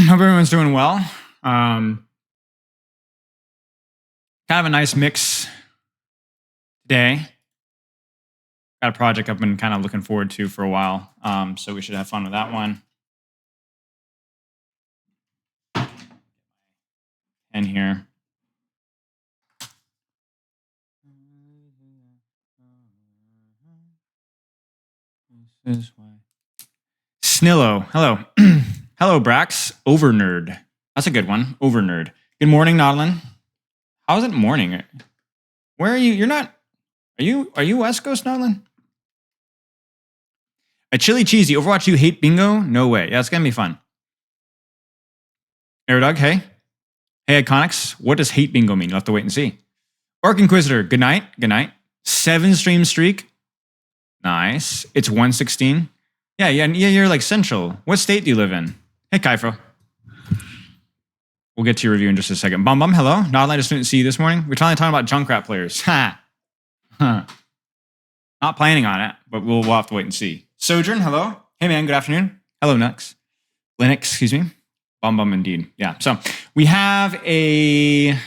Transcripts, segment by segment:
Hope everyone's doing well. Kind of a nice mix today. Got a project I've been kind of looking forward to for a while, so we should have fun with that one. And here. This is why. Snillo, hello. Hello, Brax. Overnerd. That's a good one. Overnerd. Good morning, Nodlin. How is it morning? Where are you? You're not. Are you West Coast, Nodlin? A chili cheesy. Overwatch 2 hate bingo? No way. Yeah, it's gonna be fun. Aerodog, hey. Hey, Iconics. What does hate bingo mean? You'll have to wait and see. Orc Inquisitor, good night. Good night. 7 stream streak. Nice. It's 116. Yeah, you're like central. What state do you live in? Hey, Kaifro. We'll get to your review in just a second. Bum, hello. Nodline, I just didn't see you this morning. We're trying to talk about Junkrat players. Ha. Huh. Not planning on it, but we'll have to wait and see. Sojourn, hello. Hey, man, good afternoon. Hello, Nux. Linux, excuse me. Bum, indeed. Yeah, so we have a...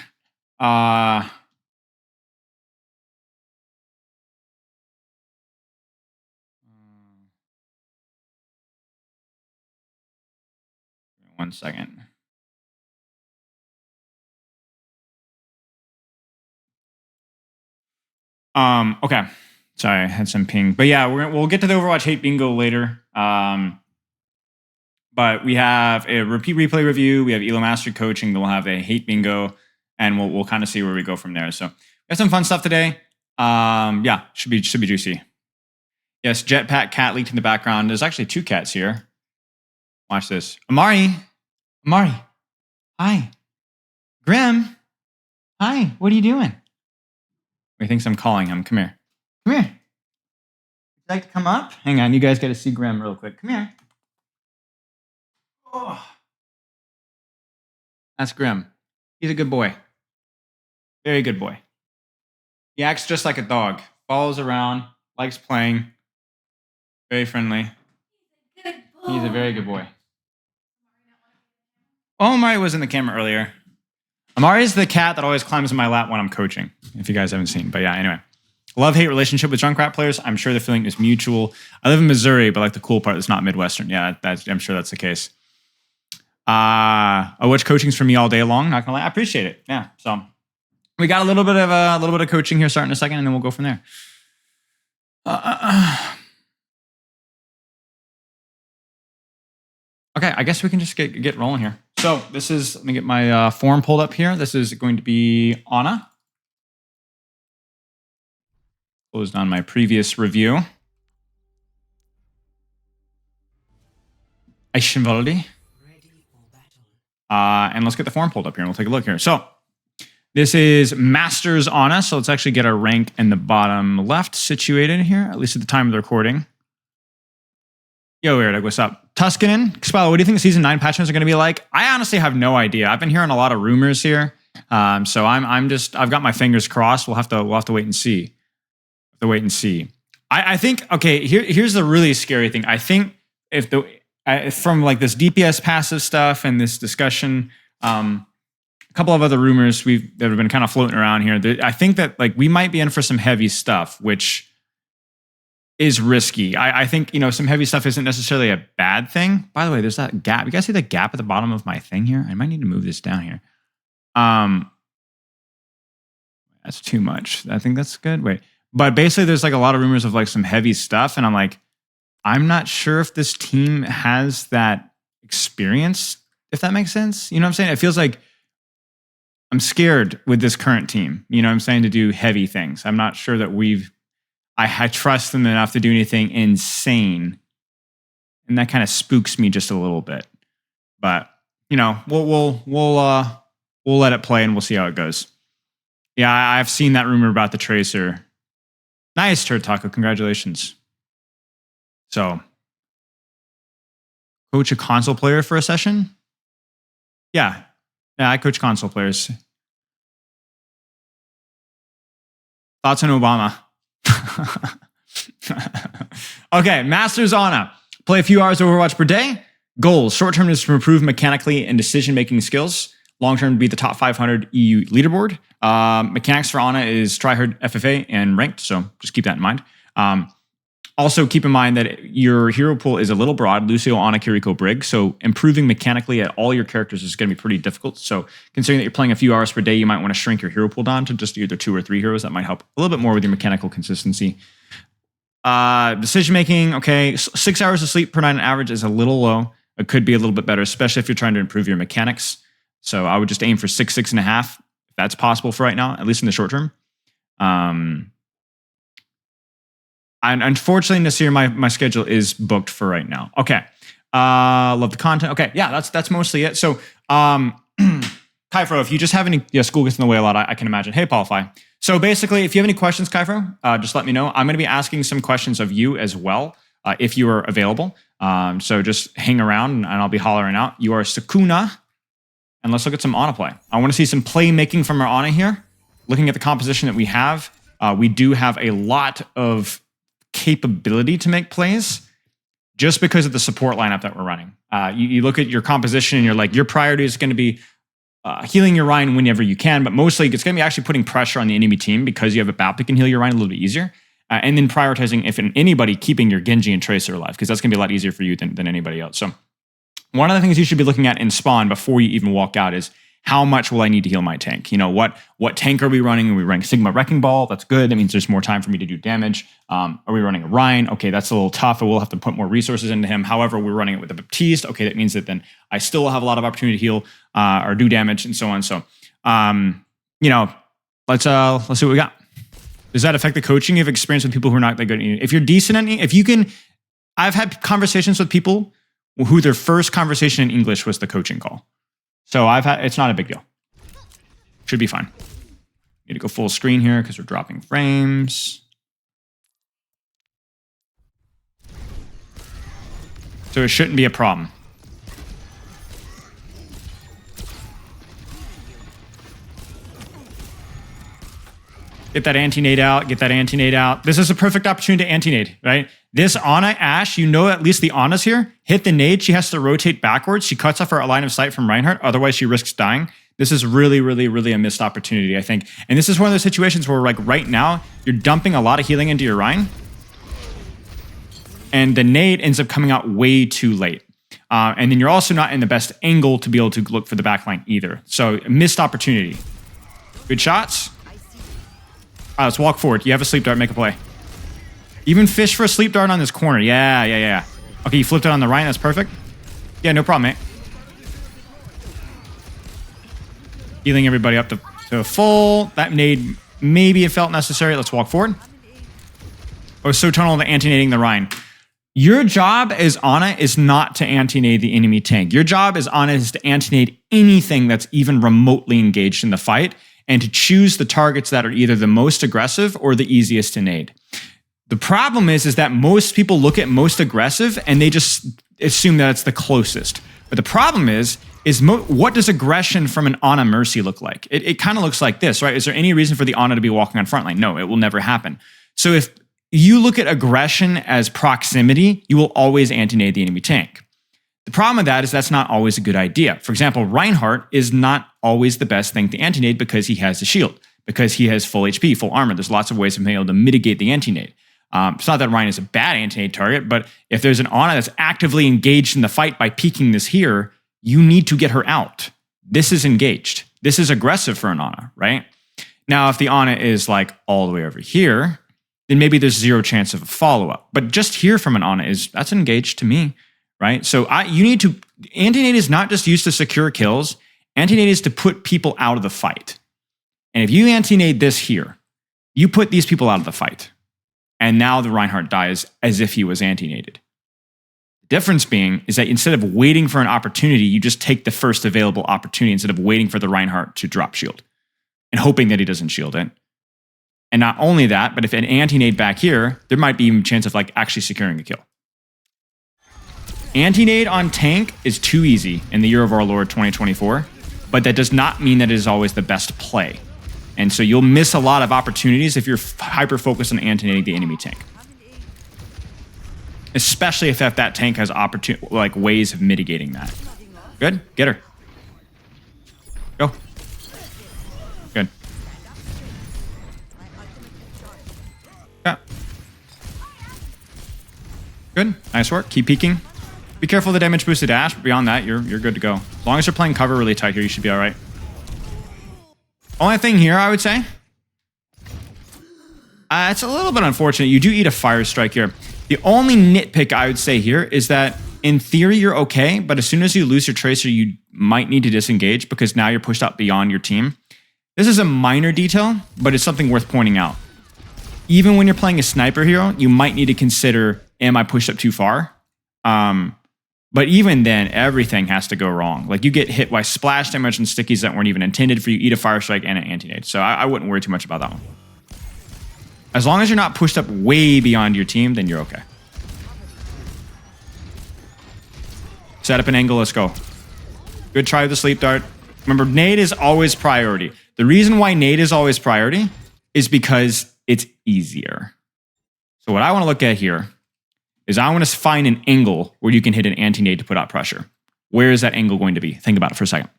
One second. Okay. Sorry, I had some ping. But yeah, we'll get to the Overwatch hate bingo later. But we have a repeat replay review. We have Elo Mastery coaching. Then we'll have a hate bingo, and we'll kind of see where we go from there. So we have some fun stuff today. Yeah, should be juicy. Yes, Jetpack cat leaked in the background. There's actually 2 cats here. Watch this. Amari. Hi. Grim. Hi. What are you doing? He thinks I'm calling him. Come here. Would you like to come up? Hang on. You guys got to see Grim real quick. Come here. Oh. That's Grim. He's a good boy. Very good boy. He acts just like a dog. Follows around. Likes playing. Very friendly. He's a very good boy. Oh, Amari was in the camera earlier. Amari is the cat that always climbs in my lap when I'm coaching, if you guys haven't seen. But yeah, anyway. Love-hate relationship with Junkrat players. I'm sure the feeling is mutual. I live in Missouri, but like the cool part is not Midwestern. Yeah, I'm sure that's the case. I watch coachings from me all day long. Not gonna lie, I appreciate it. Yeah, so we got a little bit of coaching here starting in a second, and then we'll go from there. Okay, I guess we can just get rolling here. So this is, let me get my form pulled up here. This is going to be Anna. Closed on my previous review. Aishinvaldi. And let's get the form pulled up here and we'll take a look here. So this is Masters Anna. So let's actually get our rank in the bottom left situated here, at least at the time of the recording. Yo, Weird, what's up? Tuscanen, Spilo, what do you think Season 9 patch notes are going to be like? I honestly have no idea. I've been hearing a lot of rumors here. So I've got my fingers crossed. We'll have to wait and see. I think, okay, here's the really scary thing. I think if from like this DPS passive stuff and this discussion, a couple of other rumors that have been kind of floating around here. I think that like we might be in for some heavy stuff, which is risky. I think, some heavy stuff isn't necessarily a bad thing. By the way, there's that gap. You guys see the gap at the bottom of my thing here? I might need to move this down here. That's too much. I think that's good. Wait. But basically there's like a lot of rumors of like some heavy stuff. And I'm like, I'm not sure if this team has that experience, if that makes sense. You know what I'm saying? It feels like I'm scared with this current team, you know what I'm saying, to do heavy things. I'm not sure that I trust them enough to do anything insane. And that kind of spooks me just a little bit. But, we'll let it play and we'll see how it goes. Yeah, I've seen that rumor about the Tracer. Nice, Turd Taco. Congratulations. So, coach a console player for a session? Yeah, I coach console players. Thoughts on Obama? Okay, Masters Ana. Play a few hours of Overwatch per day. Goals. Short term is to improve mechanically and decision-making skills. Long term to be the top 500 EU leaderboard. Mechanics for Ana is tryhard, FFA, and ranked, so just keep that in mind. Also, keep in mind that your hero pool is a little broad, Lucio, Ana, Kiriko, Brig, so improving mechanically at all your characters is going to be pretty difficult. So considering that you're playing a few hours per day, you might want to shrink your hero pool down to just either 2 or 3 heroes. That might help a little bit more with your mechanical consistency. Decision-making, okay, 6 hours of sleep per night on average is a little low. It could be a little bit better, especially if you're trying to improve your mechanics. So I would just aim for 6.5, if that's possible for right now, at least in the short term. And unfortunately, Nasir, my schedule is booked for right now. Okay. Love the content. Okay, yeah, that's mostly it. So, Kaifro, if you just have any, school gets in the way a lot, I can imagine. Hey, Paulify. So basically, if you have any questions, Kaifro, just let me know. I'm going to be asking some questions of you as well, if you are available. So just hang around and I'll be hollering out. You are Sakuna. And let's look at some Ana play. I want to see some playmaking from our Ana here. Looking at the composition that we have, we do have a lot of capability to make plays just because of the support lineup that we're running. You look at your composition and you're like, your priority is going to be healing your Ryan whenever you can, but mostly it's going to be actually putting pressure on the enemy team because you have a BAP that can heal your Ryan a little bit easier. And then prioritizing, if anybody, keeping your Genji and Tracer alive, because that's going to be a lot easier for you than anybody else. So one of the things you should be looking at in spawn before you even walk out is how much will I need to heal my tank? What tank are we running? Are we running Sigma Wrecking Ball? That's good. That means there's more time for me to do damage. Are we running a Ryan? Okay, that's a little tough. We'll have to put more resources into him. However, we're running it with a Baptiste. Okay, that means that then I still will have a lot of opportunity to heal or do damage and so on. So, let's see what we got. Does that affect the coaching? You have experience with people who are not that good. If you're decent at if you can, I've had conversations with people who their first conversation in English was the coaching call. So it's not a big deal. Should be fine. Need to go full screen here because we're dropping frames. So it shouldn't be a problem. Get that anti-nade out, get that anti-nade out. This is a perfect opportunity to anti-nade, right? This Ana Ashe, at least the Ana's here, hit the nade, she has to rotate backwards. She cuts off her line of sight from Reinhardt, otherwise she risks dying. This is really, really, really a missed opportunity, I think. And this is one of those situations where, like, right now, you're dumping a lot of healing into your Rein, and the nade ends up coming out way too late. And then you're also not in the best angle to be able to look for the backline either. So, missed opportunity. Good shots. All right, let's walk forward. You have a sleep dart, make a play. Even fish for a sleep dart on this corner. Yeah. Okay, you flipped it on the right. That's perfect. Yeah, no problem, mate. Healing everybody up to full. That nade, maybe it felt necessary. Let's walk forward. I was so tunnel to anti-nading the Rhine. Your job as Ana is not to anti-nade the enemy tank. Your job as Ana is to anti-nade anything that's even remotely engaged in the fight and to choose the targets that are either the most aggressive or the easiest to nade. The problem is that most people look at most aggressive and they just assume that it's the closest. But the problem is what does aggression from an Ana Mercy look like? It kind of looks like this, right? Is there any reason for the Ana to be walking on front line? No, it will never happen. So if you look at aggression as proximity, you will always anti-nade the enemy tank. The problem with that is that's not always a good idea. For example, Reinhardt is not always the best thing to anti-nade because he has the shield, because he has full HP, full armor. There's lots of ways of being able to mitigate the anti-nade. It's not that Ryan is a bad anti-nade target, but if there's an Ana that's actively engaged in the fight by peeking this here, you need to get her out. This is engaged. This is aggressive for an Ana, right? Now, if the Ana is like all the way over here, then maybe there's zero chance of a follow-up. But just here from an Ana that's engaged to me, right? So you need to, anti-nade is not just used to secure kills. Anti-nade is to put people out of the fight. And if you anti-nade this here, you put these people out of the fight. And now the Reinhardt dies as if he was anti-naded. The difference being is that instead of waiting for an opportunity, you just take the first available opportunity instead of waiting for the Reinhardt to drop shield and hoping that he doesn't shield it. And not only that, but if an anti-nade back here, there might be even a chance of like actually securing a kill. Anti-nade on tank is too easy in the year of our Lord 2024, but that does not mean that it is always the best play. And so you'll miss a lot of opportunities if you're hyper-focused on anti-nading the enemy tank. Especially if that tank has ways of mitigating that. Good? Get her. Go. Good. Yeah. Good. Nice work. Keep peeking. Be careful of the damage boosted dash, but beyond that, you're good to go. As long as you're playing cover really tight here, you should be all right. Only thing here, I would say, it's a little bit unfortunate. You do eat a fire strike here. The only nitpick I would say here is that in theory, you're okay, but as soon as you lose your tracer, you might need to disengage because now you're pushed out beyond your team. This is a minor detail, but it's something worth pointing out. Even when you're playing a sniper hero, you might need to consider, am I pushed up too far? But even then, everything has to go wrong. Like you get hit by splash damage and stickies that weren't even intended for you, eat a fire strike and an anti-nade. So I wouldn't worry too much about that one. As long as you're not pushed up way beyond your team, then you're okay. Set up an angle, let's go. Good try with the sleep dart. Remember, nade is always priority. The reason why nade is always priority is because it's easier. So what I want to look at here is I want to find an angle where you can hit an anti-nade to put out pressure. Where is that angle going to be? Think about it for a second.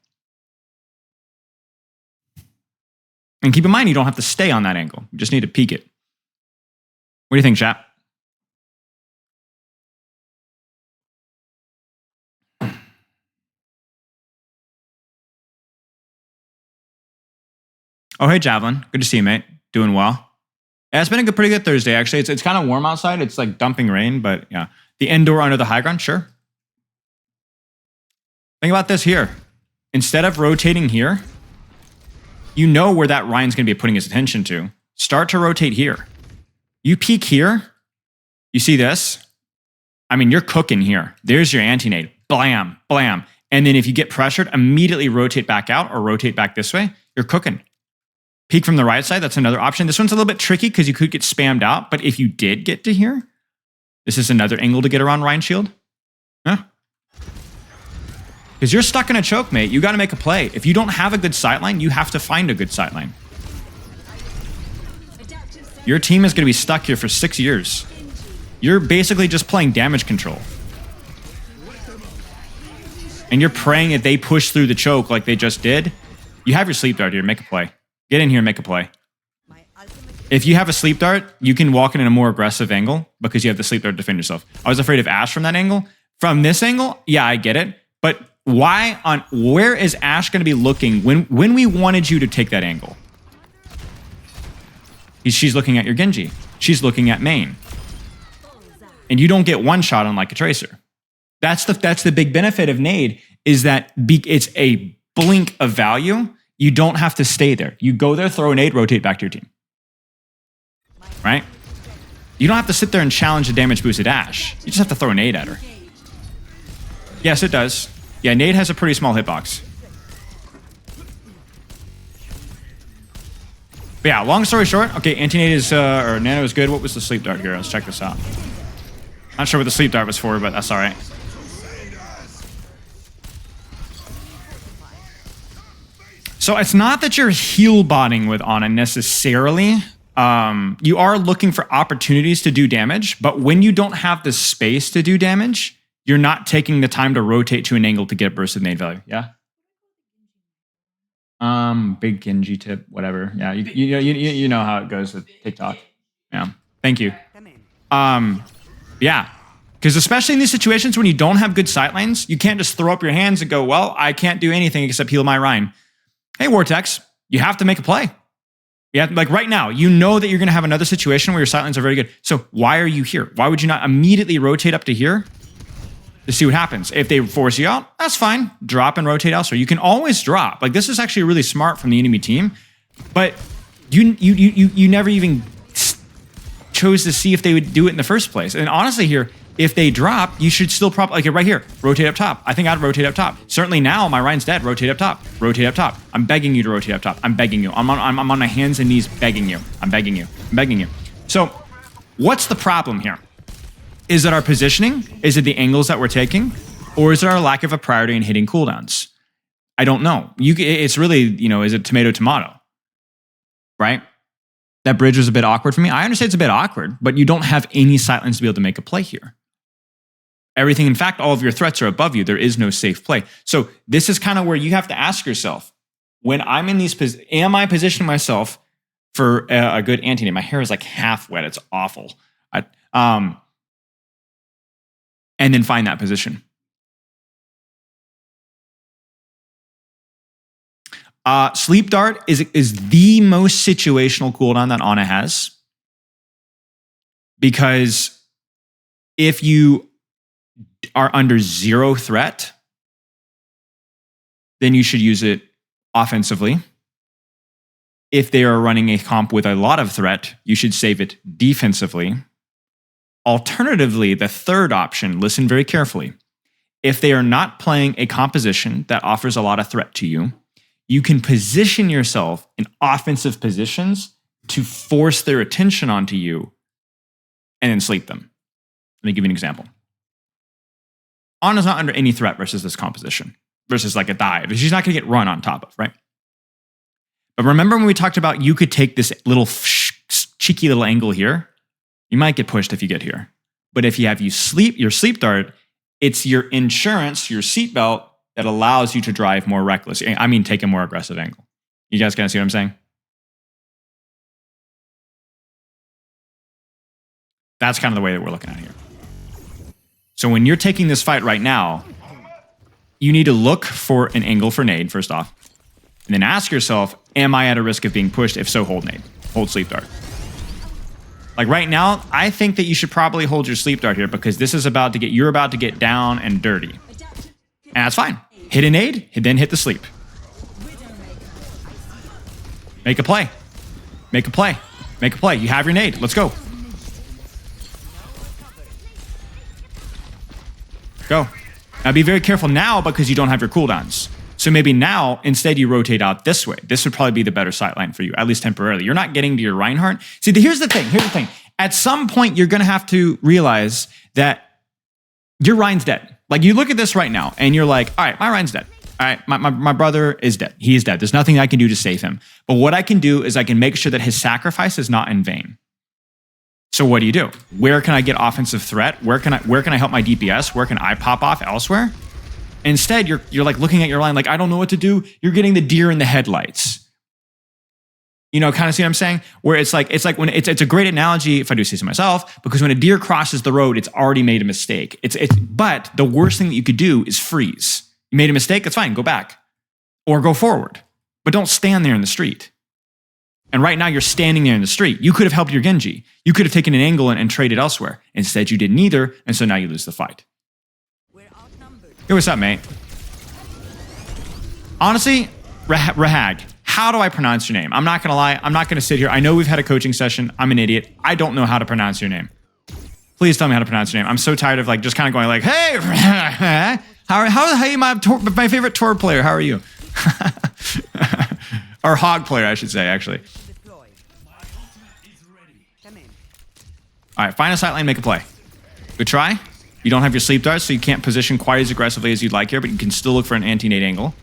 And keep in mind, you don't have to stay on that angle. You just need to peek it. What do you think, chat? Oh, hey, Javelin. Good to see you, mate. Doing well. Yeah, it's been a pretty good Thursday, actually. It's kind of warm outside. It's like dumping rain, but yeah. The indoor under the high ground, sure. Think about this here. Instead of rotating here, you know where that Ryan's going to be putting his attention to. Start to rotate here. You peek here. You see this? I mean, you're cooking here. There's your anti-nade. Blam, blam. And then if you get pressured, immediately rotate back out or rotate back this way. You're cooking. Peek from the right side, that's another option. This one's a little bit tricky because you could get spammed out, but if you did get to here, this is another angle to get around Ryan's shield. Huh? Because you're stuck in a choke, mate. You got to make a play. If you don't have a good sightline, you have to find a good sightline. Your team is going to be stuck here for 6 years. You're basically just playing damage control. And you're praying that they push through the choke like they just did. You have your sleep dart here. Make a play. Get in here and make a play. If you have a sleep dart, you can walk in a more aggressive angle because you have the sleep dart to defend yourself. I was afraid of Ashe from that angle. From this angle, yeah, I get it. But where is Ashe going to be looking when we wanted you to take that angle? She's looking at your Genji. She's looking at main. And you don't get one shot on like a tracer. That's the big benefit of nade is that it's a blink of value. You don't have to stay there. You go there, throw a nade, rotate back to your team. Right? You don't have to sit there and challenge a damage boosted Ashe. You just have to throw a nade at her. Yes, it does. Yeah, nade has a pretty small hitbox. But yeah, long story short, okay, anti-nade is, or nano is good. What was the sleep dart here? Let's check this out. Not sure what the sleep dart was for, but that's all right. So it's not that you're heal botting with Ana necessarily. You are looking for opportunities to do damage, but when you don't have the space to do damage, you're not taking the time to rotate to an angle to get bursted nade value. Yeah. Big Genji tip, whatever. Yeah, you know how it goes with TikTok. Yeah. Thank you. Yeah. Because especially in these situations when you don't have good sightlines, you can't just throw up your hands and go, well, I can't do anything except heal my Rhine. Hey, Vortex, you have to make a play. Yeah, like right now, you know that you're going to have another situation where your sightlines are very good. So why are you here? Why would you not immediately rotate up to here to see what happens? If they force you out, that's fine. Drop and rotate elsewhere. You can always drop. Like this is actually really smart from the enemy team, but you never even chose to see if they would do it in the first place. And honestly, here, if they drop, you should still probably, like right here, rotate up top. I think I'd rotate up top. Certainly now, my Rhine's dead. Rotate up top. Rotate up top. I'm begging you to rotate up top. I'm begging you. I'm on my hands and knees begging you. I'm begging you. I'm begging you. So what's the problem here? Is it our positioning? Is it the angles that we're taking? Or is it our lack of a priority in hitting cooldowns? I don't know. It's really, is it tomato, right? That bridge was a bit awkward for me. I understand it's a bit awkward, but you don't have any sightlines to be able to make a play here. Everything, in fact, all of your threats are above you. There is no safe play. So this is kind of where you have to ask yourself, when I'm in these positions, am I positioning myself for a good anti-nade? My hair is like half wet. It's awful. And then find that position. Sleep Dart is the most situational cooldown that Ana has. Because if you are under 0 threat, then you should use it offensively. If they are running a comp with a lot of threat, you should save it defensively. Alternatively, the third option, listen very carefully. If they are not playing a composition that offers a lot of threat to you, you can position yourself in offensive positions to force their attention onto you and then sleep them. Let me give you an example. Ana's not under any threat versus this composition, versus like a dive. She's not going to get run on top of, right? But remember when we talked about you could take this little cheeky little angle here? You might get pushed if you get here. But if you have your sleep dart, it's your insurance, your seatbelt, that allows you to drive more reckless. I mean, take a more aggressive angle. You guys kind of see what I'm saying? That's kind of the way that we're looking at it here. So when you're taking this fight right now, you need to look for an angle for nade, first off. And then ask yourself, am I at a risk of being pushed? If so, hold nade. Hold sleep dart. Like right now, I think that you should probably hold your sleep dart here because this is you're about to get down and dirty. And that's fine. Hit a nade, then hit the sleep. Make a play. Make a play. Make a play. You have your nade. Let's go. Go. Now be very careful now because you don't have your cooldowns. So maybe now, instead you rotate out this way. This would probably be the better sightline for you, at least temporarily. You're not getting to your Reinhardt. See, here's the thing. At some point, you're going to have to realize that your Rhine's dead. Like you look at this right now and you're like, all right, my Rhine's dead. All right, my brother is dead. He is dead. There's nothing I can do to save him. But what I can do is I can make sure that his sacrifice is not in vain. So what do? Where can I get offensive threat? Where can I help my DPS? Where can I pop off elsewhere? Instead, you're like looking at your line like, I don't know what to do. You're getting the deer in the headlights. Kind of see what I'm saying? Where it's like when it's a great analogy, if I do say so myself, because when a deer crosses the road, it's already made a mistake. But the worst thing that you could do is freeze. You made a mistake, that's fine, go back. Or go forward. But don't stand there in the street. And right now you're standing there in the street. You could have helped your Genji. You could have taken an angle and traded elsewhere. Instead, you did neither, and so now you lose the fight. Hey, what's up, mate? Honestly, Rahag, how do I pronounce your name? I'm not going to lie. I'm not going to sit here. I know we've had a coaching session. I'm an idiot. I don't know how to pronounce your name. Please tell me how to pronounce your name. I'm so tired of just kind of going like, hey, how are you, my favorite Tor player? How are you? Or Hog player, I should say, actually. All right, find a sight line, make a play. Good try. You don't have your sleep darts, so you can't position quite as aggressively as you'd like here, but you can still look for an anti-nade angle.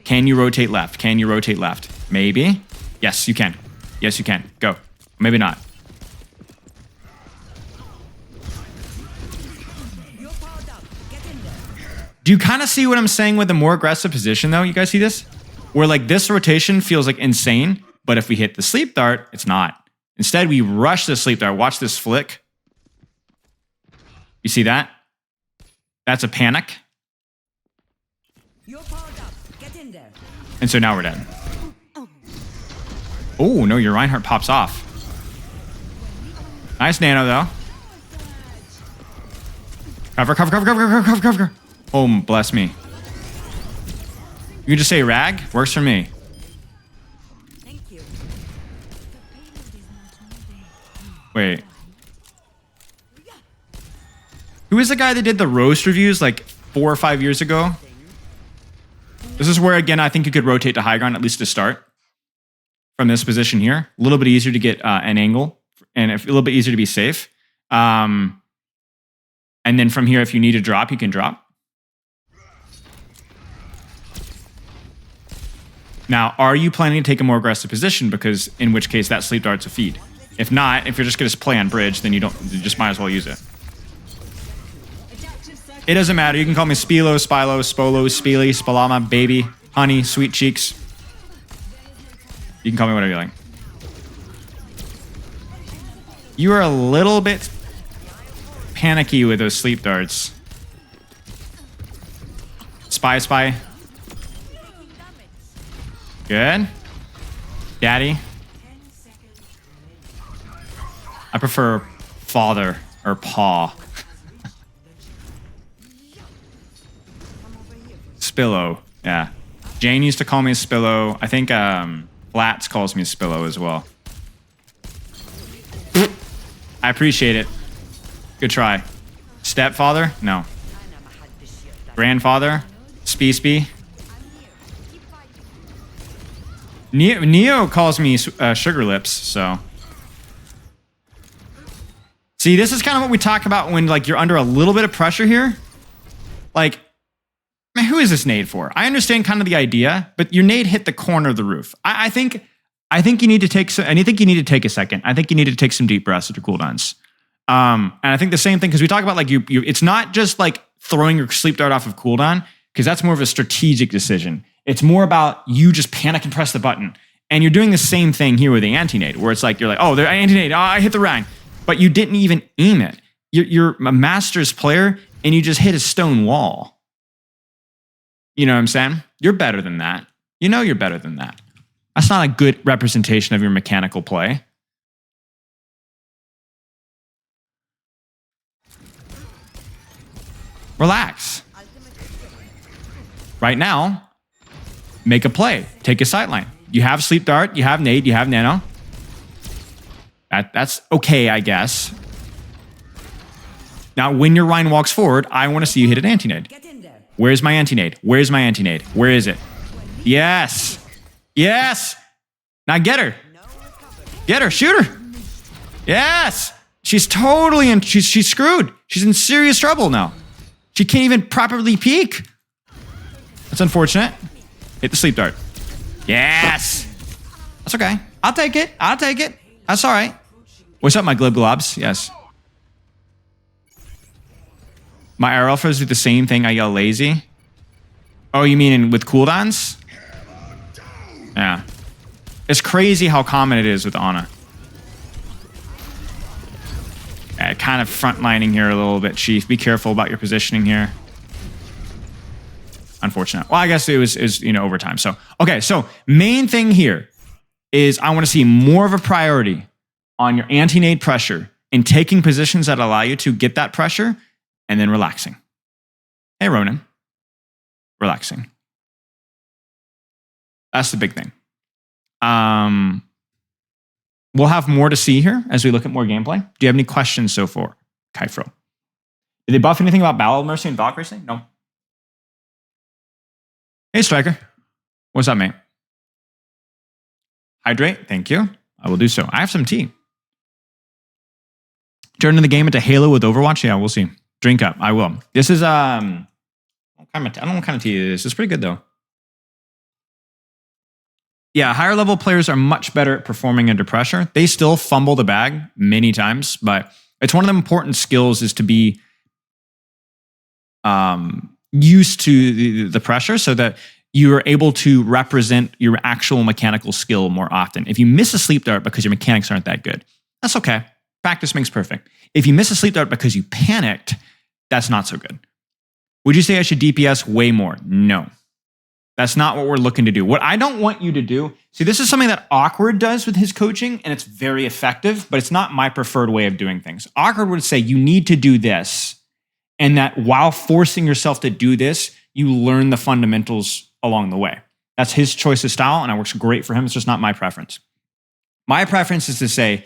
Can you rotate left? Can you rotate left? Maybe. Yes, you can. Yes, you can. Go. Maybe not. Do you kind of see what I'm saying with a more aggressive position, though? You guys see this? Where, like, this rotation feels, like, insane, but if we hit the sleep dart, it's not. Instead, we rush the sleep dart. Watch this flick. You see that? That's a panic. You're powered up. Get in there. And so now we're dead. Oh, no, your Reinhardt pops off. Nice nano, though. Cover, cover, cover, cover, cover, cover, cover. Oh, bless me. You can just say rag. Works for me. Thank you. Wait. Who is the guy that did the roast reviews like 4 or 5 years ago? This is where, again, I think you could rotate to high ground, at least to start. From this position here. A little bit easier to get an angle. And a little bit easier to be safe. And then from here, if you need to drop, you can drop. Now, are you planning to take a more aggressive position? Because in which case, that sleep dart's a feed. If not, if you're just going to play on bridge, then you just might as well use it. It doesn't matter. You can call me Spilo, Spilo, Spolo, Spili, Spalama, Baby, Honey, Sweet Cheeks. You can call me whatever you like. You are a little bit panicky with those sleep darts. Spy, spy. Good. Daddy. I prefer father or paw. Spilo. Yeah. Jane used to call me Spilo. I think Flats calls me Spilo as well. I appreciate it. Good try. Stepfather? No. Grandfather? Spee. Neo calls me Sugar Lips, so. See, this is kind of what we talk about when like you're under a little bit of pressure here. Like, man, who is this nade for? I understand kind of the idea, but your nade hit the corner of the roof. I think you need to take some, and I think you need to take a second. I think you need to take some deep breaths after cooldowns. And I think the same thing, because we talk about like you it's not just like throwing your sleep dart off of cooldown, because that's more of a strategic decision. It's more about you just panic and press the button. And you're doing the same thing here with the anti-nade, where it's like, you're like, oh, the anti-nade, oh, I hit the Rhine. But you didn't even aim it. You're a Masters player, and you just hit a stone wall. You know what I'm saying? You're better than that. You know you're better than that. That's not a good representation of your mechanical play. Relax. Right now, make a play. Take a sightline. You have sleep dart, you have nade, you have nano. That's okay, I guess. Now, when your Rhine walks forward, I want to see you hit an anti-nade. Where's my anti-nade? Where's my anti-nade? Where is it? Yes. Yes. Now get her. Get her. Shoot her. Yes. She's totally in. She's screwed. She's in serious trouble now. She can't even properly peek. That's unfortunate. Hit the sleep dart. Yes. That's okay. I'll take it. I'll take it. That's all right. What's up, my glib globs? Yes. My RLFers do the same thing. I yell lazy. Oh, you mean with cooldowns? Yeah. It's crazy how common it is with Ana. Yeah, kind of frontlining here a little bit, Chief. Be careful about your positioning here. Unfortunate. Well, I guess it was overtime. So, okay. So main thing here is I want to see more of a priority on your anti-nade pressure and taking positions that allow you to get that pressure and then relaxing. Hey, Ronan. Relaxing. That's the big thing. We'll have more to see here as we look at more gameplay. Do you have any questions so far, Kaifro? Did they buff anything about Battle of Mercy and Valkyrie? No. Hey, Striker. What's up, mate? Hydrate. Thank you. I will do so. I have some tea. Turn the game into Halo with Overwatch? Yeah, we'll see. Drink up. I will. This is, I don't know what kind of tea it is. It's pretty good, though. Yeah, higher level players are much better at performing under pressure. They still fumble the bag many times, but it's one of the important skills is to be used to the pressure so that you are able to represent your actual mechanical skill more often. If you miss a sleep dart because your mechanics aren't that good, that's okay. Practice makes perfect. If you miss a sleep dart because you panicked, that's not so good. Would you say I should DPS way more? No. That's not what we're looking to do. What I don't want you to do, see, this is something that Awkward does with his coaching, and it's very effective, but it's not my preferred way of doing things. Awkward would say, you need to do this, and that while forcing yourself to do this, you learn the fundamentals along the way. That's his choice of style, and it works great for him. It's just not my preference. My preference is to say,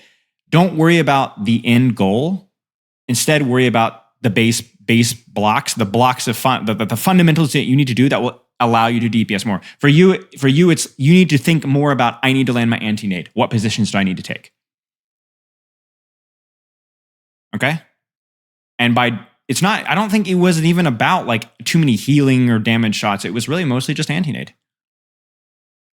don't worry about the end goal. Instead, worry about the base blocks, the blocks of the fundamentals that you need to do that will allow you to DPS more. For you, it's you need to think more about, I need to land my anti-nade. What positions do I need to take? Okay? And it's not, I don't think it wasn't even about like too many healing or damage shots. It was really mostly just anti-nade.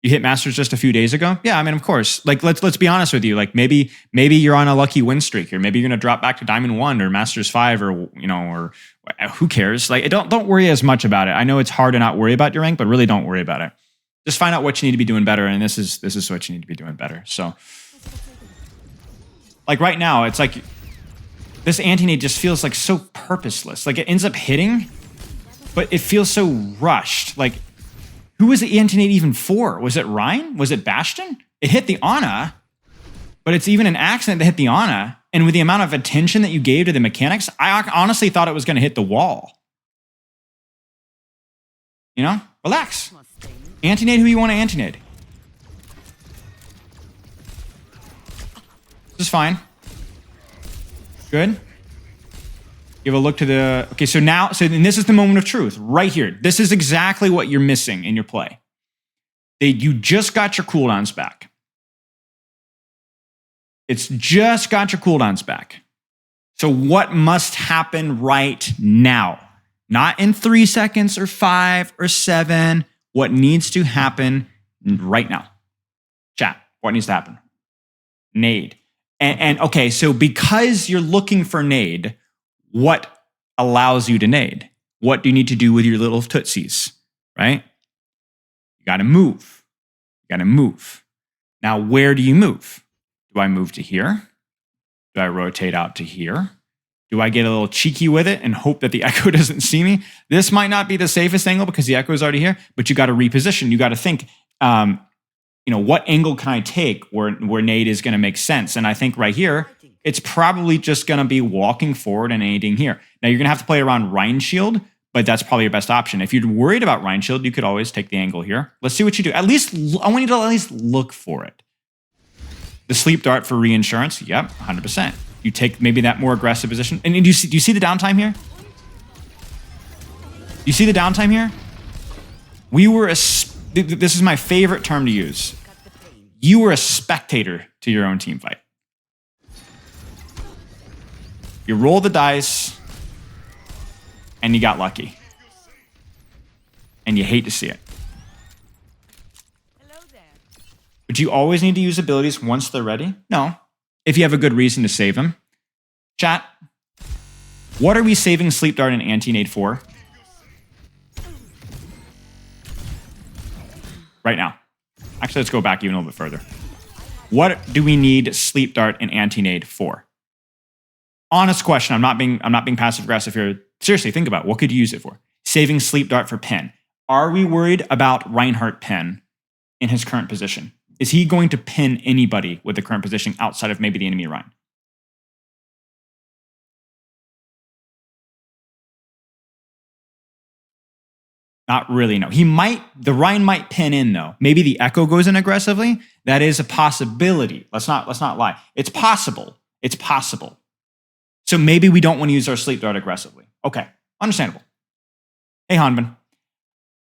You hit Masters just a few days ago? Yeah, I mean, of course. Like, let's be honest with you. Like, maybe you're on a lucky win streak, or maybe you're going to drop back to Diamond 1 or Masters 5, or or who cares? Like, don't worry as much about it. I know it's hard to not worry about your rank, but really don't worry about it. Just find out what you need to be doing better, and this is what you need to be doing better. So, like right now, it's like this anti-nade just feels like so purposeless. Like it ends up hitting, but it feels so rushed. Like, who was the anti-nade even for? Was it Ryan? Was it Bastion? It hit the Ana, but it's even an accident that hit the Ana. And with the amount of attention that you gave to the mechanics, I honestly thought it was going to hit the wall. You know? Relax. Anti-nade who you want to anti-nade. This is fine. Good. Give a look to the... Okay, so then this is the moment of truth. Right here. This is exactly what you're missing in your play. You just got your cooldowns back. It's just got your cooldowns back. So what must happen right now? Not in 3 seconds or 5 or 7. What needs to happen right now? Chat. What needs to happen? Nade. And okay, so because you're looking for nade, what allows you to nade? What do you need to do with your little tootsies, right? You got to move. You got to move. Now, where do you move? Do I move to here? Do I rotate out to here? Do I get a little cheeky with it and hope that the echo doesn't see me? This might not be the safest angle because the echo is already here, but you got to reposition. You got to think, what angle can I take where nade is going to make sense? And I think right here, it's probably just going to be walking forward and nading here. Now, you're going to have to play around Rhine Shield, but that's probably your best option. If you're worried about Rhine Shield, you could always take the angle here. Let's see what you do. At least, I want you to at least look for it. The sleep dart for reinsurance, yep, 100%. You take maybe that more aggressive position. And do you see the downtime here? You see the downtime here? This is my favorite term to use. You were a spectator to your own team fight. You roll the dice, and you got lucky. And you hate to see it. Hello there. But you always need to use abilities once they're ready? No. If you have a good reason to save them. Chat, what are we saving Sleep Dart and Anti-Nade for? Right now. Actually, let's go back even a little bit further. What do we need Sleep Dart and Anti-Nade for? Honest question. I'm not being passive aggressive here. Seriously, think about it. What could you use it for? Saving Sleep Dart for Pen. Are we worried about Reinhardt Pen in his current position? Is he going to pin anybody with the current position outside of maybe the enemy Rhine? Not really, no. The Rhine might pin in though. Maybe the Echo goes in aggressively. That is a possibility. Let's not lie. It's possible. It's possible. So maybe we don't want to use our Sleep Dart aggressively. Okay, understandable. Hey, Hanban.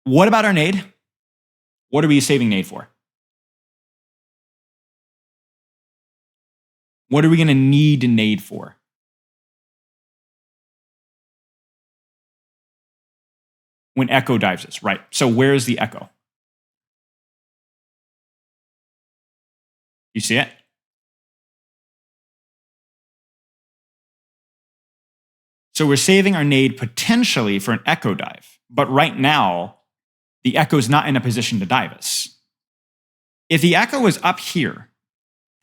What about our nade? What are we saving nade for? What are we going to need to nade for? when Echo dives this, right? So where is the Echo? You see it? So we're saving our nade potentially for an Echo dive. But right now, the Echo is not in a position to dive us. If the Echo was up here,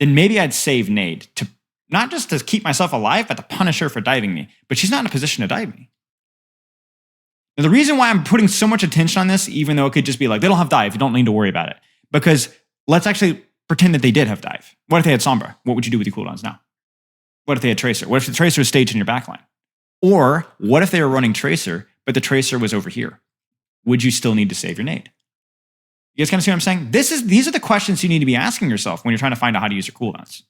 then maybe I'd save nade to not just to keep myself alive, but to punish her for diving me. But she's not in a position to dive me. Now, the reason why I'm putting so much attention on this, even though it could just be like, they don't have dive, you don't need to worry about it. Because let's actually pretend that they did have dive. What if they had Sombra? What would you do with your cooldowns now? What if they had Tracer? What if the Tracer was staged in your backline? Or what if they were running Tracer, but the Tracer was over here? Would you still need to save your nade? You guys kind of see what I'm saying? These are the questions you need to be asking yourself when you're trying to find out how to use your cooldowns.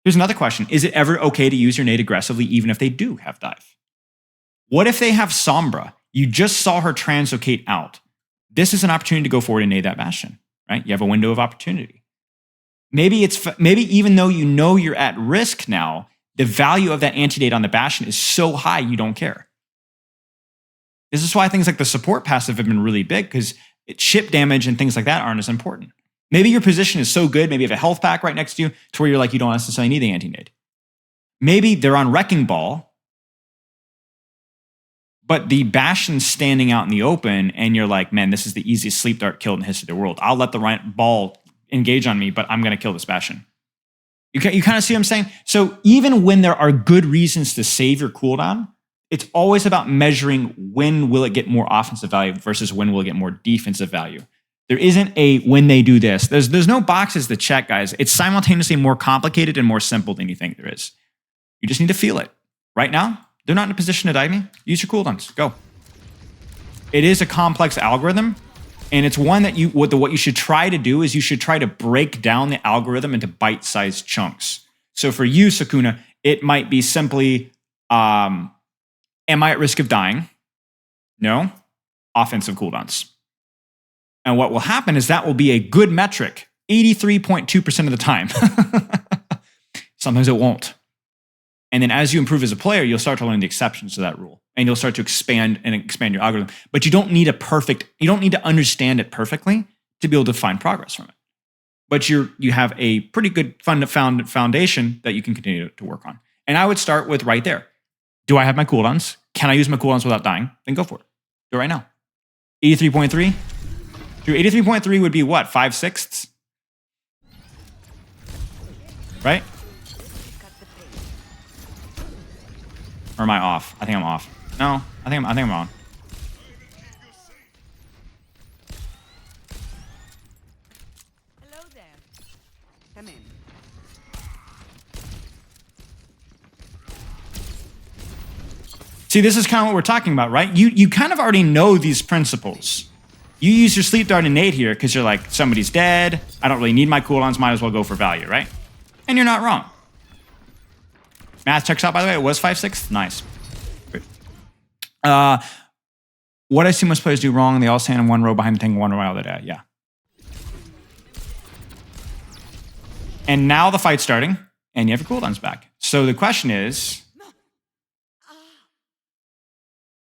Here's another question. Is it ever okay to use your nade aggressively even if they do have dive? What if they have Sombra? You just saw her translocate out. This is an opportunity to go forward and nade that Bastion, right? You have a window of opportunity. Maybe even though you know you're at risk now, the value of that anti-nade on the Bastion is so high you don't care. This is why things like the support passive have been really big, because chip damage and things like that aren't as important. Maybe your position is so good, maybe you have a health pack right next to you to where you're like, you don't necessarily need the anti-nade. Maybe they're on Wrecking Ball, but the Bastion's standing out in the open, and you're like, man, this is the easiest sleep dart kill in the history of the world. I'll let the right ball engage on me, but I'm going to kill this Bastion. You kind of see what I'm saying? So even when there are good reasons to save your cooldown, it's always about measuring when will it get more offensive value versus when will it get more defensive value. There isn't a when they do this. There's no boxes to check, guys. It's simultaneously more complicated and more simple than you think there is. You just need to feel it. Right now, they're not in a position to dive me. Use your cooldowns. Go. It is a complex algorithm, and it's one that what you should try to do is you should try to break down the algorithm into bite-sized chunks. So for you, Sakuna, it might be simply, am I at risk of dying? No. Offensive cooldowns. And what will happen is that will be a good metric 83.2% of the time. Sometimes it won't. And then as you improve as a player, you'll start to learn the exceptions to that rule. And you'll start to expand your algorithm. But you don't need you don't need to understand it perfectly to be able to find progress from it. But you have a pretty good foundation that you can continue to work on. And I would start with right there. Do I have my cooldowns? Can I use my cooldowns without dying? Then go for it. Do it right now. 83.3. Dude, 83.3 would be what? 5/6? Right? Or am I off? I think I'm off. No, I think I'm on. Hello there. Come in. See, this is kind of what we're talking about, right? You kind of already know these principles. You use your sleep dart and nade here because you're like, somebody's dead. I don't really need my cooldowns. Might as well go for value, right? And you're not wrong. Math checks out, by the way. It was 5/6. Nice. Good. What I see most players do wrong, they all stand in one row behind the tank, one row out of the yeah. And now the fight's starting, and you have your cooldowns back. So the question is...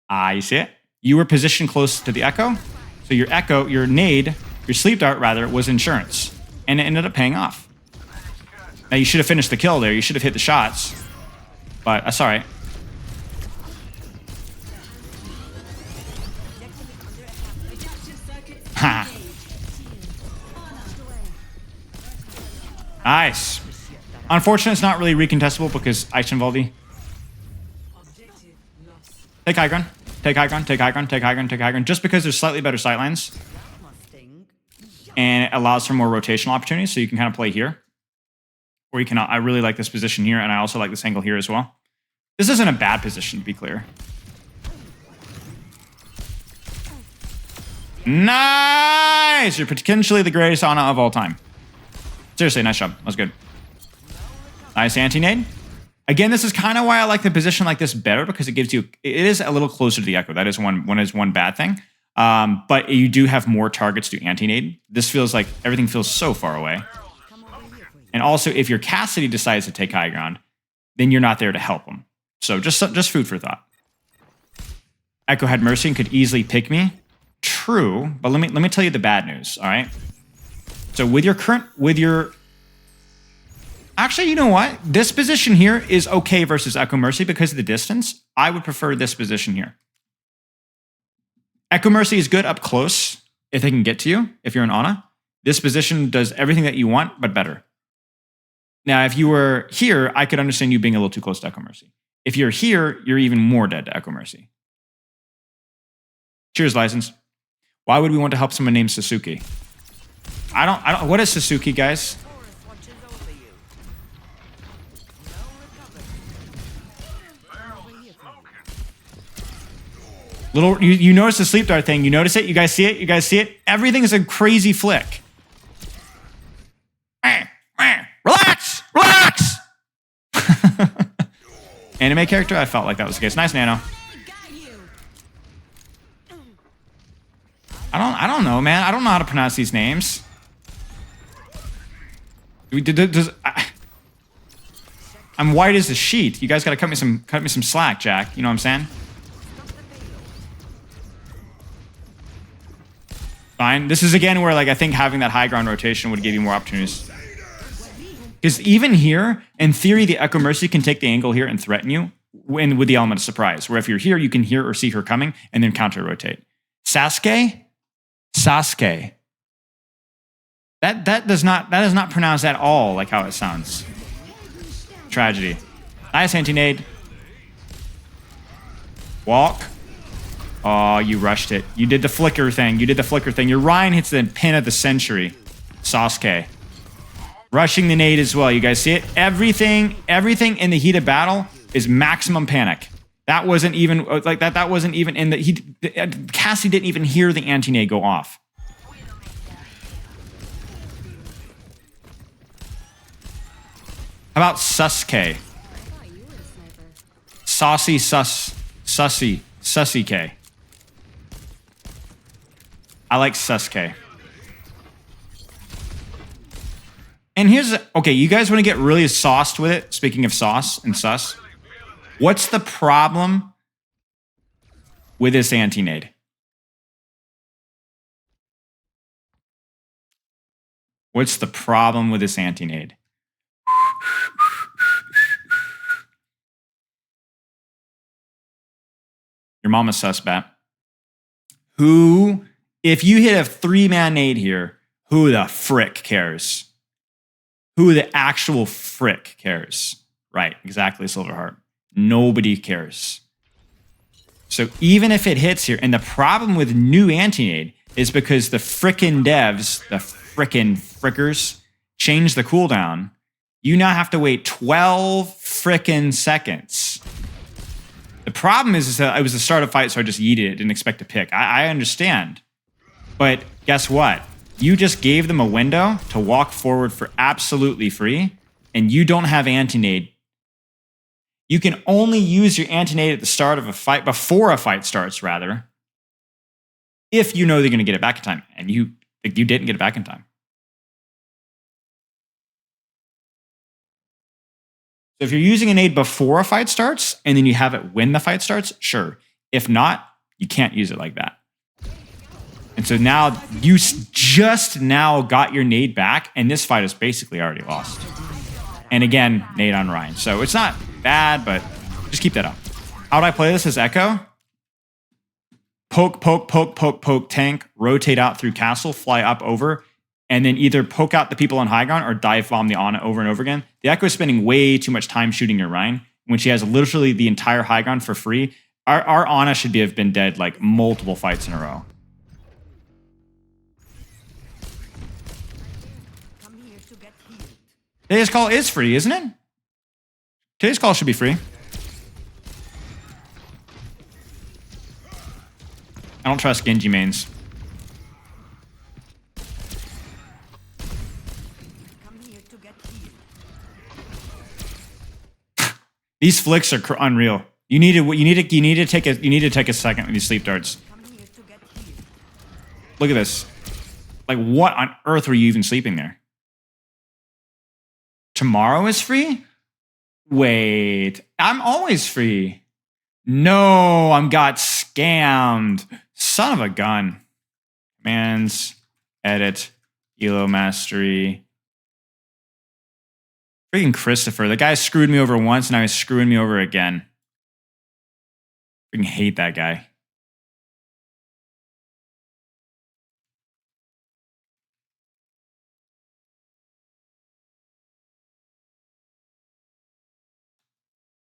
you see it? You were positioned close to the Echo. So your nade, your sleep dart rather, was insurance. And it ended up paying off. Now you should have finished the kill there. You should have hit the shots. But that's all right. Ha. Nice. Unfortunately, it's not really recontestable because Eichenwalde. Take high ground. Take high ground, take high ground, take high ground, take high ground. Just because there's slightly better sightlines. And it allows for more rotational opportunities, so you can kind of play here. Or you can, I really like this position here, and I also like this angle here as well. This isn't a bad position, to be clear. Nice! You're potentially the greatest Ana of all time. Seriously, nice job. That was good. Nice anti-nade. Again, this is kind of why I like the position like this better, because it gives you, it is a little closer to the Echo. That is one bad thing. But you do have more targets to anti-nade. This feels like everything feels so far away. And also, if your Cassidy decides to take high ground, then you're not there to help them. So just food for thought. Echo had Mercy and could easily pick me. True, but let me tell you the bad news, all right? So actually, you know what? This position here is okay versus Echo Mercy because of the distance. I would prefer this position here. Echo Mercy is good up close if they can get to you, if you're an Ana. This position does everything that you want, but better. Now, if you were here, I could understand you being a little too close to Echo Mercy. If you're here, you're even more dead to Echo Mercy. Cheers, License. Why would we want to help someone named Sasuke? I don't, what is Sasuke, guys? You notice the sleep dart thing. You notice it? You guys see it? You guys see it? Everything is a crazy flick. Relax! Relax! Anime character? I felt like that was the case. Nice, Nano. I don't know, man. I don't know how to pronounce these names. I'm white as a sheet. You guys gotta cut me some slack, Jack. You know what I'm saying? Fine. This is again where like I think having that high ground rotation would give you more opportunities. Because even here, in theory, the Echo Mercy can take the angle here and threaten you with the element of surprise. Where if you're here, you can hear or see her coming and then counter rotate. Sasuke. That is not pronounced at all like how it sounds. Tragedy. Nice anti-nade. Walk. Oh, you rushed it. You did the flicker thing. Your Ryan hits the pin of the century. Sasuke. Rushing the nade as well. You guys see it? Everything in the heat of battle is maximum panic. That wasn't even like that. That wasn't even in the Cassie didn't even hear the anti-nade go off. How about Suske? Sussy K. I like Suske. And here's okay. You guys want to get really sauced with it? Speaking of sauce and sus. What's the problem with this anti-nade? What's the problem with this anti-nade? Your mama's suspect. Who, if you hit a 3-man nade here, who the frick cares? Who the actual frick cares? Right, exactly, Silverheart. Nobody cares. So even if it hits here, and the problem with new anti-nade is because the frickin' devs, the frickin' frickers, changed the cooldown, you now have to wait 12 frickin' seconds. The problem is that it was the start of fight, so I just yeeted it, didn't expect to pick. I understand. But guess what? You just gave them a window to walk forward for absolutely free, and you don't have anti-nade. You can only use your anti-nade at the start of a fight, before a fight starts, rather, if you know they're going to get it back in time. And you didn't get it back in time. So if you're using a nade before a fight starts, and then you have it when the fight starts, sure. If not, you can't use it like that. And so now, you just now got your nade back, and this fight is basically already lost. And again, nade on Ryan. So it's not bad, but just keep that up. How would I play this as Echo? Poke, poke, poke, poke, poke, tank, rotate out through castle, fly up over, and then either poke out the people on high ground or dive bomb the Ana over and over again. The Echo is spending way too much time shooting your Ryan when she has literally the entire high ground for free. Our Ana should have been dead like multiple fights in a row. Today's call is free, isn't it? Today's call should be free. I don't trust Genji mains. These flicks are unreal. You need to take a second with these sleep darts. Look at this. Like, what on earth were you even sleeping there? Tomorrow is free? Wait, I'm always free. No, I'm got scammed. Son of a gun. Commands, edit, Elo mastery. Freaking Christopher. The guy screwed me over once, and now he's screwing me over again. Freaking hate that guy.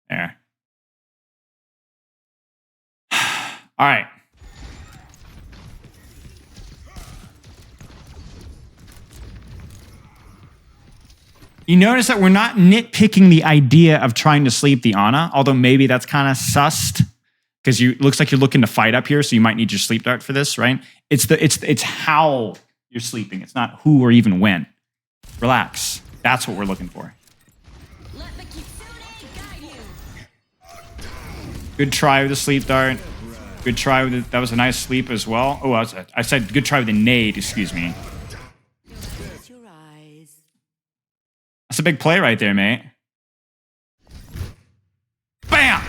There. All right. You notice that we're not nitpicking the idea of trying to sleep the Ana, although maybe that's kind of sussed because you looks like you're looking to fight up here, so you might need your sleep dart for this, right? It's how you're sleeping. It's not who or even when. Relax. That's what we're looking for. Good try with the sleep dart. Good try with it. That was a nice sleep as well. Oh, I said good try with the nade, excuse me. That's a big play right there, mate. Bam!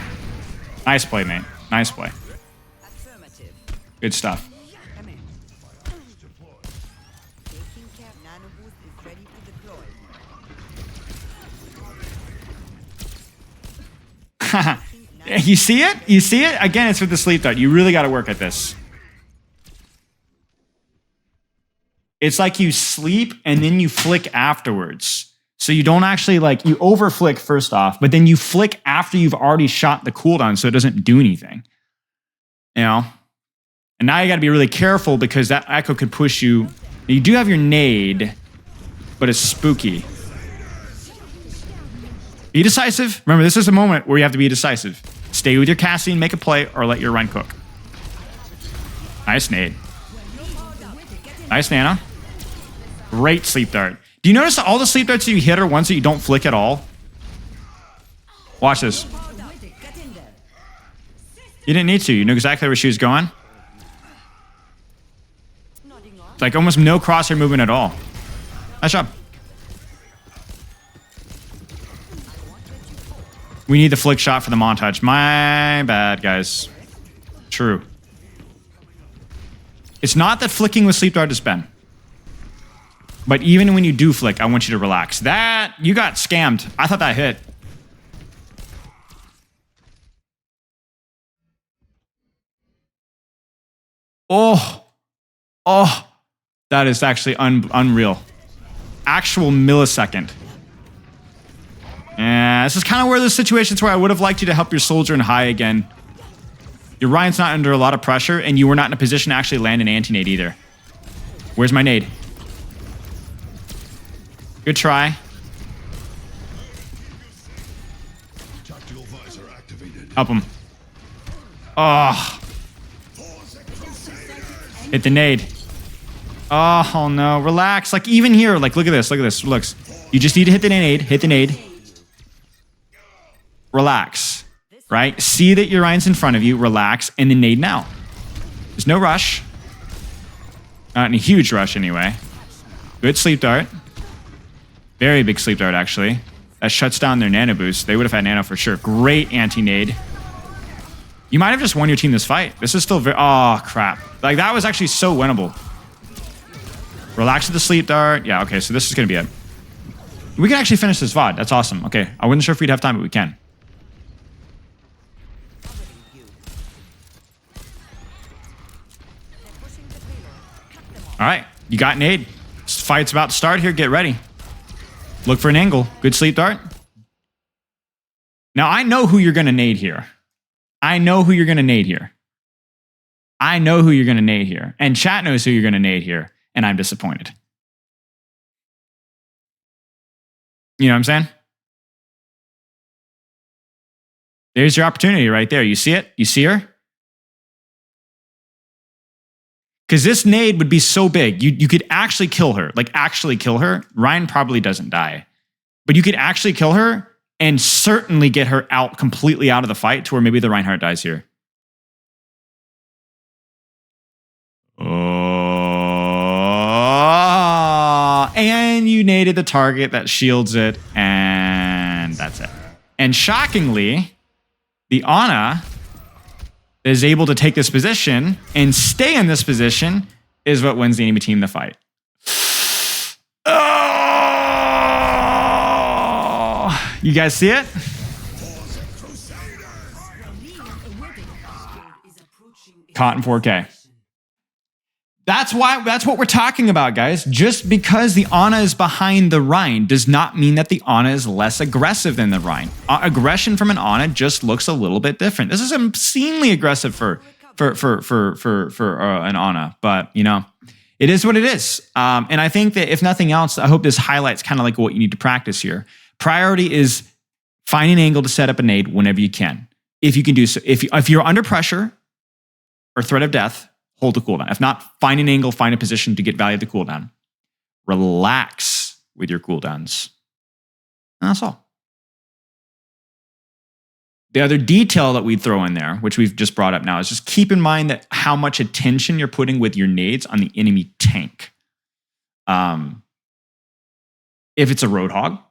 Nice play, mate. Nice play. Good stuff. You see it? You see it? Again, it's with the sleep dart. You really got to work at this. It's like you sleep and then you flick afterwards. So you don't actually you over flick first off, but then you flick after you've already shot the cooldown so it doesn't do anything. You know? And now you got to be really careful because that echo could push you. You do have your nade, but it's spooky. Be decisive. Remember, this is a moment where you have to be decisive. Stay with your casting, make a play, or let your run cook. Nice nade. Nice nano. Great sleep dart. Do you notice that all the sleep darts that you hit are ones that you don't flick at all? Watch this. You didn't need to. You knew exactly where she was going. It's like almost no crosshair movement at all. Nice job. We need the flick shot for the montage. My bad, guys. True. It's not that flicking with sleep dart is Ben. But even when you do flick, I want you to relax. That, you got scammed. I thought that hit. Oh. Oh. That is actually unreal. Actual millisecond. Yeah, this is kind of where there's situations where I would have liked you to help your soldier in high again. Your Ryan's not under a lot of pressure, and you were not in a position to actually land an anti-nade either. Where's my nade? Good try. Help him. Oh. Hit the nade. Oh no, relax. Like even here, like look at this, looks. You just need to hit the nade, hit the nade. Relax, right? See that your Ryan's in front of you, relax, and then nade now. There's no rush. Not in a huge rush anyway. Good sleep dart. Very big sleep dart, actually. That shuts down their nano boost. They would have had nano for sure. Great anti-nade. You might have just won your team this fight. This is still very... Oh, crap. Like, that was actually so winnable. Relax with the sleep dart. Yeah, okay, so this is going to be it. We can actually finish this VOD. That's awesome. Okay, I wasn't sure if we'd have time, but we can. All right, you got nade. This fight's about to start here. Get ready. Look for an angle. Good sleep dart. Now, I know who you're going to nade here. I know who you're going to nade here. I know who you're going to nade here. And chat knows who you're going to nade here. And I'm disappointed. You know what I'm saying? There's your opportunity right there. You see it? You see her? Because this nade would be so big. You could actually kill her. Like, actually kill her. Ryan probably doesn't die. But you could actually kill her and certainly get her out completely out of the fight to where maybe the Reinhardt dies here. Oh, and you naded the target that shields it, and that's it. And shockingly, the Ana that is able to take this position and stay in this position is what wins the enemy team the fight. Oh! You guys see it? Caught in 4K. That's what we're talking about, guys. Just because the Ana is behind the Rhine does not mean that the Ana is less aggressive than the Rhine. Aggression from an Ana just looks a little bit different. This is obscenely aggressive for an Ana, but you know, it is what it is. And I think that if nothing else, I hope this highlights kind of like what you need to practice here. Priority is find an angle to set up a nade whenever you can. If you can do so, if you're under pressure or threat of death, hold the cooldown. If not, find an angle, find a position to get value of the cooldown. Relax with your cooldowns. And that's all. The other detail that we throw in there, which we've just brought up now, is just keep in mind that how much attention you're putting with your nades on the enemy tank. If it's a Roadhog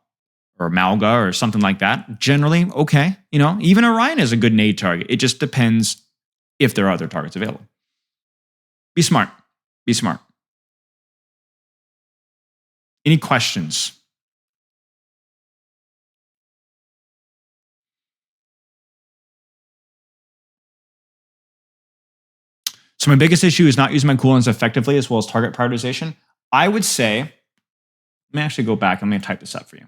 or a Malga or something like that, generally, okay. You know, even Orion is a good nade target. It just depends if there are other targets available. Be smart. Be smart. Any questions? So my biggest issue is not using my cooldowns effectively as well as target prioritization. I would say, let me actually go back. I'm going to type this up for you.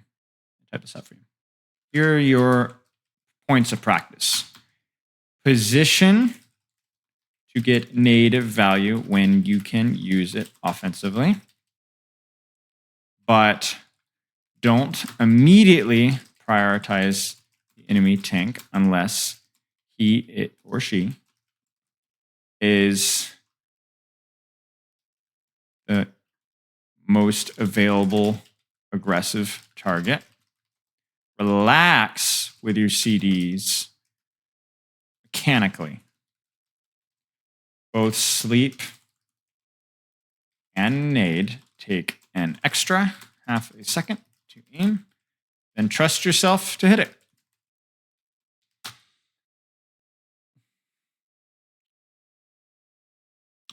Here are your points of practice. Position to get native value when you can use it offensively. But don't immediately prioritize the enemy tank unless it or she is the most available aggressive target. Relax with your CDs mechanically. Both sleep and nade take an extra half a second to aim, then trust yourself to hit it.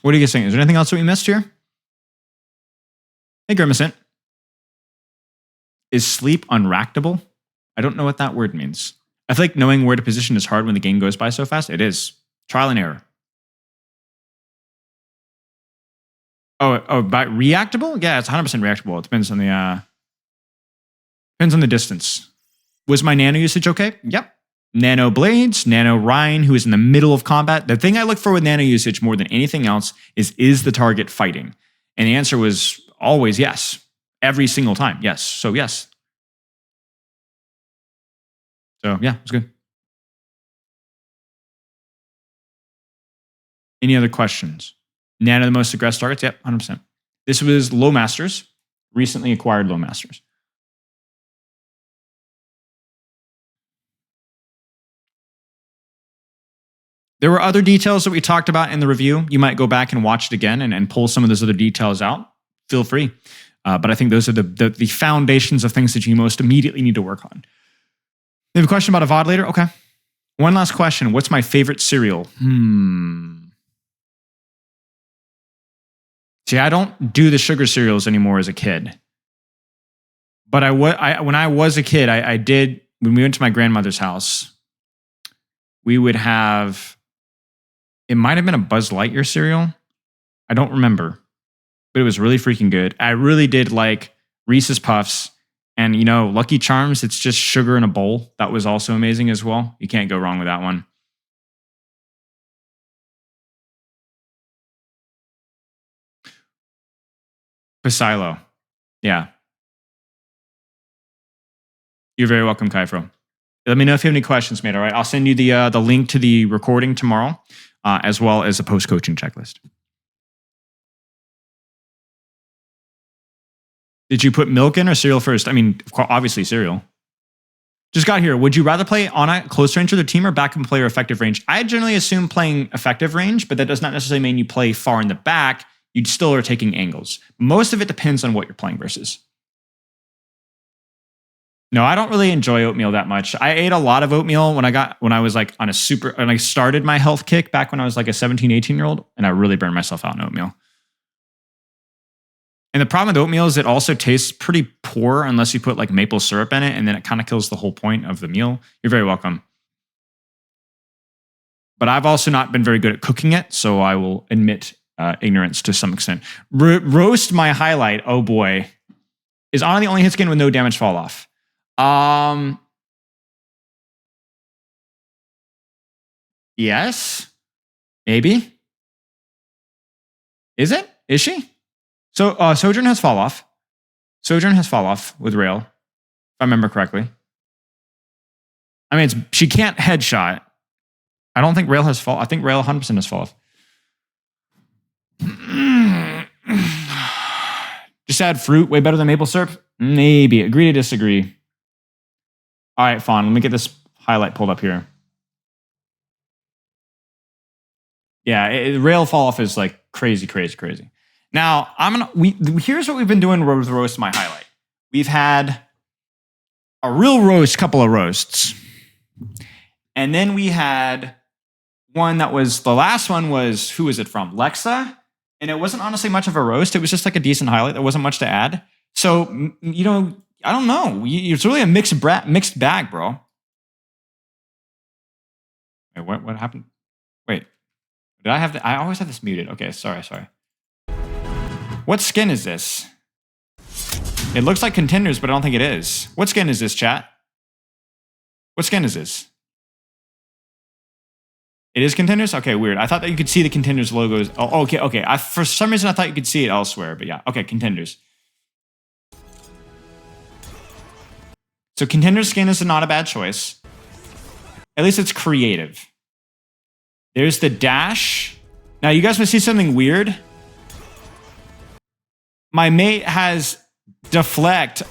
What are you guys saying? Is there anything else that we missed here? Hey, Grimacent. Is sleep unrackable? I don't know what that word means. I feel like knowing where to position is hard when the game goes by so fast. It is. Trial and error. Oh, by reactable? Yeah, it's 100% reactable. It depends on the distance. Was my nano usage okay? Yep. Nano blades, nano Rhine, who is in the middle of combat. The thing I look for with nano usage more than anything else is the target fighting? And the answer was always yes. Every single time, yes. So yes. So yeah, it was good. Any other questions? Nano the most aggressive targets? Yep, 100%. This was Low Masters, recently acquired Low Masters. There were other details that we talked about in the review. You might go back and watch it again and pull some of those other details out. Feel free. But I think those are the foundations of things that you most immediately need to work on. You have a question about a VOD later? Okay. One last question. What's my favorite cereal? See, I don't do the sugar cereals anymore as a kid. But when I was a kid, I did, when we went to my grandmother's house, we would have, it might have been a Buzz Lightyear cereal. I don't remember. But it was really freaking good. I really did like Reese's Puffs. And, you know, Lucky Charms, it's just sugar in a bowl. That was also amazing as well. You can't go wrong with that one. Spilo. Yeah. You're very welcome, Kaifro. Let me know if you have any questions, mate. All right. I'll send you the link to the recording tomorrow, as well as a post-coaching checklist. Did you put milk in or cereal first? I mean, obviously cereal. Just got here. Would you rather play on a close range with the team or back and play or effective range? I generally assume playing effective range, but that does not necessarily mean you play far in the back. You still are taking angles. Most of it depends on what you're playing versus. No, I don't really enjoy oatmeal that much. I ate a lot of oatmeal when I was like on a super, and I started my health kick back when I was like a 17, 18-year-old, and I really burned myself out in oatmeal. And the problem with oatmeal is it also tastes pretty poor unless you put like maple syrup in it, and then it kind of kills the whole point of the meal. You're very welcome. But I've also not been very good at cooking it, so I will admit ignorance to some extent. Roast my highlight, oh boy, is on the only hit skin with no damage fall off. Yes, maybe. Is it? Is she? So Sojourn has fall off. Sojourn has fall off with Rail, if I remember correctly. I mean, she can't headshot. I don't think Rail has fall. I think Rail 100% has fall off. Just add fruit, way better than maple syrup? Maybe. Agree to disagree. All right, Fawn, let me get this highlight pulled up here. Yeah, Rail fall off is like crazy, crazy, crazy. Now, here's what we've been doing with Roast My Highlight. We've had a real roast, couple of roasts. And then we had one that was, the last one was, who was it from? Lexa. And it wasn't honestly much of a roast. It was just like a decent highlight. There wasn't much to add. So, you know, I don't know. It's really a mixed bag, bro. Wait, what happened? Wait, did I have I always have this muted. Okay, sorry. What skin is this? It looks like Contenders, but I don't think it is. What skin is this, chat? What skin is this? It is Contenders? Okay, weird. I thought that you could see the Contenders logos. Oh, okay. For some reason, I thought you could see it elsewhere, but yeah. Okay, Contenders. So Contenders skin is not a bad choice. At least it's creative. There's the dash. Now, you guys want to see something weird? My mate has deflect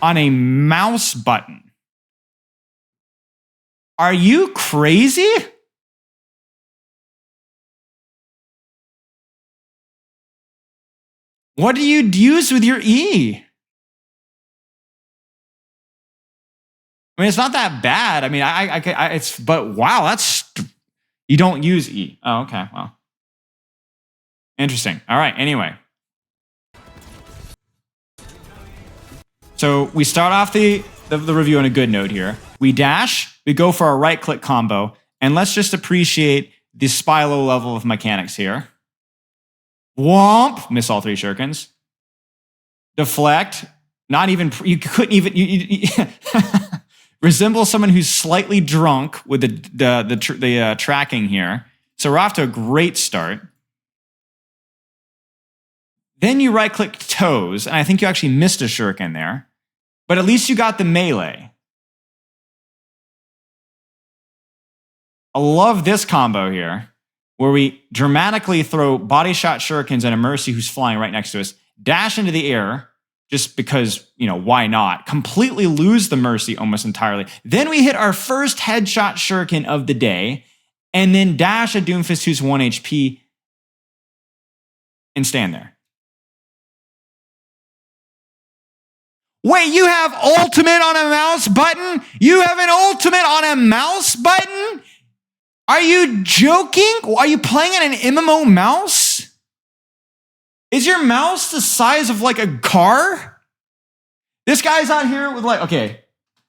on a mouse button. Are you crazy? What do you use with your E? I mean, it's not that bad. I mean, but wow, you don't use E. Oh, okay, well. Interesting. All right, anyway. So we start off the review on a good note here. We dash, we go for a right-click combo, and let's just appreciate the Spilo level of mechanics here. Womp, miss all three shurikens. Deflect, not even, you couldn't even, resemble someone who's slightly drunk with the tracking here. So we're off to a great start. Then you right-click toes, and I think you actually missed a shuriken there. But at least you got the melee. I love this combo here, where we dramatically throw body shot shurikens and a Mercy who's flying right next to us, dash into the air, just because, you know, why not? Completely lose the Mercy almost entirely. Then we hit our first headshot shuriken of the day, and then dash a Doomfist who's 1 HP and stand there. Wait, you have ultimate on a mouse button? You have an ultimate on a mouse button? Are you joking? Are you playing on an MMO mouse? Is your mouse the size of like a car? This guy's out here with like, okay,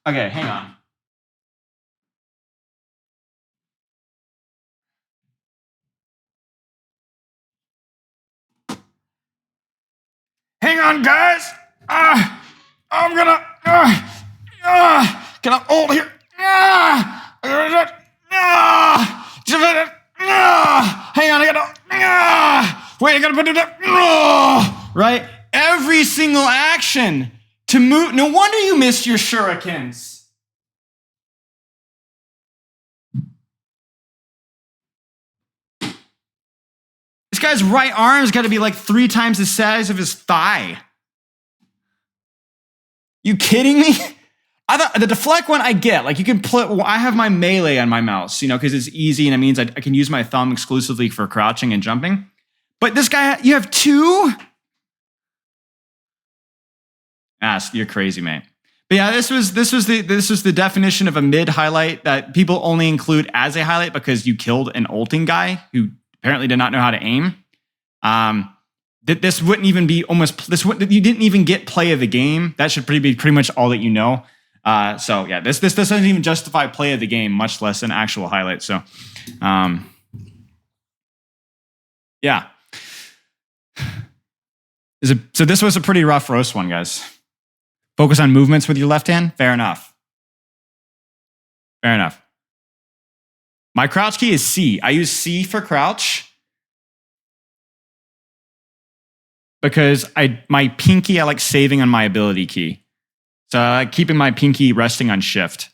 hang on. Hang on, guys. I'm gonna, can I hold here? Hang on, I gotta, wait, I gotta put it up. Right? Every single action to move. No wonder you missed your shurikens. This guy's right arm's got to be like 3 times the size of his thigh. You kidding me? I thought the deflect one I get. Like you can play. I have my melee on my mouse, you know, because it's easy and it means I can use my thumb exclusively for crouching and jumping. But this guy, you have 2? You're crazy, mate. But yeah, this was the definition of a mid highlight that people only include as a highlight because you killed an ulting guy who apparently did not know how to aim. This wouldn't even be you didn't even get play of the game. That should be pretty much all that you know. So yeah, this doesn't even justify play of the game, much less an actual highlight. So, yeah. So this was a pretty rough roast one, guys. Focus on movements with your left hand. Fair enough. Fair enough. My crouch key is C. I use C for crouch because my pinky I like saving on my ability key. So I like keeping my pinky resting on shift.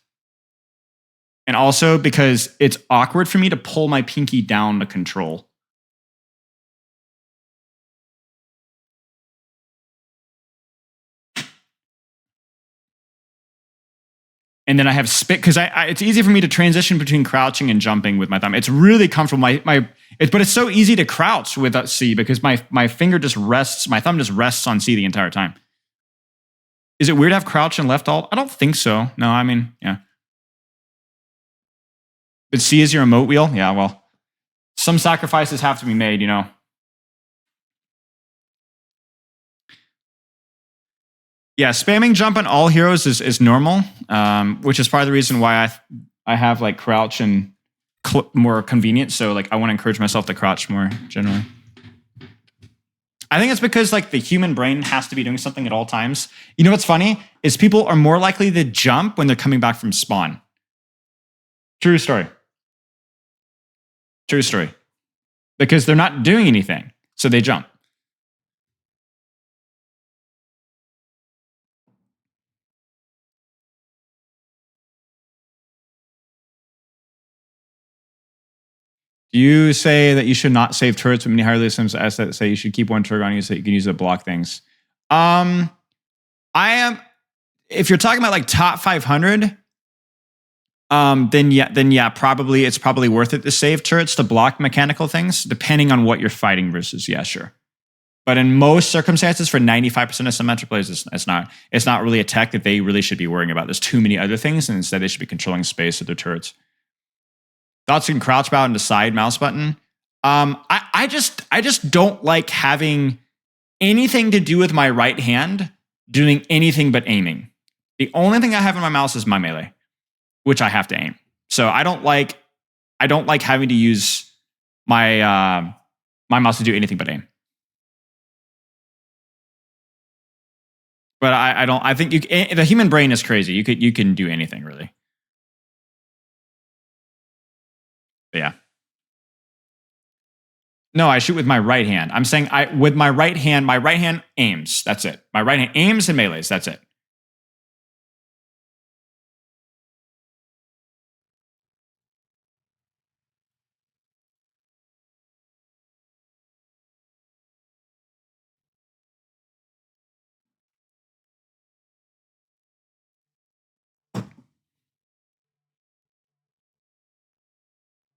And also because it's awkward for me to pull my pinky down to control. And then I have spit because it's easy for me to transition between crouching and jumping with my thumb. It's really comfortable. But it's so easy to crouch with C because my finger just rests, my thumb just rests on C the entire time. Is it weird to have crouch and left alt? I don't think so. No, I mean, yeah. But C is your emote wheel? Yeah, well, some sacrifices have to be made, you know. Yeah, spamming jump on all heroes is normal, which is part of the reason why I have like crouch and more convenient. So like I want to encourage myself to crouch more generally. I think it's because like the human brain has to be doing something at all times. You know what's funny is people are more likely to jump when they're coming back from spawn. True story. True story. Because they're not doing anything, so they jump. Do you say that you should not save turrets with many higher sims as that say you should keep one turret on you so you can use it to block things? I am. If you're talking about like top 500, then yeah, probably it's probably worth it to save turrets to block mechanical things, depending on what you're fighting versus. Yeah, sure. But in most circumstances, for 95% of symmetric players, it's not really a tech that they really should be worrying about. There's too many other things, and instead they should be controlling space with their turrets. Thoughts on crouch bow and the side mouse button? I just don't like having anything to do with my right hand doing anything but aiming. The only thing I have in my mouse is my melee, which I have to aim. So I don't like having to use my my mouse to do anything but aim. But I think the human brain is crazy. You can do anything really. But yeah. No, I shoot with my right hand. I'm saying with my right hand aims. That's it. My right hand aims and melees. That's it.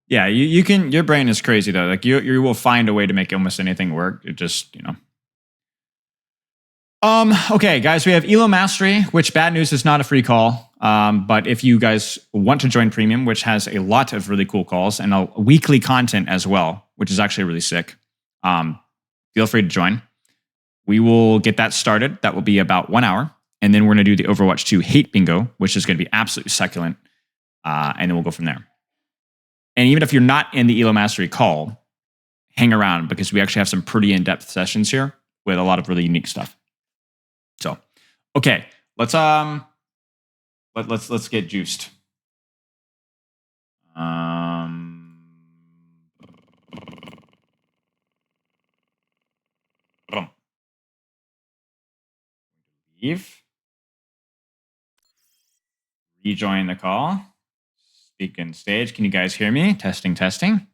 Yeah, you can. Your brain is crazy though. Like you will find a way to make almost anything work. It just Okay, guys, we have Elo Mastery, which bad news is not a free call. But if you guys want to join Premium, which has a lot of really cool calls and a weekly content as well, which is actually really sick, feel free to join. We will get that started. That will be about 1 hour. And then we're going to do the Overwatch 2 Hate Bingo, which is going to be absolutely succulent. And then we'll go from there. And even if you're not in the Elo Mastery call, hang around because we actually have some pretty in-depth sessions here with a lot of really unique stuff. So, okay, let's get juiced. Leave. Rejoin the call. Speak in stage. Can you guys hear me? Testing, testing.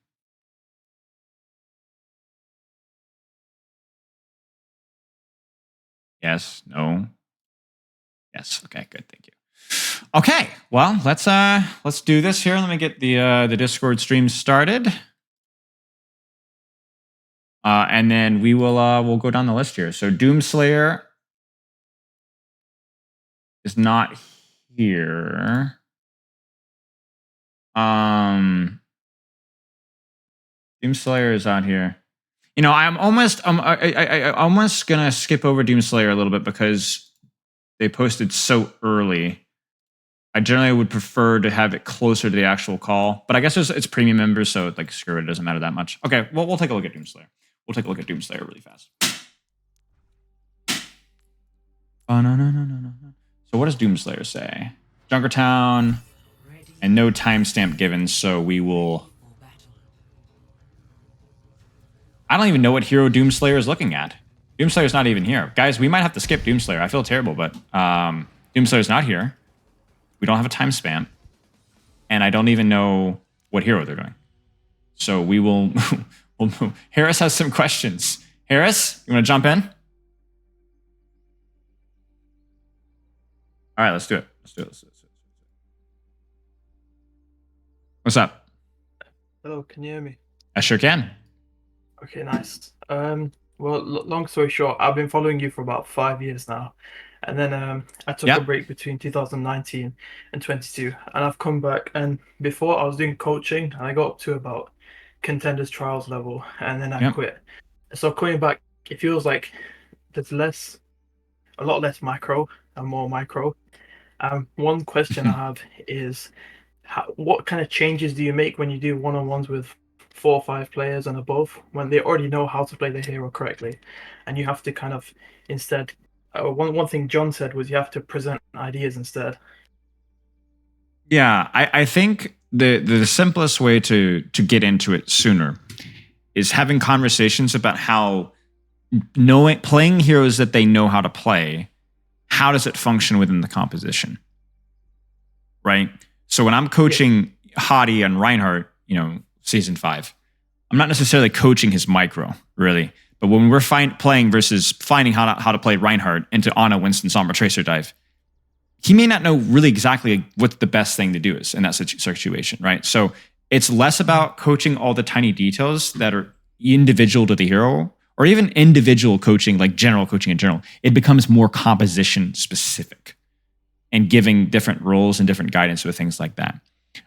Yes, no. Yes. Okay, good. Thank you. Okay, well, let's do this here. Let me get the Discord stream started. And then we'll go down the list here. So Doomslayer is not here. Doomslayer is out here. You know, I'm almost gonna skip over Doomslayer a little bit because they posted so early. I generally would prefer to have it closer to the actual call, but I guess it's premium members, so like screw it, doesn't matter that much. Okay, well we'll take a look at Doomslayer. We'll take a look at Doomslayer really fast. Oh no. So what does Doomslayer say? Junkertown and no timestamp given, so we will. I don't even know what hero Doomslayer is looking at. Doomslayer's not even here. Guys, we might have to skip Doomslayer. I feel terrible, but Doomslayer's not here. We don't have a time span. And I don't even know what hero they're doing. So we will we'll move. Harris has some questions. Harris, you want to jump in? All right, let's do it. What's up? Hello, can you hear me? I sure can. Okay, nice. Well, long story short, I've been following you for about 5 years now, and then I took a break between 2019 and 22, and I've come back. And before I was doing coaching, and I got up to about contenders trials level, and then I quit. So coming back, it feels like there's a lot less macro and more micro. One question I have is, what kind of changes do you make when you do one-on-ones with 4 or 5 players and above, when they already know how to play the hero correctly, and you have to kind of instead one thing John said was you have to present ideas instead. Yeah, I think the simplest way to get into it sooner is having conversations about how playing heroes that they know how to play, how does it function within the composition, right? So when I'm coaching Hadi and Reinhardt, season 5, I'm not necessarily coaching his micro, really. But when we're playing versus finding how to play Reinhardt into Ana, Winston, Sombra, Tracer dive, he may not know really exactly what the best thing to do is in that situation, right? So it's less about coaching all the tiny details that are individual to the hero, or even individual coaching, like general coaching in general. It becomes more composition specific and giving different roles and different guidance with things like that.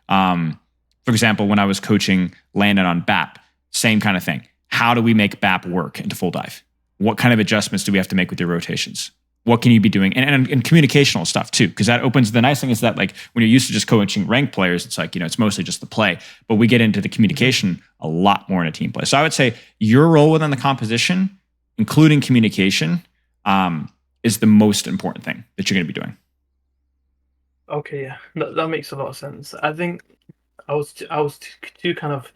For example, when I was coaching Landon on BAP, same kind of thing. How do we make BAP work into full dive? What kind of adjustments do we have to make with your rotations? What can you be doing? And communicational stuff too, because that opens, the nice thing is that like when you're used to just coaching ranked players, it's like, it's mostly just the play, but we get into the communication a lot more in a team play. So I would say your role within the composition, including communication, is the most important thing that you're going to be doing. Okay, yeah, that makes a lot of sense. I think I was too kind of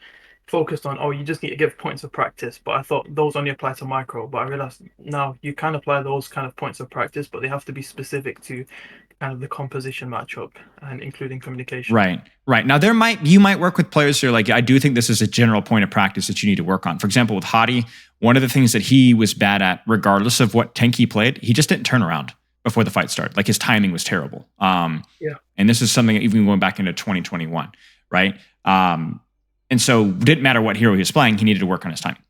focused on, you just need to give points of practice, but I thought those only apply to micro. But I realized now you can apply those kind of points of practice, but they have to be specific to kind of the composition matchup and including communication. Right. Now you might work with players who are like, I do think this is a general point of practice that you need to work on. For example, with Hadi, one of the things that he was bad at, regardless of what tank he played, he just didn't turn around before the fight started. Like his timing was terrible. And this is something even going back into 2021, right? And so it didn't matter what hero he was playing, he needed to work on his timing.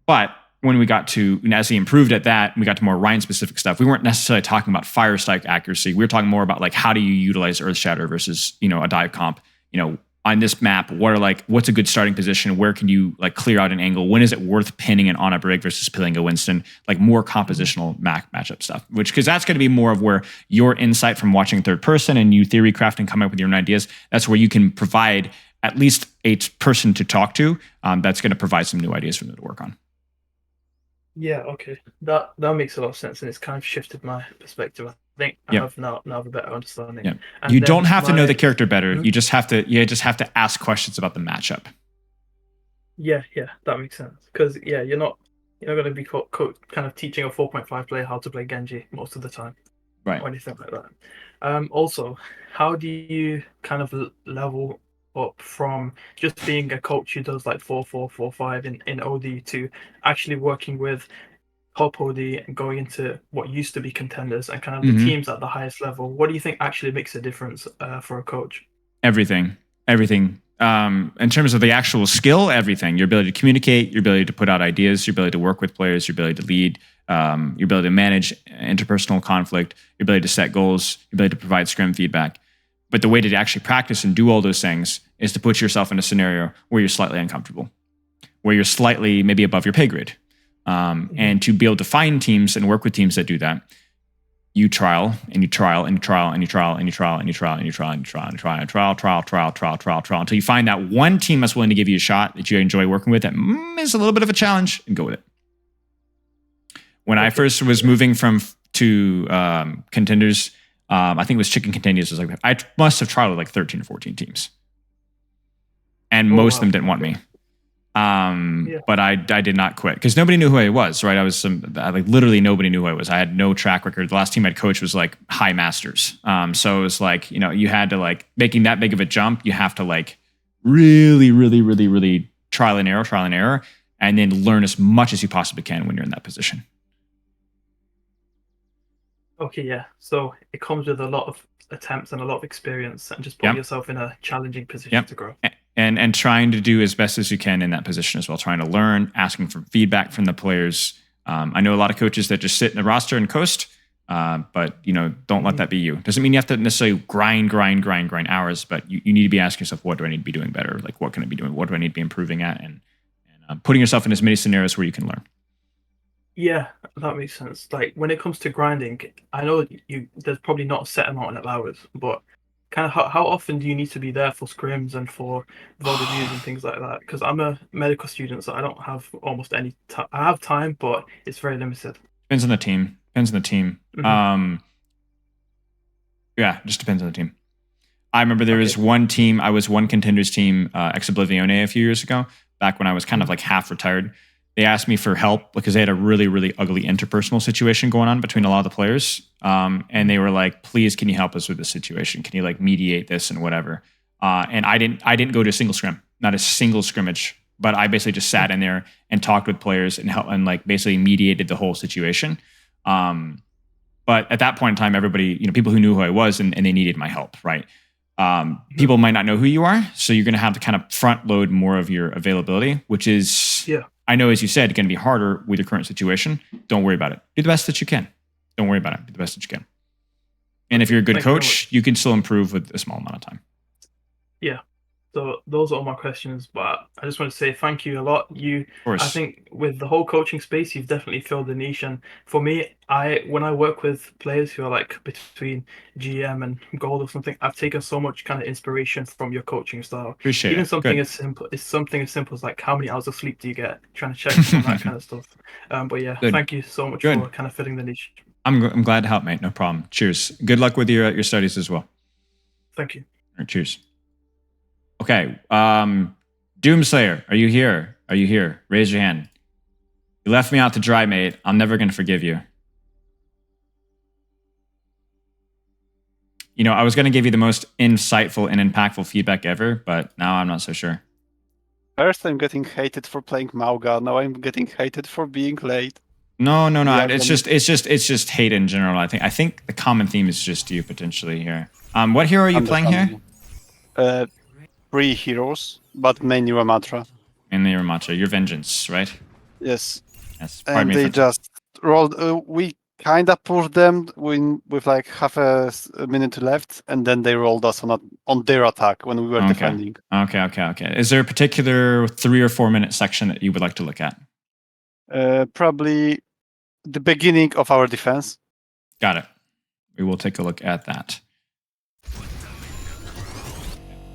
But when we got to, as he improved at that, we got to more Ryan specific stuff. We weren't necessarily talking about fire strike accuracy. We were talking more about like, how do you utilize Earth Shatter versus, a dive comp, on this map, what's a good starting position? Where can you like clear out an angle? When is it worth pinning an Ana Brig versus pinning a Winston? Like more compositional matchup stuff, because that's going to be more of where your insight from watching third person and you theory craft and come up with your own ideas. That's where you can provide at least a person to talk to. That's going to provide some new ideas for them to work on. Yeah, okay. That makes a lot of sense, and it's kind of shifted my perspective. I think I have now a better understanding. Yeah. You don't have to know the character better. You just have to ask questions about the matchup. Yeah, that makes sense. Because you're not going to be kind of teaching a 4.5 player how to play Genji most of the time, right? Or anything like that. Also, how do you kind of level up from just being a coach who does like 4-4-4-5 in OD to actually working with top OD and going into what used to be contenders and kind of the teams at the highest level? What do you think actually makes a difference for a coach? Everything. in terms of the actual skill, everything, your ability to communicate, your ability to put out ideas, your ability to work with players, your ability to lead, your ability to manage interpersonal conflict, your ability to set goals, your ability to provide scrim feedback. But the way to actually practice and do all those things is to put yourself in a scenario where you're slightly uncomfortable, where you're slightly maybe above your pay grade. And to be able to find teams and work with teams that do that, you trial and you trial and you trial and you trial and you trial and you trial and you trial and you trial and trial and trial until you find that one team that's willing to give you a shot that you enjoy working with that is a little bit of a challenge, and go with it. When I first was moving to contenders, I think it was Chicken Contenders. Was like I must have tried with like 13 or 14 teams, and most of them didn't want me. But I did not quit because nobody knew who I was, right? I was like literally nobody knew who I was. I had no track record. The last team I'd coached was like high masters. So it was like, you had to like making that big of a jump. You have to like really trial and error, and then learn as much as you possibly can when you're in that position. Okay, yeah. So it comes with a lot of attempts and a lot of experience, and just put yourself in a challenging position to grow. And trying to do as best as you can in that position as well, trying to learn, asking for feedback from the players. I know a lot of coaches that just sit in the roster and coast, but don't let that be you. Doesn't mean you have to necessarily grind hours, but you need to be asking yourself, what do I need to be doing better? Like, what can I be doing? What do I need to be improving at? And putting yourself in as many scenarios where you can learn. Yeah, that makes sense. Like when it comes to grinding, I know there's probably not a set amount of hours, but kind of how often do you need to be there for scrims and for VOD reviews and things like that? Because I'm a medical student, so I don't have almost any time. I have time, but it's very limited. Depends on the team. Mm-hmm. Yeah, just depends on the team. I remember there was one team, I was one contenders team, Ex Oblivione a few years ago, back when I was kind of like half retired. They asked me for help because they had a really ugly interpersonal situation going on between a lot of the players. And they were like, please, can you help us with this situation? Can you like mediate this and whatever? And I didn't go to a single scrim, not a single scrimmage, but I basically just sat in there and talked with players and helped and like basically mediated the whole situation. But at that point in time, everybody, people who knew who I was and they needed my help, right? People might not know who you are. So you're going to have to kind of front load more of your availability, which is, I know, as you said, going to be harder with your current situation. Don't worry about it. Do the best that you can. Don't worry about it. Do the best that you can. And if you're a good coach, you can still improve with a small amount of time. Yeah. So those are all my questions, but I just want to say thank you a lot. I think with the whole coaching space, you've definitely filled the niche. And for me, when I work with players who are like between GM and gold or something, I've taken so much kind of inspiration from your coaching style. Appreciate Even it. something Good. as simple as like how many hours of sleep do you get? Trying to check on that kind of stuff. But yeah, thank you so much for kind of filling the niche. I'm glad to help, mate. No problem. Cheers. Good luck with your studies as well. Thank you. All right, cheers. Okay, Doomslayer, are you here? Are you here? Raise your hand. You left me out to dry, mate. I'm never going to forgive you. I was going to give you the most insightful and impactful feedback ever, but now I'm not so sure. First, I'm getting hated for playing Mauga. Now I'm getting hated for being late. No. It's just hate in general. I think the common theme is just you potentially here. What hero are you playing here? 3 heroes, but mainly Ramatra. Mainly Ramatra. Your Vengeance, right? Yes. Pardon me. They just rolled. We kind of pushed them with like half a minute left, and then they rolled us on their attack when we were defending. Okay. Is there a particular 3 or 4 minute section that you would like to look at? Probably the beginning of our defense. Got it. We will take a look at that.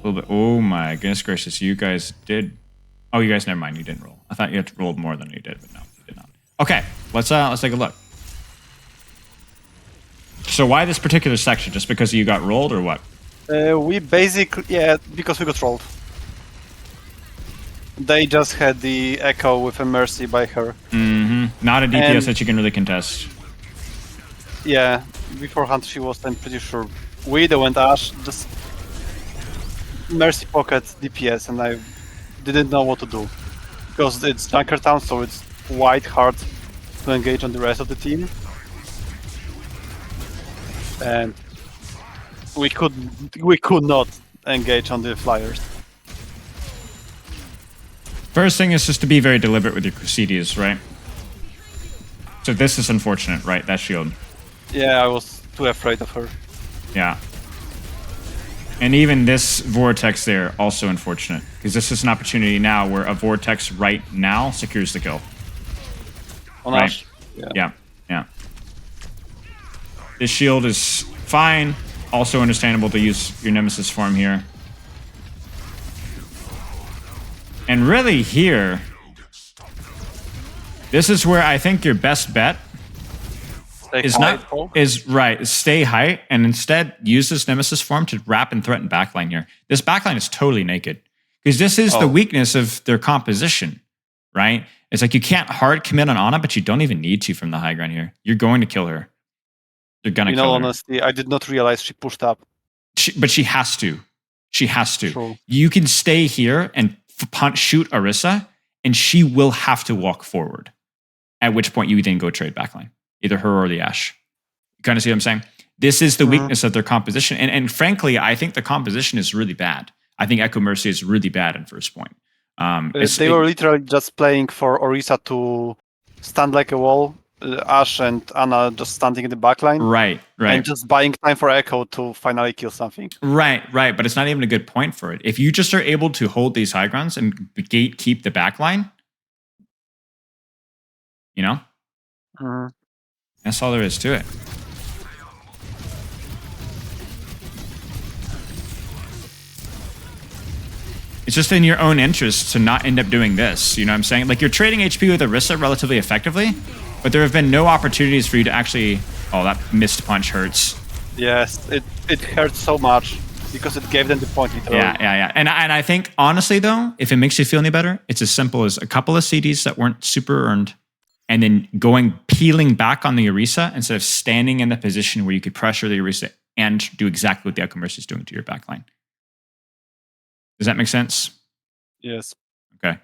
A little bit. Oh my goodness gracious! You guys did. Oh, you guys never mind. You didn't roll. I thought you had rolled more than you did, but no, you did not. Okay, let's take a look. So why this particular section? Just because you got rolled, or what? We basically because we got rolled. They just had the echo with a mercy by her. Mm-hmm. Not a DPS that you can really contest. Yeah, beforehand she was. I'm pretty sure Widow and Ash just mercy pocket DPS, and I didn't know what to do because it's Junkertown, so it's quite hard to engage on the rest of the team, and we could not engage on the flyers. First thing is just to be very deliberate with your Crucides, right? So this is unfortunate, right? That shield. Yeah, I was too afraid of her. Yeah. And even this Vortex there, also unfortunate. Because this is an opportunity now where a Vortex right now secures the kill. On Right. Ash. Yeah. This shield is fine. Also understandable to use your Nemesis form here. And really here, this is where I think your best bet is stay high and instead use this Nemesis form to wrap and threaten backline here. This backline is totally naked because this is the weakness of their composition, right? It's like you can't hard commit on Ana, but you don't even need to from the high ground here. You're going to kill her. You're gonna kill her. Honestly, I did not realize she pushed up. But she has to. She has to. True. You can stay here and shoot Orisa, and she will have to walk forward. At which point you then go trade backline. Either her or the Ashe. You kind of see what I'm saying? This is the weakness of their composition. And frankly, I think the composition is really bad. I think Echo Mercy is really bad in first point. They were literally just playing for Orisa to stand like a wall. Ashe and Ana just standing in the backline. Right. And just buying time for Echo to finally kill something. Right. But it's not even a good point for it. If you just are able to hold these high grounds and gatekeep the backline, you know? That's all there is to it. It's just in your own interest to not end up doing this. You know what I'm saying? Like you're trading HP with Orisa relatively effectively, but there have been no opportunities for you to actually... Oh, that missed punch hurts. Yes, it hurts so much because it gave them the point. Literally. Yeah. And I think, honestly, though, if it makes you feel any better, it's as simple as a couple of CDs that weren't super earned and then peeling back on the Orisa instead of standing in the position where you could pressure the Orisa and do exactly what the Echo Mercy is doing to your backline. Does that make sense? Yes. Okay.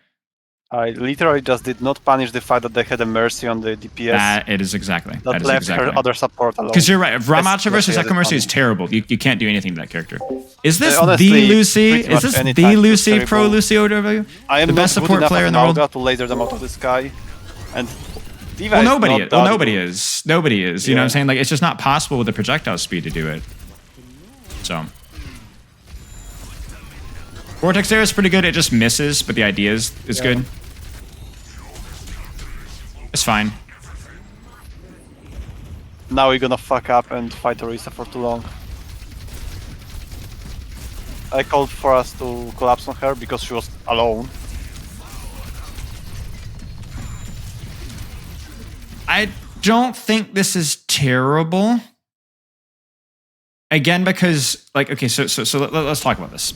I literally just did not punish the fact that they had a Mercy on the DPS. It is exactly. That left exactly. her other support alone. Because you're right. Ramacha versus Echo Mercy is terrible. You can't do anything to that character. Is this honestly, the Lucy? Is this the Lucy pro Lucy OW? I am the best support player in the world to laser them out of the sky. And nobody is. Nobody is. You know what I'm saying? Like it's just not possible with the projectile speed to do it. So. Vortex there is pretty good. It just misses, but the idea is good. It's fine. Now we're gonna fuck up and fight Orisa for too long. I called for us to collapse on her because she was alone. I don't think this is terrible. Again, because okay, so let's talk about this.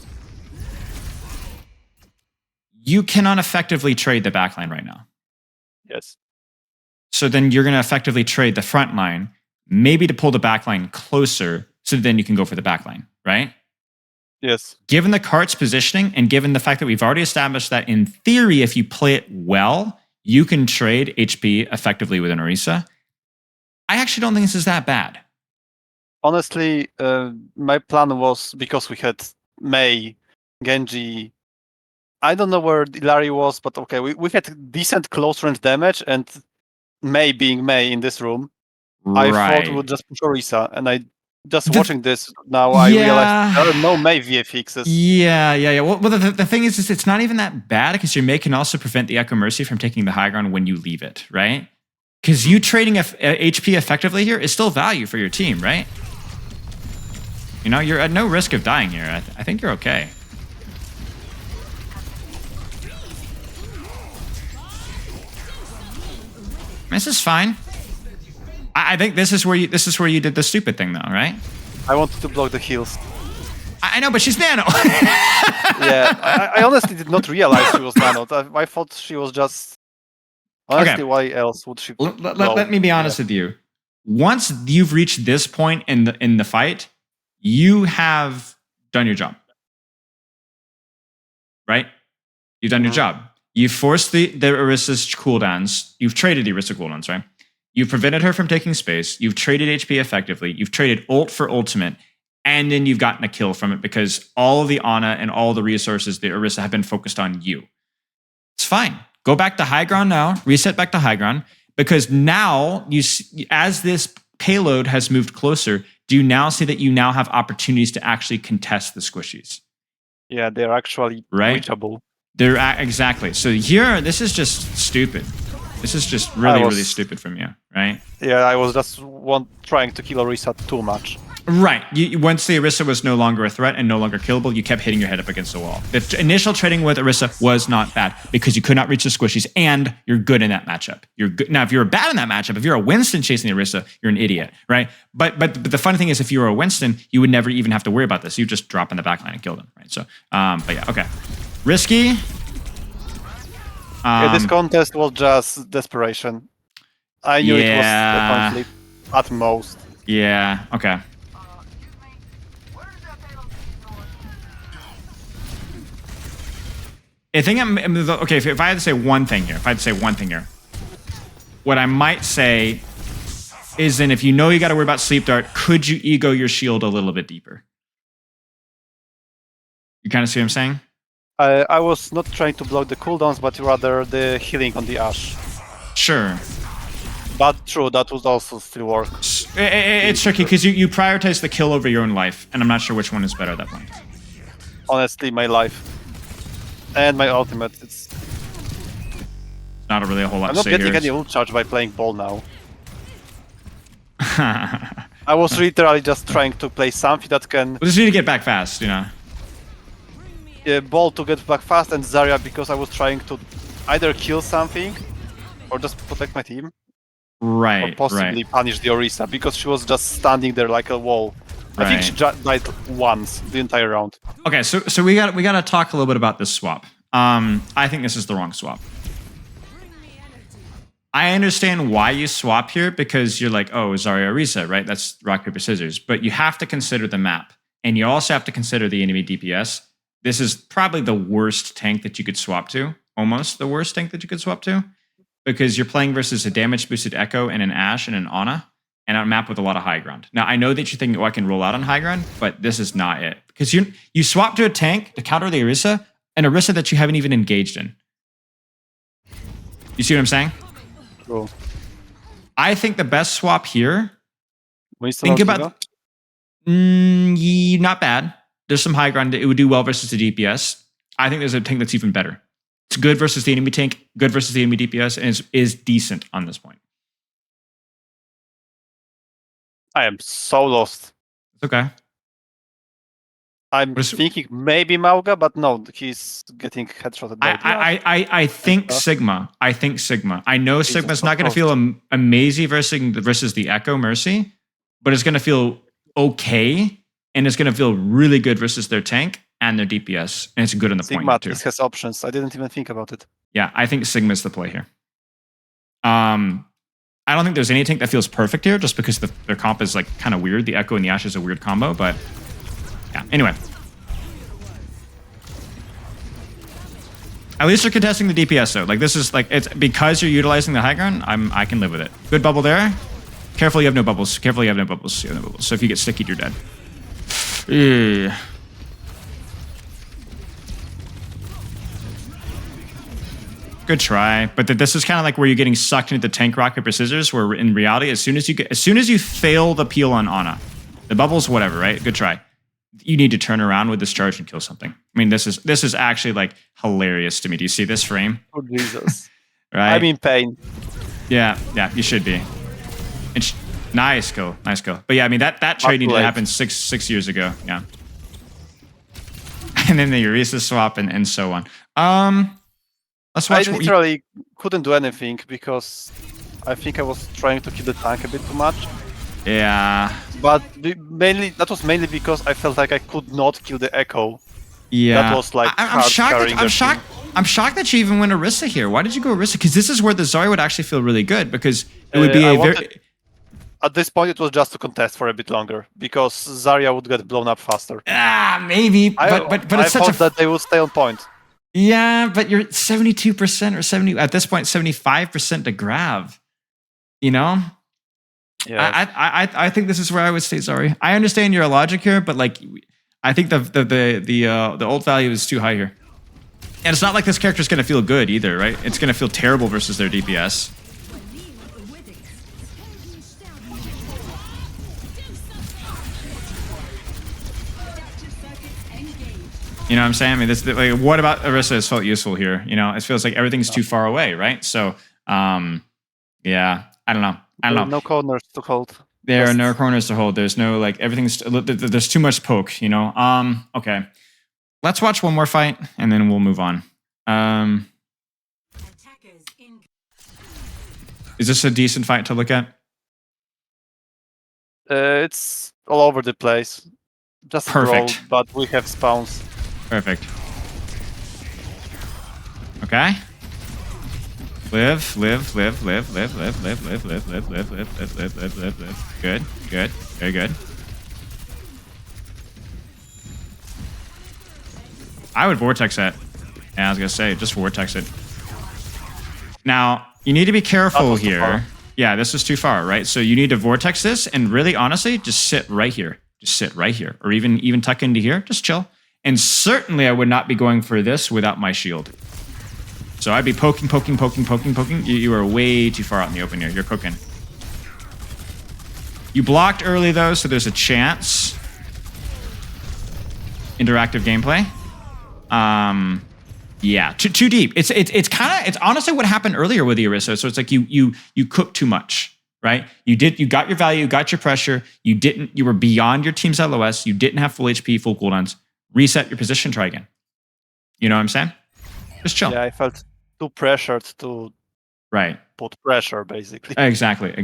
You cannot effectively trade the backline right now. Yes. So then you're going to effectively trade the front line, maybe to pull the backline closer, so then you can go for the backline, right? Yes. Given the cart's positioning, and given the fact that we've already established that in theory, if you play it well, you can trade HP effectively with an Orisa, I actually don't think this is that bad. Honestly, my plan was, because we had Mei, Genji, I don't know where Ilari was, but okay, we had decent close range damage, and Mei being Mei in this room, I thought we would just push Orisa, and watching this now, I realized there are no Mei VFXs. Yeah. Well, the thing is it's not even that bad because your Mei can also prevent the Echo Mercy from taking the high ground when you leave it, right? Because you trading HP effectively here is still value for your team, right? You know, you're at no risk of dying here. I think you're okay. This is fine. I think this is where you did the stupid thing, though, right? I wanted to block the heals. I know, but she's nano. Yeah, I honestly did not realize she was nano. I thought she was just. Honestly, okay. Why else would she? Let me be honest with you. Once you've reached this point in the fight, you have done your job, right? You've done your job. You've forced the Orisa's cooldowns. You've traded the Orisa cooldowns, right? You've prevented her from taking space. You've traded HP effectively. You've traded ult for ultimate. And then you've gotten a kill from it because all of the Ana and all the resources, the Orisa, have been focused on you. It's fine. Go back to high ground now. Reset back to high ground. Because now, as this payload has moved closer, do you now see that you now have opportunities to actually contest the squishies? Yeah, they're actually reachable. Exactly. So here, this is just stupid. This is just really stupid from you, right? Yeah, I was just trying to kill Orisa too much. Right. Once the Orisa was no longer a threat and no longer killable, you kept hitting your head up against the wall. The initial trading with Orisa was not bad because you could not reach the squishies and you're good in that matchup. You're good. Now, if you're bad in that matchup, if you're a Winston chasing the Orisa, you're an idiot, right? But the funny thing is, if you were a Winston, you would never even have to worry about this. You just drop in the backline and kill them, right? So, but yeah, okay. Risky. Yeah, this contest was just desperation. I knew it was a conflict at most. Yeah, okay. I think okay. If I had to say one thing here, what I might say is, then if you know you got to worry about sleep dart, could you ego your shield a little bit deeper? You kind of see what I'm saying? I was not trying to block the cooldowns, but rather the healing on the Ashe. Sure. But true, that would also still work. It's tricky because you prioritize the kill over your own life, and I'm not sure which one is better at that point. Honestly, my life. And my ultimate, it's not really a whole lot I'm to not say getting here. any ult charge by playing ball now. I was literally just trying to play something that can... We just need to get back fast, you know. Ball to get back fast, and Zarya because I was trying to either kill something or just protect my team. Right, or possibly punish the Orisa because she was just standing there like a wall. Right. I think she died once the entire round. Okay, so we got to talk a little bit about this swap. I think this is the wrong swap. I understand why you swap here because you're like, oh, Zarya Orisa, right? That's rock paper scissors. But you have to consider the map, and you also have to consider the enemy DPS. This is probably the worst tank that you could swap to, almost the worst tank that you could swap to, because you're playing versus a damage boosted Echo and an Ashe and an Ana. And on a map with a lot of high ground. Now, I know that you think, oh, I can roll out on high ground, but this is not it. Because you swap to a tank to counter the Orisa, an Orisa that you haven't even engaged in. You see what I'm saying? Cool. I think the best swap here, Winston think about... not bad. There's some high ground. It would do well versus the DPS. I think there's a tank that's even better. It's good versus the enemy tank, good versus the enemy DPS, and is decent on this point. I am so lost. It's okay. I'm thinking maybe Mauga, but no, he's getting headshotted by I think Sigma. I think Sigma. I know Sigma's not going to feel amazing versus the Echo Mercy, but it's going to feel okay, and it's going to feel really good versus their tank and their DPS, and it's good on the Sigma point too. Sigma has options. I didn't even think about it. Yeah, I think Sigma's the play here. I don't think there's any tank that feels perfect here, just because their comp is like kind of weird. The Echo and the Ashe is a weird combo, but yeah. Anyway, at least you're contesting the DPS though. Like this is like it's because you're utilizing the high ground. I can live with it. Good bubble there. Careful, you have no bubbles. Careful, you have no bubbles. You have no bubbles. So if you get sticky, you're dead. Yeah. Good try, but this is kind of like where you're getting sucked into the tank rock paper scissors. Where in reality, as soon as you fail the peel on Ana, the bubbles, whatever, right? Good try. You need to turn around with this charge and kill something. I mean, this is actually like hilarious to me. Do you see this frame? Oh Jesus! Right? I'm in pain. Yeah, you should be. Nice go. But yeah, I mean that trade needed to happen six years ago. Yeah, and then the Orisa swap and so on. Let's watch. I literally couldn't do anything because I think I was trying to kill the tank a bit too much. Yeah. But that was mainly because I felt like I could not kill the Echo. Yeah. That was like I'm shocked that you even went Orisa here. Why did you go Orisa? Because this is where the Zarya would actually feel really good because it would be At this point, it was just to contest for a bit longer because Zarya would get blown up faster. Maybe. But it's such that they would stay on point. Yeah, but you're 72% or 70 at this point, 75% to grab. You know? Yeah. I think this is where I would stay Zarya. I understand your logic here, but like I think the ult value is too high here. And it's not like this character's going to feel good either, right? It's going to feel terrible versus their DPS. You know what I'm saying? I mean, this, like, what about Orisa has felt useful here? You know, it feels like everything's too far away, right? So, yeah, I don't know. No corners to hold. There are no corners to hold. There's no, like, everything's, there's too much poke, you know? Okay. Let's watch one more fight, and then we'll move on. Is this a decent fight to look at? It's all over the place. Just Perfect. Brawl, but we have spawns. Perfect. Okay. Live. Good. Very good. I would vortex it. Yeah, I was gonna say, just vortex it. Now, you need to be careful here. Yeah, this is too far, right? So you need to vortex this, and really, honestly, just sit right here. Just sit right here, or even tuck into here. Just chill. And certainly, I would not be going for this without my shield. So I'd be poking. You are way too far out in the open here. You're cooking. You blocked early though, so there's a chance. Interactive gameplay. Yeah, too deep. It's honestly what happened earlier with the Orisa. So it's like you cooked too much, right? You got your value, you got your pressure. You were beyond your team's LOS. You didn't have full HP, full cooldowns. Reset your position, try again. You know what I'm saying? Just chill. Yeah, I felt too pressured to put pressure, basically. Exactly.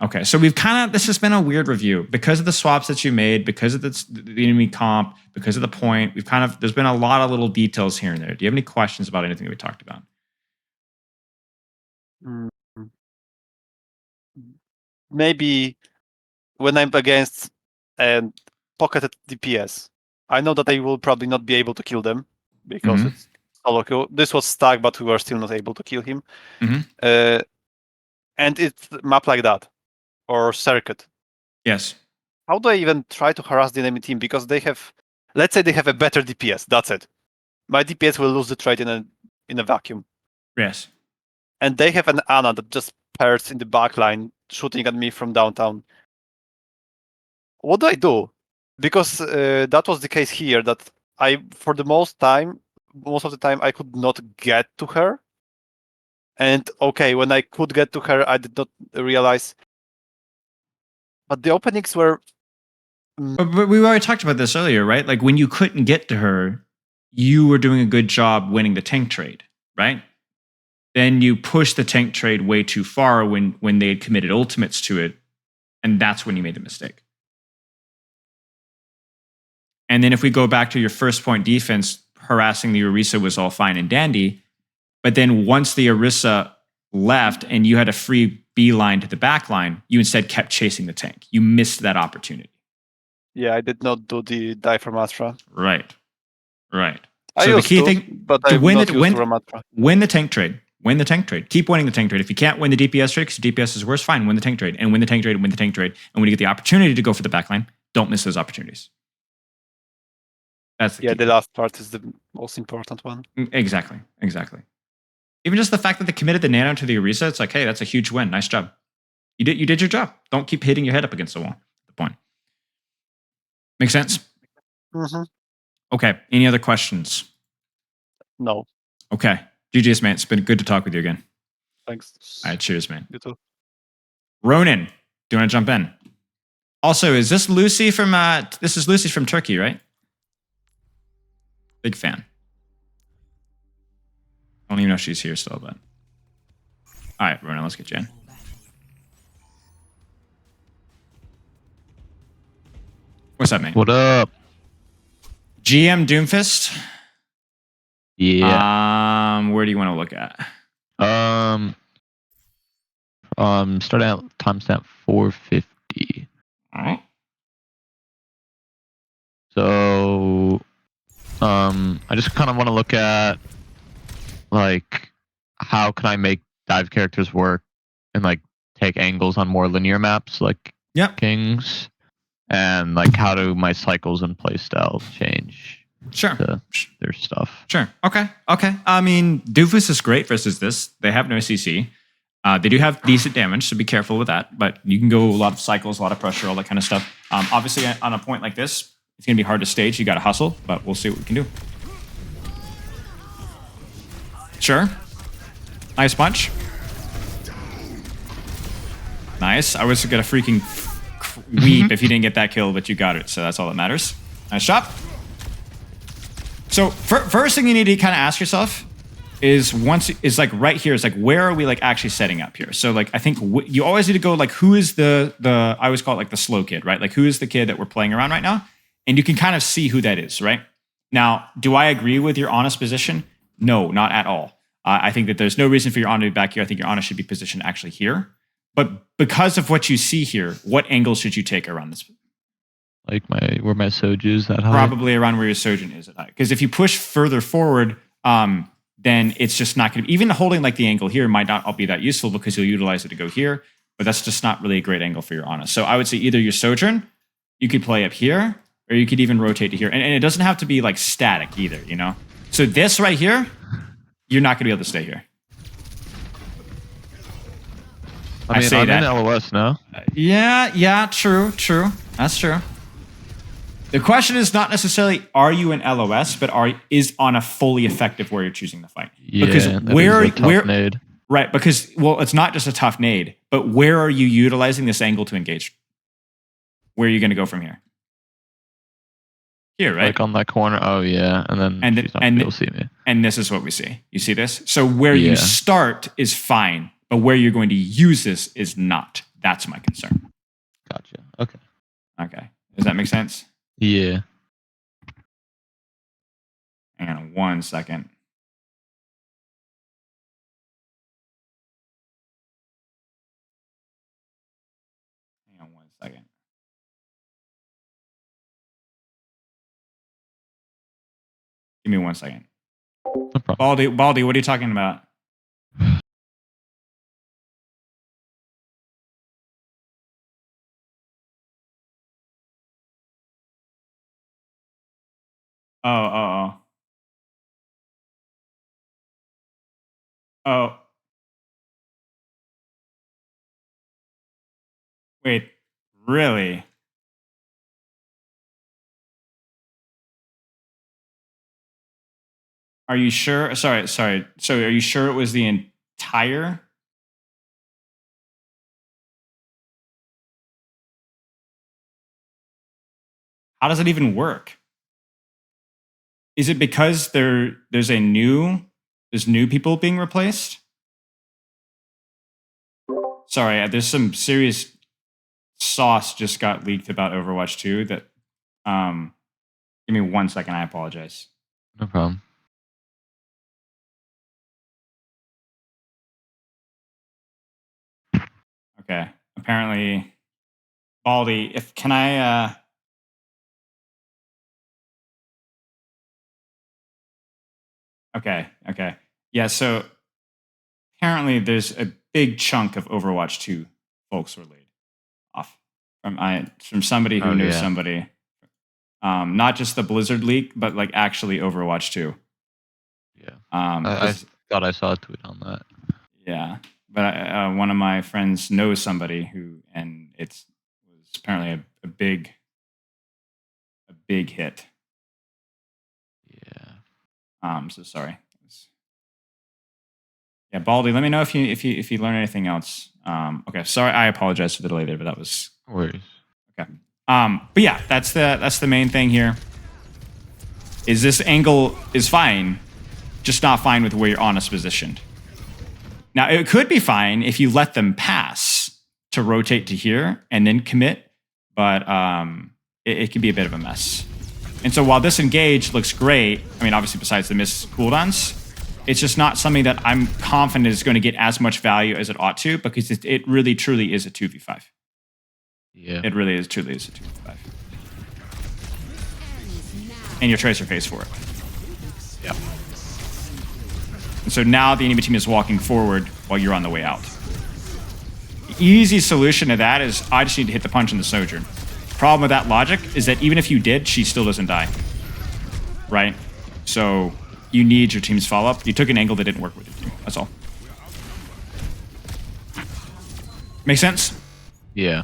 Okay, so this has been a weird review because of the swaps that you made, because of the enemy comp, because of the point. There's been a lot of little details here and there. Do you have any questions about anything that we talked about? Maybe when I'm against and pocketed DPS, I know that I will probably not be able to kill them because it's solo kill. This was stuck, but we were still not able to kill him. And it's map like that, or circuit. Yes. How do I even try to harass the enemy team? Because they have, let's say they have a better DPS. That's it. My DPS will lose the trade in a vacuum. Yes. And they have an Ana that just pairs in the back line, shooting at me from downtown. What do I do? Because that was the case here. That for the most of the time, I could not get to her. And okay, when I could get to her, I did not realize. But the openings were. But we already talked about this earlier, right? Like when you couldn't get to her, you were doing a good job winning the tank trade, right? Then you pushed the tank trade way too far when they had committed ultimates to it, and that's when you made the mistake. And then if we go back to your first point defense, harassing the Orisa was all fine and dandy. But then once the Orisa left and you had a free beeline to the back line, you instead kept chasing the tank. You missed that opportunity. Yeah, I did not do the die from Astra. Right. So the key thing, but I win the tank trade. Win the tank trade. Keep winning the tank trade. If you can't win the DPS trade because DPS is worse, fine, win the tank trade. And win the tank trade and win the tank trade. And when you get the opportunity to go for the backline, don't miss those opportunities. That's the last part is the most important one. Exactly. Even just the fact that they committed the nano to the Orisa, it's like, hey, that's a huge win. Nice job. You did your job. Don't keep hitting your head up against the wall. The point. Make sense? Mm-hmm. Okay. Any other questions? No. Okay. GG's, man. It's been good to talk with you again. Thanks. All right. Cheers, man. You too. Ronan, do you want to jump in? Also, is this Lucy from? This is Lucy from Turkey, right? Big fan. I don't even know if she's here still, but. All right, Ronan, let's get you in. What's up, man? What up? GM Doomfist? Yeah. Where do you want to look at? Starting at timestamp 450. All right. So, I just kind of want to look at, like, how can I make dive characters work and, like, take angles on more linear maps, like Kings, and, like, how do my cycles and playstyle change Sure. to their stuff. Sure. Okay. I mean, Doofus is great versus this. They have no CC. They do have decent damage, so be careful with that. But you can go a lot of cycles, a lot of pressure, all that kind of stuff. Obviously, on a point like this, it's going to be hard to stage. You got to hustle, but we'll see what we can do. Sure. Nice punch. Nice. I was going to freaking weep if you didn't get that kill, but you got it, so that's all that matters. Nice shot. So first thing you need to kind of ask yourself is like right here is like, where are we like actually setting up here? So like I think you always need to go like, who is the I always call it like the slow kid, right? Like who is the kid that we're playing around right now? And you can kind of see who that is, right? Now, do I agree with your honest position? No, not at all. I think that there's no reason for your honor to be back here. I think your honor should be positioned actually here. But because of what you see here, what angle should you take around this? Like where my Soju is that high? Probably around where your Sojourn is at high. Because if you push further forward, then it's just not going to be, even holding like the angle here might not be that useful because you'll utilize it to go here, but that's just not really a great angle for your honor. So I would say either your Sojourn, you could play up here, or you could even rotate to here. And it doesn't have to be like static either, you know? So this right here, you're not going to be able to stay here. I mean, I'm that. in LOS now. Yeah, true. That's true. The question is not necessarily are you in LOS, but is on a fully effective where you're choosing the fight. Yeah, because where nade. Right, because well, it's not just a tough nade, but where are you utilizing this angle to engage? Where are you going to go from here? Here, right? Like on that corner. Oh yeah, and then she's not gonna be able to see me. And this is what we see. You see this? So where you start is fine, but where you're going to use this is not. That's my concern. Gotcha. Okay. Does that make sense? Yeah. Hang on 1 second. Hang on 1 second. Give me 1 second. No problem. Baldy, what are you talking about? Oh. Wait, really? Are you sure? Sorry. So are you sure it was the entire? How does it even work? Is it because there's new people being replaced? Sorry, there's some serious sauce just got leaked about Overwatch 2 that give me 1 second, I apologize. No problem. Okay. Apparently Baldy, can I Okay. Yeah, so apparently there's a big chunk of Overwatch 2 folks were laid off from somebody who knew somebody. Not just the Blizzard leak, but like actually Overwatch 2. Yeah. I thought I saw a tweet on that. Yeah. But one of my friends knows somebody and it was apparently a big hit. Yeah. So sorry. Yeah, Baldy, let me know if you learn anything else. Okay, sorry, I apologize for the delay there, but that was No worries. okay. But yeah, that's the main thing here. Is this angle is fine, just not fine with where your honest positioned. Now it could be fine if you let them pass to rotate to here and then commit, but it can be a bit of a mess. And so while this engage looks great, I mean, obviously besides the missed cooldowns, it's just not something that I'm confident is going to get as much value as it ought to because it really truly is a 2v5. Yeah. It really is truly is a 2v5. And your Tracer pays for it. Yeah. And so now the enemy team is walking forward while you're on the way out. The easy solution to that is I just need to hit the punch in the Sojourn. Problem with that logic is that even if you did, she still doesn't die. right? So you need your team's follow-up. You took an angle that didn't work with your team. That's all. Make sense? Yeah.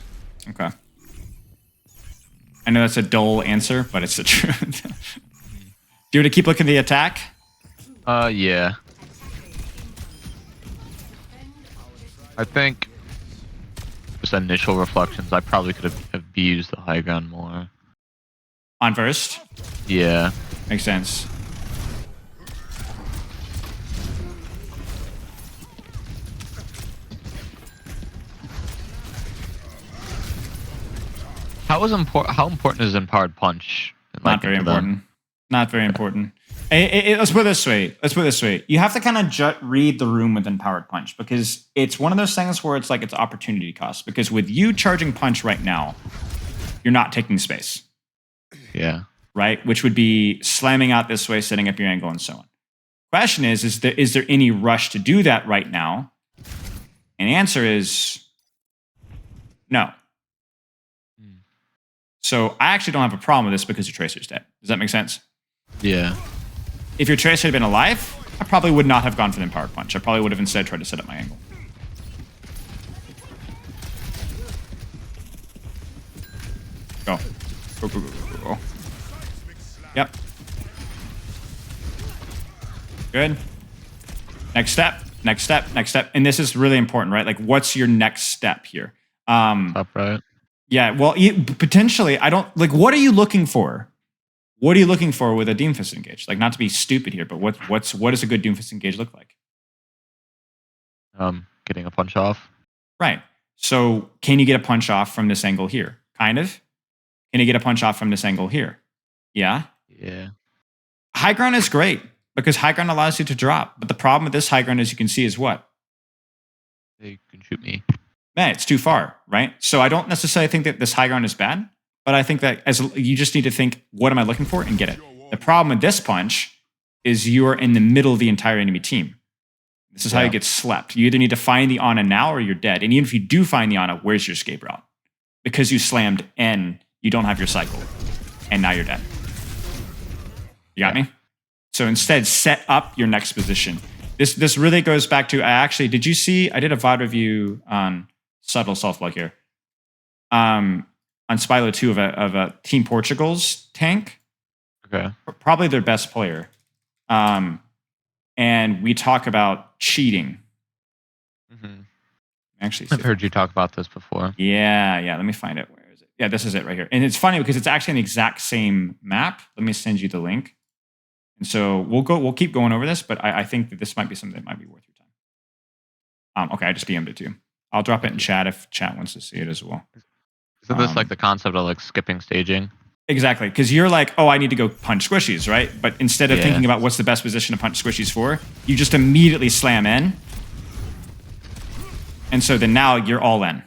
Okay. I know that's a dull answer, but it's the truth. Do you want to keep looking at the attack? Yeah. I think just initial reflections, I probably could have abused the high ground more. On first? Yeah. Makes sense. How important is empowered punch? Not very important. Not very important. Let's put it this way. Let's put it this way. You have to kind of read the room with empowered punch, because it's one of those things where it's like it's opportunity cost. Because with you charging punch right now, you're not taking space. Yeah. Right? Which would be slamming out this way, setting up your angle, and so on. Question is there any rush to do that right now? And the answer is no. So I actually don't have a problem with this because your Tracer's dead. Does that make sense? Yeah. If your Tracer had been alive, I probably would not have gone for the empowered punch. I probably would have instead tried to set up my angle. Go. Go, go, go, go, go. Yep. Good. Next step, next step, next step. And this is really important, right? Like, what's your next step here? Top right. Yeah, well, potentially, I don't... Like, what are you looking for? What are you looking for with a Doomfist engage? Like, not to be stupid here, but what does a good Doomfist engage look like? Getting a punch off. Right. So, can you get a punch off from this angle here? Kind of. Can you get a punch off from this angle here? Yeah. Yeah. High ground is great because high ground allows you to drop. But the problem with this high ground, as you can see, is what? They can shoot me. Man, it's too far, right? So I don't necessarily think that this high ground is bad, but I think that you just need to think, what am I looking for, and get it. The problem with this punch is you're in the middle of the entire enemy team. This is how you get slept. You either need to find the Ana now or you're dead. And even if you do find the Ana, where's your escape route? Because you slammed N, you don't have your cycle. And now you're dead. You got me? So instead, set up your next position. This really goes back to, did you see, I did a VOD review on subtle self-block here. On Spilo 2 of a Team Portugal's tank. Okay. Probably their best player. And we talk about cheating. Mm-hmm. Actually, I've heard you talk about this before. Yeah. Let me find it. Where is it? Yeah, this is it right here. And it's funny because it's actually an exact same map. Let me send you the link. And so we'll keep going over this, but I think that this might be something that might be worth your time. Okay, I just DM'd it to you. I'll drop it in chat if chat wants to see it as well. Isn't this like the concept of like skipping staging? Exactly, because you're like, oh, I need to go punch squishies, right? But instead of thinking about what's the best position to punch squishies for, you just immediately slam in. And so then now you're all in.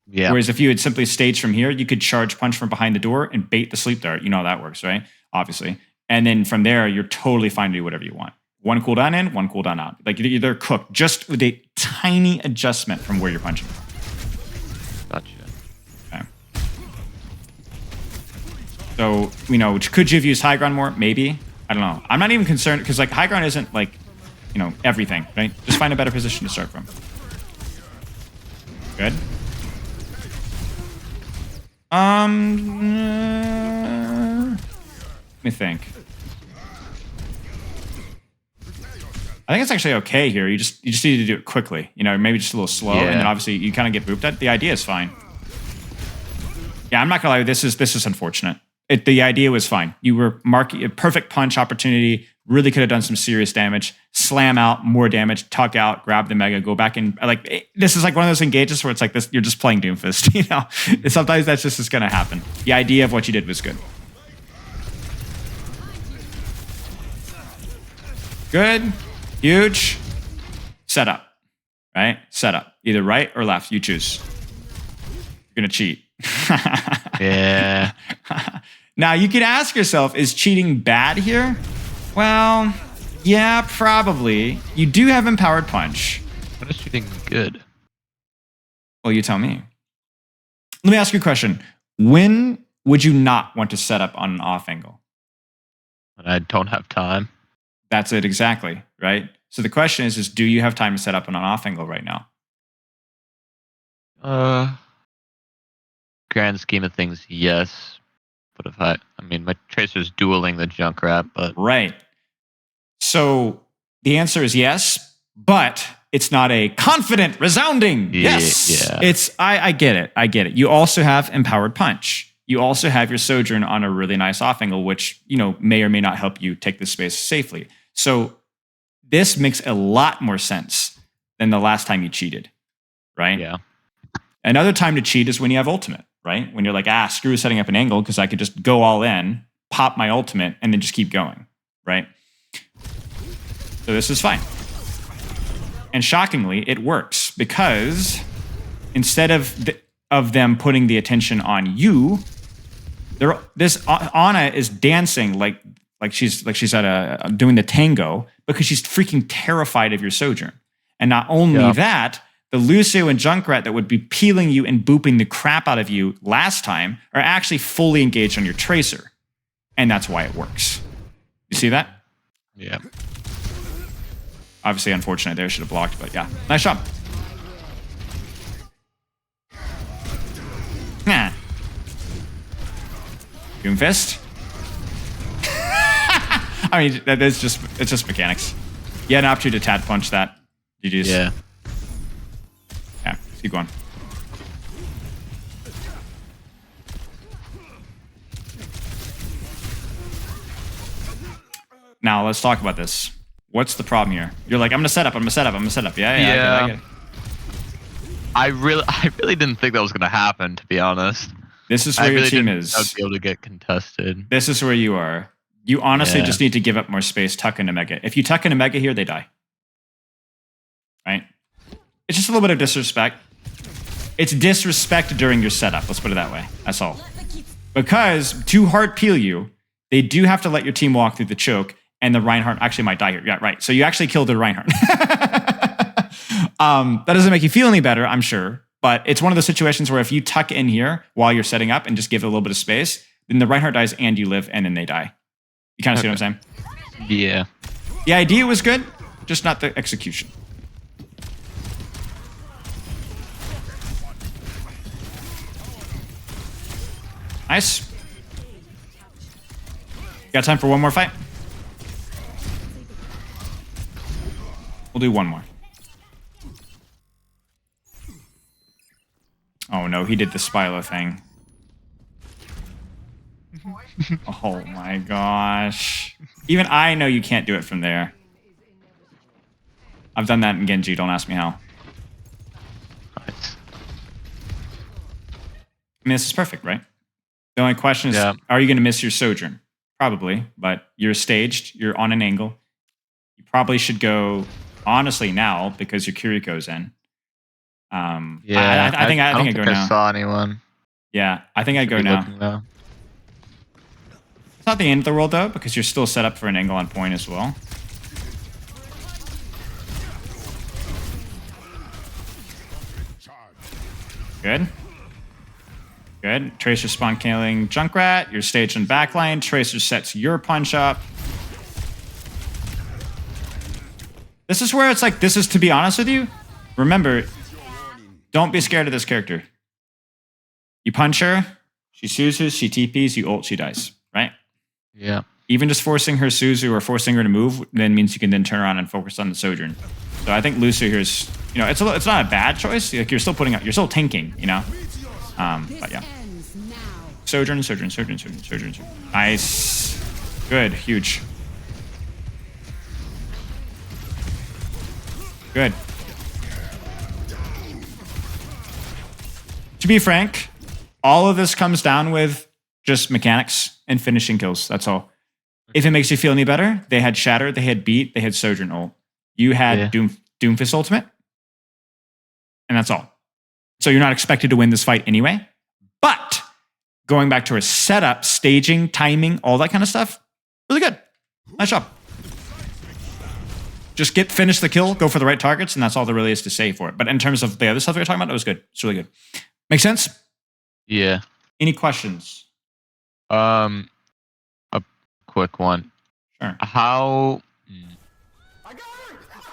Yeah. Whereas if you had simply staged from here, you could charge punch from behind the door and bait the sleep dart. You know how that works, right? Obviously. And then from there, you're totally fine to do whatever you want. One cooldown in, one cooldown out. Like they're cooked just with a tiny adjustment from where you're punching. Gotcha. Okay. So, could you have used high ground more? Maybe. I don't know. I'm not even concerned because like high ground isn't like, everything, right? Just find a better position to start from. Good. Let me think. I think it's actually okay here. You just need to do it quickly. Maybe just a little slow, and then obviously you kind of get booped at. The idea is fine. Yeah, I'm not gonna lie. This is unfortunate. The idea was fine. You were marking a perfect punch opportunity. Really could have done some serious damage. Slam out, more damage. Tuck out, grab the mega, go back in. This is like one of those engages where it's like this. You're just playing Doomfist. Sometimes that's just gonna happen. The idea of what you did was good. Good. Huge. Setup. Right? Setup. Either right or left. You choose. You're going to cheat. Yeah. Now, you could ask yourself, is cheating bad here? Well, yeah, probably. You do have empowered punch. What is cheating good? Well, you tell me. Let me ask you a question. When would you not want to set up on an off angle? and I don't have time. That's it exactly, right? So the question is do you have time to set up an on-off angle right now? Grand scheme of things, yes. But if I mean, my Tracer's dueling the Junkrat, but Right. So the answer is yes, but it's not a confident, resounding yes. Yeah. It's I get it. I get it. You also have Empowered Punch. You also have your Sojourn on a really nice off angle, which may or may not help you take the space safely. So this makes a lot more sense than the last time you cheated, right? Yeah. Another time to cheat is when you have ultimate, right? When you're like, screw setting up an angle because I could just go all in, pop my ultimate, and then just keep going, right? So this is fine. And shockingly, it works because instead of them putting the attention on you, this Ana is dancing like she's at doing the tango because she's freaking terrified of your Sojourn. And not only that, the Lucio and Junkrat that would be peeling you and booping the crap out of you last time are actually fully engaged on your Tracer. And that's why it works. You see that? Yeah. Obviously, unfortunate there. Should have blocked, but yeah. Nice job. Yeah. Doomfist. I mean, it's just mechanics. You had an opportunity to tat punch that. GG's. Yeah. Yeah, let's keep going. Now, let's talk about this. What's the problem here? You're like, I'm gonna set up. Yeah. I get it. I really didn't think that was gonna happen, to be honest. This is where your team is. I'd be able to get contested. This is where you are. You honestly just need to give up more space, tuck into Mega. If you tuck into Mega here, they die. Right? It's just a little bit of disrespect. It's disrespect during your setup. Let's put it that way. That's all. Because to hard peel you, they do have to let your team walk through the choke, and the Reinhardt actually might die here. Yeah, right. So you actually killed the Reinhardt. That doesn't make you feel any better, I'm sure. But it's one of those situations where if you tuck in here while you're setting up and just give it a little bit of space, then the Reinhardt dies and you live, and then they die. You kind of see what I'm saying? Yeah. The idea was good, just not the execution. Nice. Got time for one more fight? We'll do one more. Oh no, he did the Spilo thing. Oh my gosh. Even I know you can't do it from there. I've done that in Genji, don't ask me how. Nice. I mean, this is perfect, right? The only question is, are you going to miss your Sojourn? Probably, but you're staged, you're on an angle. You probably should go, honestly, now, because your Kiriko's in. Yeah, I think I go now. I saw anyone. Yeah, I think I go now. It's not the end of the world, though, because you're still set up for an angle on point as well. Good. Good. Tracer spawn killing Junkrat. You're staged in backline. Tracer sets your punch up. This is where it's like, this is, to be honest with you, remember, don't be scared of this character. You punch her, she Suzus, she TPs, you ult, she dies, right? Yeah. Even just forcing her Suzu or forcing her to move then means you can then turn around and focus on the Sojourn. So I think Lucio here is, it's not a bad choice. Like, you're still putting out, you're still tanking, but yeah. Sojourn. Nice. Good. Huge. Good. To be frank, all of this comes down with just mechanics and finishing kills. That's all. If it makes you feel any better, they had Shatter, they had Beat, they had Sojourn ult. You had Doomfist ultimate. And that's all. So you're not expected to win this fight anyway. But going back to a setup, staging, timing, all that kind of stuff, really good. Nice job. Just finish the kill, go for the right targets, and that's all there really is to say for it. But in terms of the other stuff we were talking about, it was good. It's really good. Make sense? Yeah. Any questions? A quick one. Sure. How?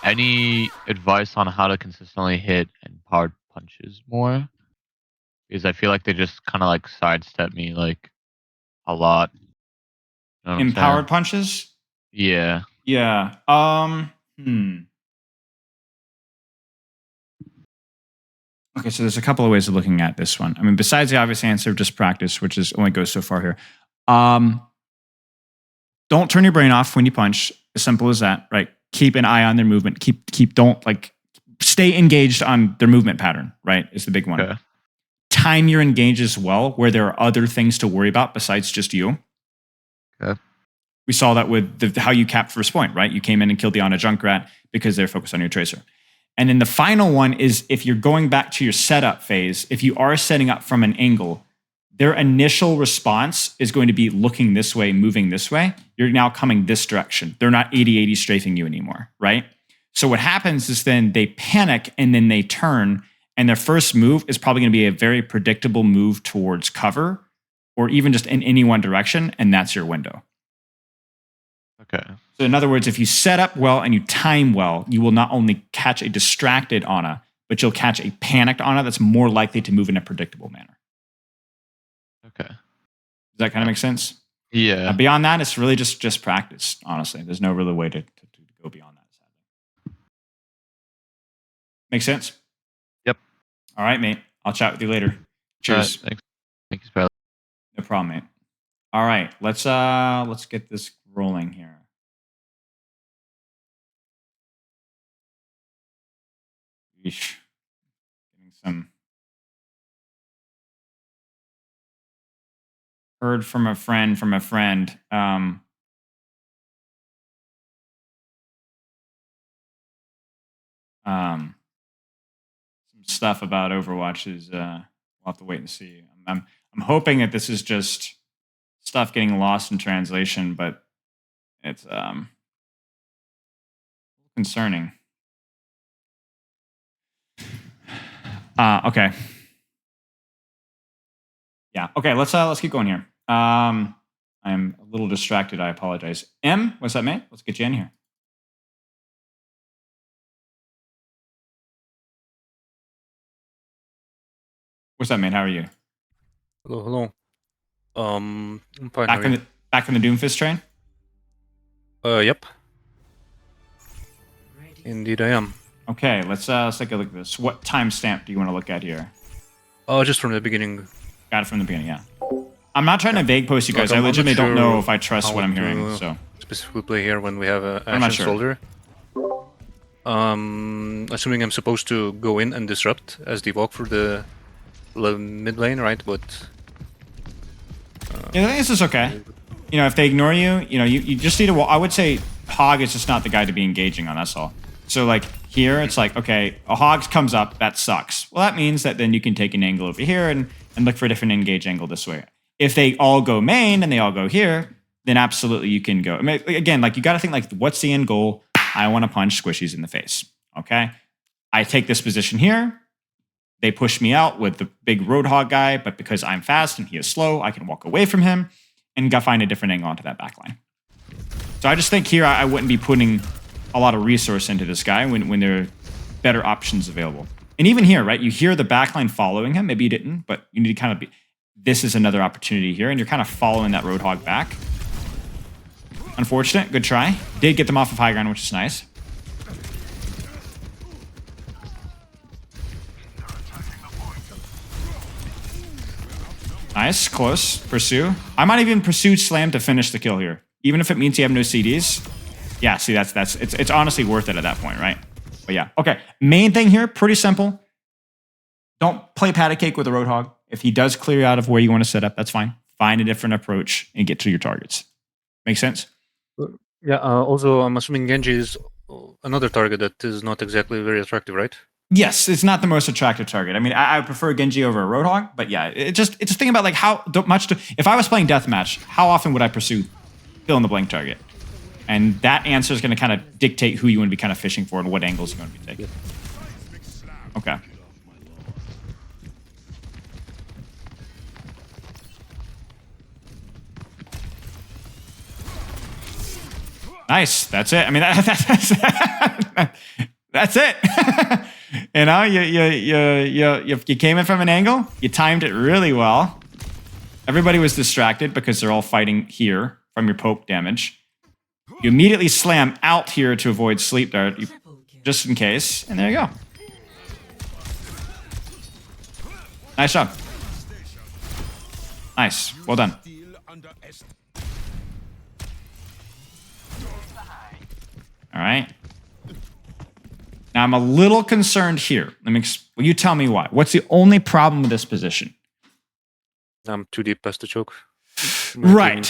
Any advice on how to consistently hit empowered punches more? Because I feel like they just kind of like sidestep me like a lot. You know what I'm Empowered saying? punches? Yeah. Yeah. Okay, so there's a couple of ways of looking at this one. I mean, besides the obvious answer of just practice, which is only goes so far here. Don't turn your brain off when you punch. As simple as that, right? Keep an eye on their movement. Don't like stay engaged on their movement pattern, right? Is the big one. Okay. Time your engages well where there are other things to worry about besides just you. Okay. We saw that with how you capped first point, right? You came in and killed the Ana Junkrat because they're focused on your tracer. And then the final one is if you're going back to your setup phase, if you are setting up from an angle, their initial response is going to be looking this way, moving this way. You're now coming this direction. They're not 80-80 strafing you anymore, right? So what happens is then they panic and then they turn, and their first move is probably going to be a very predictable move towards cover or even just in any one direction, and that's your window. Okay. So in other words, if you set up well and you time well, you will not only catch a distracted Ana, but you'll catch a panicked Ana that's more likely to move in a predictable manner. Okay. Does that kind of make sense? Yeah. Beyond that, it's really just practice, honestly. There's no really way to go beyond that. Sadly. Make sense? Yep. All right, mate. I'll chat with you later. Cheers. Thanks. Thank you, Spilo. No problem, mate. All right, let's get this rolling here. Yeesh. Getting some heard from a friend some stuff about Overwatch is we'll have to wait and see. I'm hoping that this is just stuff getting lost in translation, but it's concerning. Okay. Yeah. Okay. Let's keep going here. I'm a little distracted. I apologize. M, what's up, mate? Let's get you in here. What's up, mate? How are you? Hello. I'm fine. Back in the Doomfist train? Yep. Indeed, I am. Okay, let's take a look at this. What timestamp do you want to look at here? Just from the beginning. Got it from the beginning, yeah. I'm not trying to vague post you guys. I legitimately don't know if I trust what I'm hearing. So specifically play here when we have a I'm not Ashen sure. Soldier. Assuming I'm supposed to go in and disrupt as they walk through the mid lane, right? But yeah, I think this is okay. You know, if they ignore you, you just need to. I would say Hog is just not the guy to be engaging on. That's all. So like here, it's like, okay, a Hog comes up, that sucks. Well, that means that then you can take an angle over here and look for a different engage angle this way. If they all go main and they all go here, then absolutely you can go. I mean, again, like you got to think like, what's the end goal? I want to punch squishies in the face. Okay, I take this position here. They push me out with the big Roadhog guy, but because I'm fast and he is slow, I can walk away from him and go find a different angle onto that backline. So I just think here I wouldn't be putting a lot of resource into this guy when there are better options available. And even here, right, you hear the backline following him. Maybe you didn't, but you need to kind of be, this is another opportunity here, and you're kind of following that Roadhog back. Unfortunate, good try. Did get them off of high ground, which is nice. Nice, close. Pursue. I might even pursue Slam to finish the kill here. Even if it means you have no CDs. Yeah, see, it's honestly worth it at that point, right? But yeah, okay. Main thing here, pretty simple. Don't play patty cake with a Roadhog. If he does clear out of where you want to set up, that's fine. Find a different approach and get to your targets. Make sense? yeah. Also, I'm assuming Genji is another target that is not exactly very attractive, right? Yes, it's not the most attractive target. I mean, I prefer Genji over a Roadhog, but yeah, it's a thing about like how much if I was playing deathmatch, how often would I pursue fill in the blank target? And that answer is going to kind of dictate who you want to be kind of fishing for and what angles you want to be taking. Okay. Nice. That's it. I mean, that's it. You know, you came in from an angle. You timed it really well. Everybody was distracted because they're all fighting here from your poke damage. You immediately slam out here to avoid sleep dart, just in case. And there you go. Nice job. Nice. Well done. All right. Now I'm a little concerned here. Will you tell me why? What's the only problem with this position? I'm too deep past the choke. Right.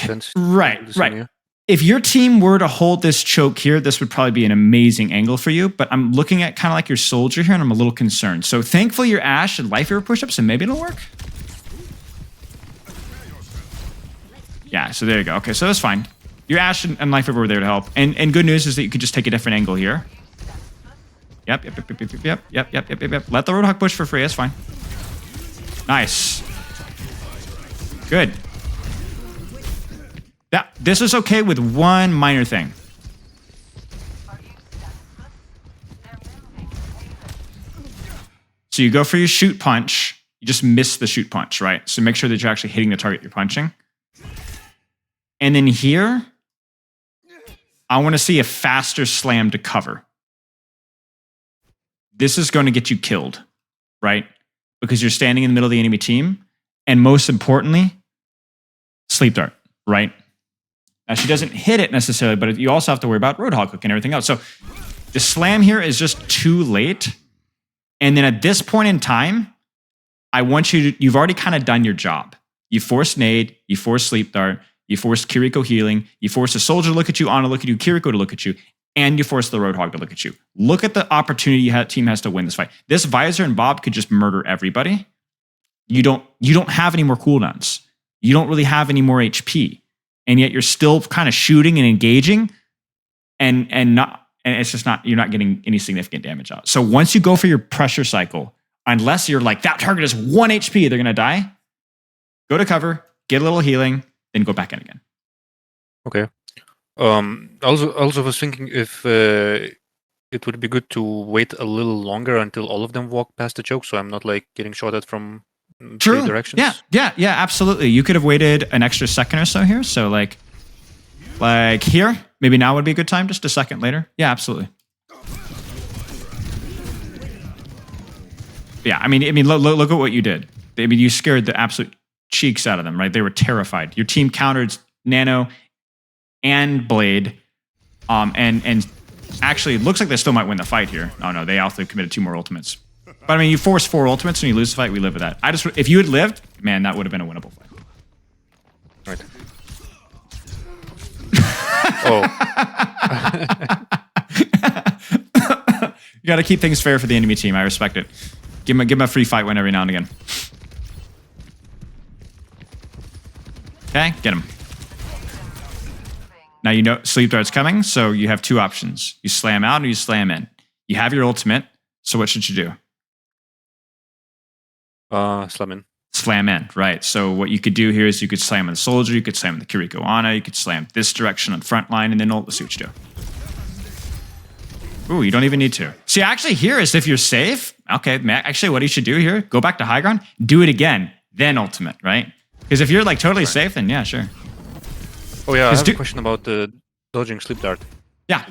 If your team were to hold this choke here, this would probably be an amazing angle for you. But I'm looking at kind of like your soldier here, and I'm a little concerned. So thankfully, your Ashe and Life Hero push-ups, and maybe it'll work. Yeah, so there you go. Okay, so that's fine. Your Ashe and Life Hero were there to help. And good news is that you could just take a different angle here. Yep. Let the Roadhog push for free. That's fine. Nice. Good. Yeah, this is okay with one minor thing. So you go for your shoot punch. You just miss the shoot punch, right? So make sure that you're actually hitting the target you're punching. And then here, I want to see a faster slam to cover. This is going to get you killed, right? Because you're standing in the middle of the enemy team. And most importantly, sleep dart, right? Now, she doesn't hit it necessarily, but you also have to worry about Roadhog hook and everything else. So the slam here is just too late. And then at this point in time, I want you to, you've already kind of done your job. You forced nade, you forced sleep dart, you forced Kiriko healing, you forced a soldier to look at you, Ana to look at you, Kiriko to look at you, and you forced the Roadhog to look at you. Look at the opportunity your team has to win this fight. This Visor and Bob could just murder everybody. You don't have any more cooldowns. You don't really have any more HP. And yet you're still kind of shooting and engaging and it's just not, you're not getting any significant damage out. So once you go for your pressure cycle, unless you're like, that target is 1 HP, they're going to die, go to cover, get a little healing, then go back in again. Okay. Also was thinking if it would be good to wait a little longer until all of them walk past the choke, so I'm not like getting shot at from three directions. Yeah, absolutely. You could have waited an extra second or so here. So like here, maybe now would be a good time, just a second later. Yeah, absolutely. Yeah, I mean, look at what you did. I mean, you scared the absolute cheeks out of them, right? They were terrified. Your team countered Nano and Blade, and actually, it looks like they still might win the fight here. Oh no, they also committed 2 more ultimates. But I mean, you force 4 ultimates and you lose the fight. We live with that. If you had lived, man, that would have been a winnable fight. Right. Oh. You got to keep things fair for the enemy team. I respect it. Give him a free fight win every now and again. Okay, get him. Now you know sleep dart's coming, so you have 2 options. You slam out or you slam in. You have your ultimate, so what should you do? Slam in. Slam in, right. So what you could do here is you could slam on the soldier, you could slam on the Kiriko Ana, you could slam this direction on the front line, and then ult. Let's see what you do. Ooh, you don't even need to. See, actually here is if you're safe, okay, actually what you should do here, go back to high ground, do it again, then ultimate, right? Because if you're like totally safe, then yeah, sure. Oh yeah, I have a question about the dodging sleep dart. Yeah.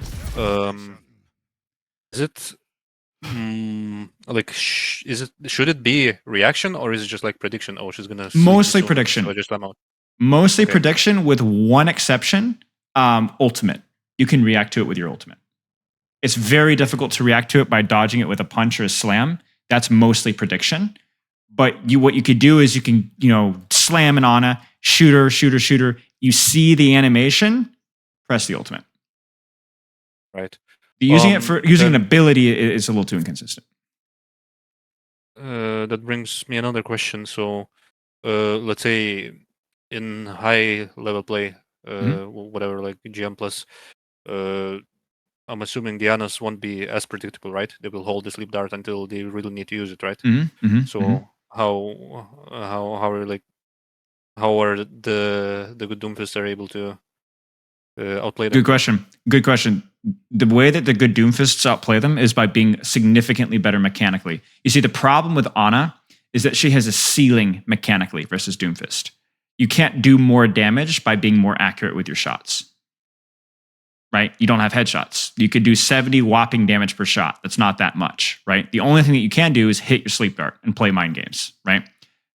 Is it like should it be reaction or is it just like prediction? Oh, she's gonna mostly prediction. So I just slam out. Mostly prediction with one exception. Ultimate. You can react to it with your ultimate. It's very difficult to react to it by dodging it with a punch or a slam. That's mostly prediction. But what you could do is you can, slam an Ana, shooter. You see the animation, press the ultimate. Right. Using an ability is a little too inconsistent. That brings me another question. So, let's say in high level play, whatever, like GM plus, I'm assuming the Anas won't be as predictable, right? They will hold the sleep dart until they really need to use it, right? How are the good Doomfists are able to outplay them? Good question. Good question. The way that the good Doomfists outplay them is by being significantly better mechanically. You see, the problem with Ana is that she has a ceiling mechanically versus Doomfist. You can't do more damage by being more accurate with your shots. Right? You don't have headshots. You could do 70 whopping damage per shot. That's not that much, right? The only thing that you can do is hit your sleep dart and play mind games, right?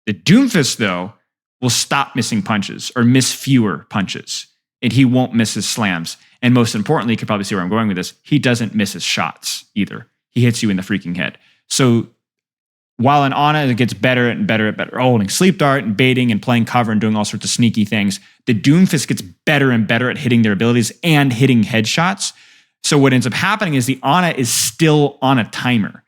The Doomfist, though, will stop missing punches or miss fewer punches, and he won't miss his slams. And most importantly, you can probably see where I'm going with this, he doesn't miss his shots either. He hits you in the freaking head. So while an Ana gets better and better at holding sleep dart and baiting and playing cover and doing all sorts of sneaky things, the Doomfist gets better and better at hitting their abilities and hitting headshots. So what ends up happening is the Ana is still on a timer.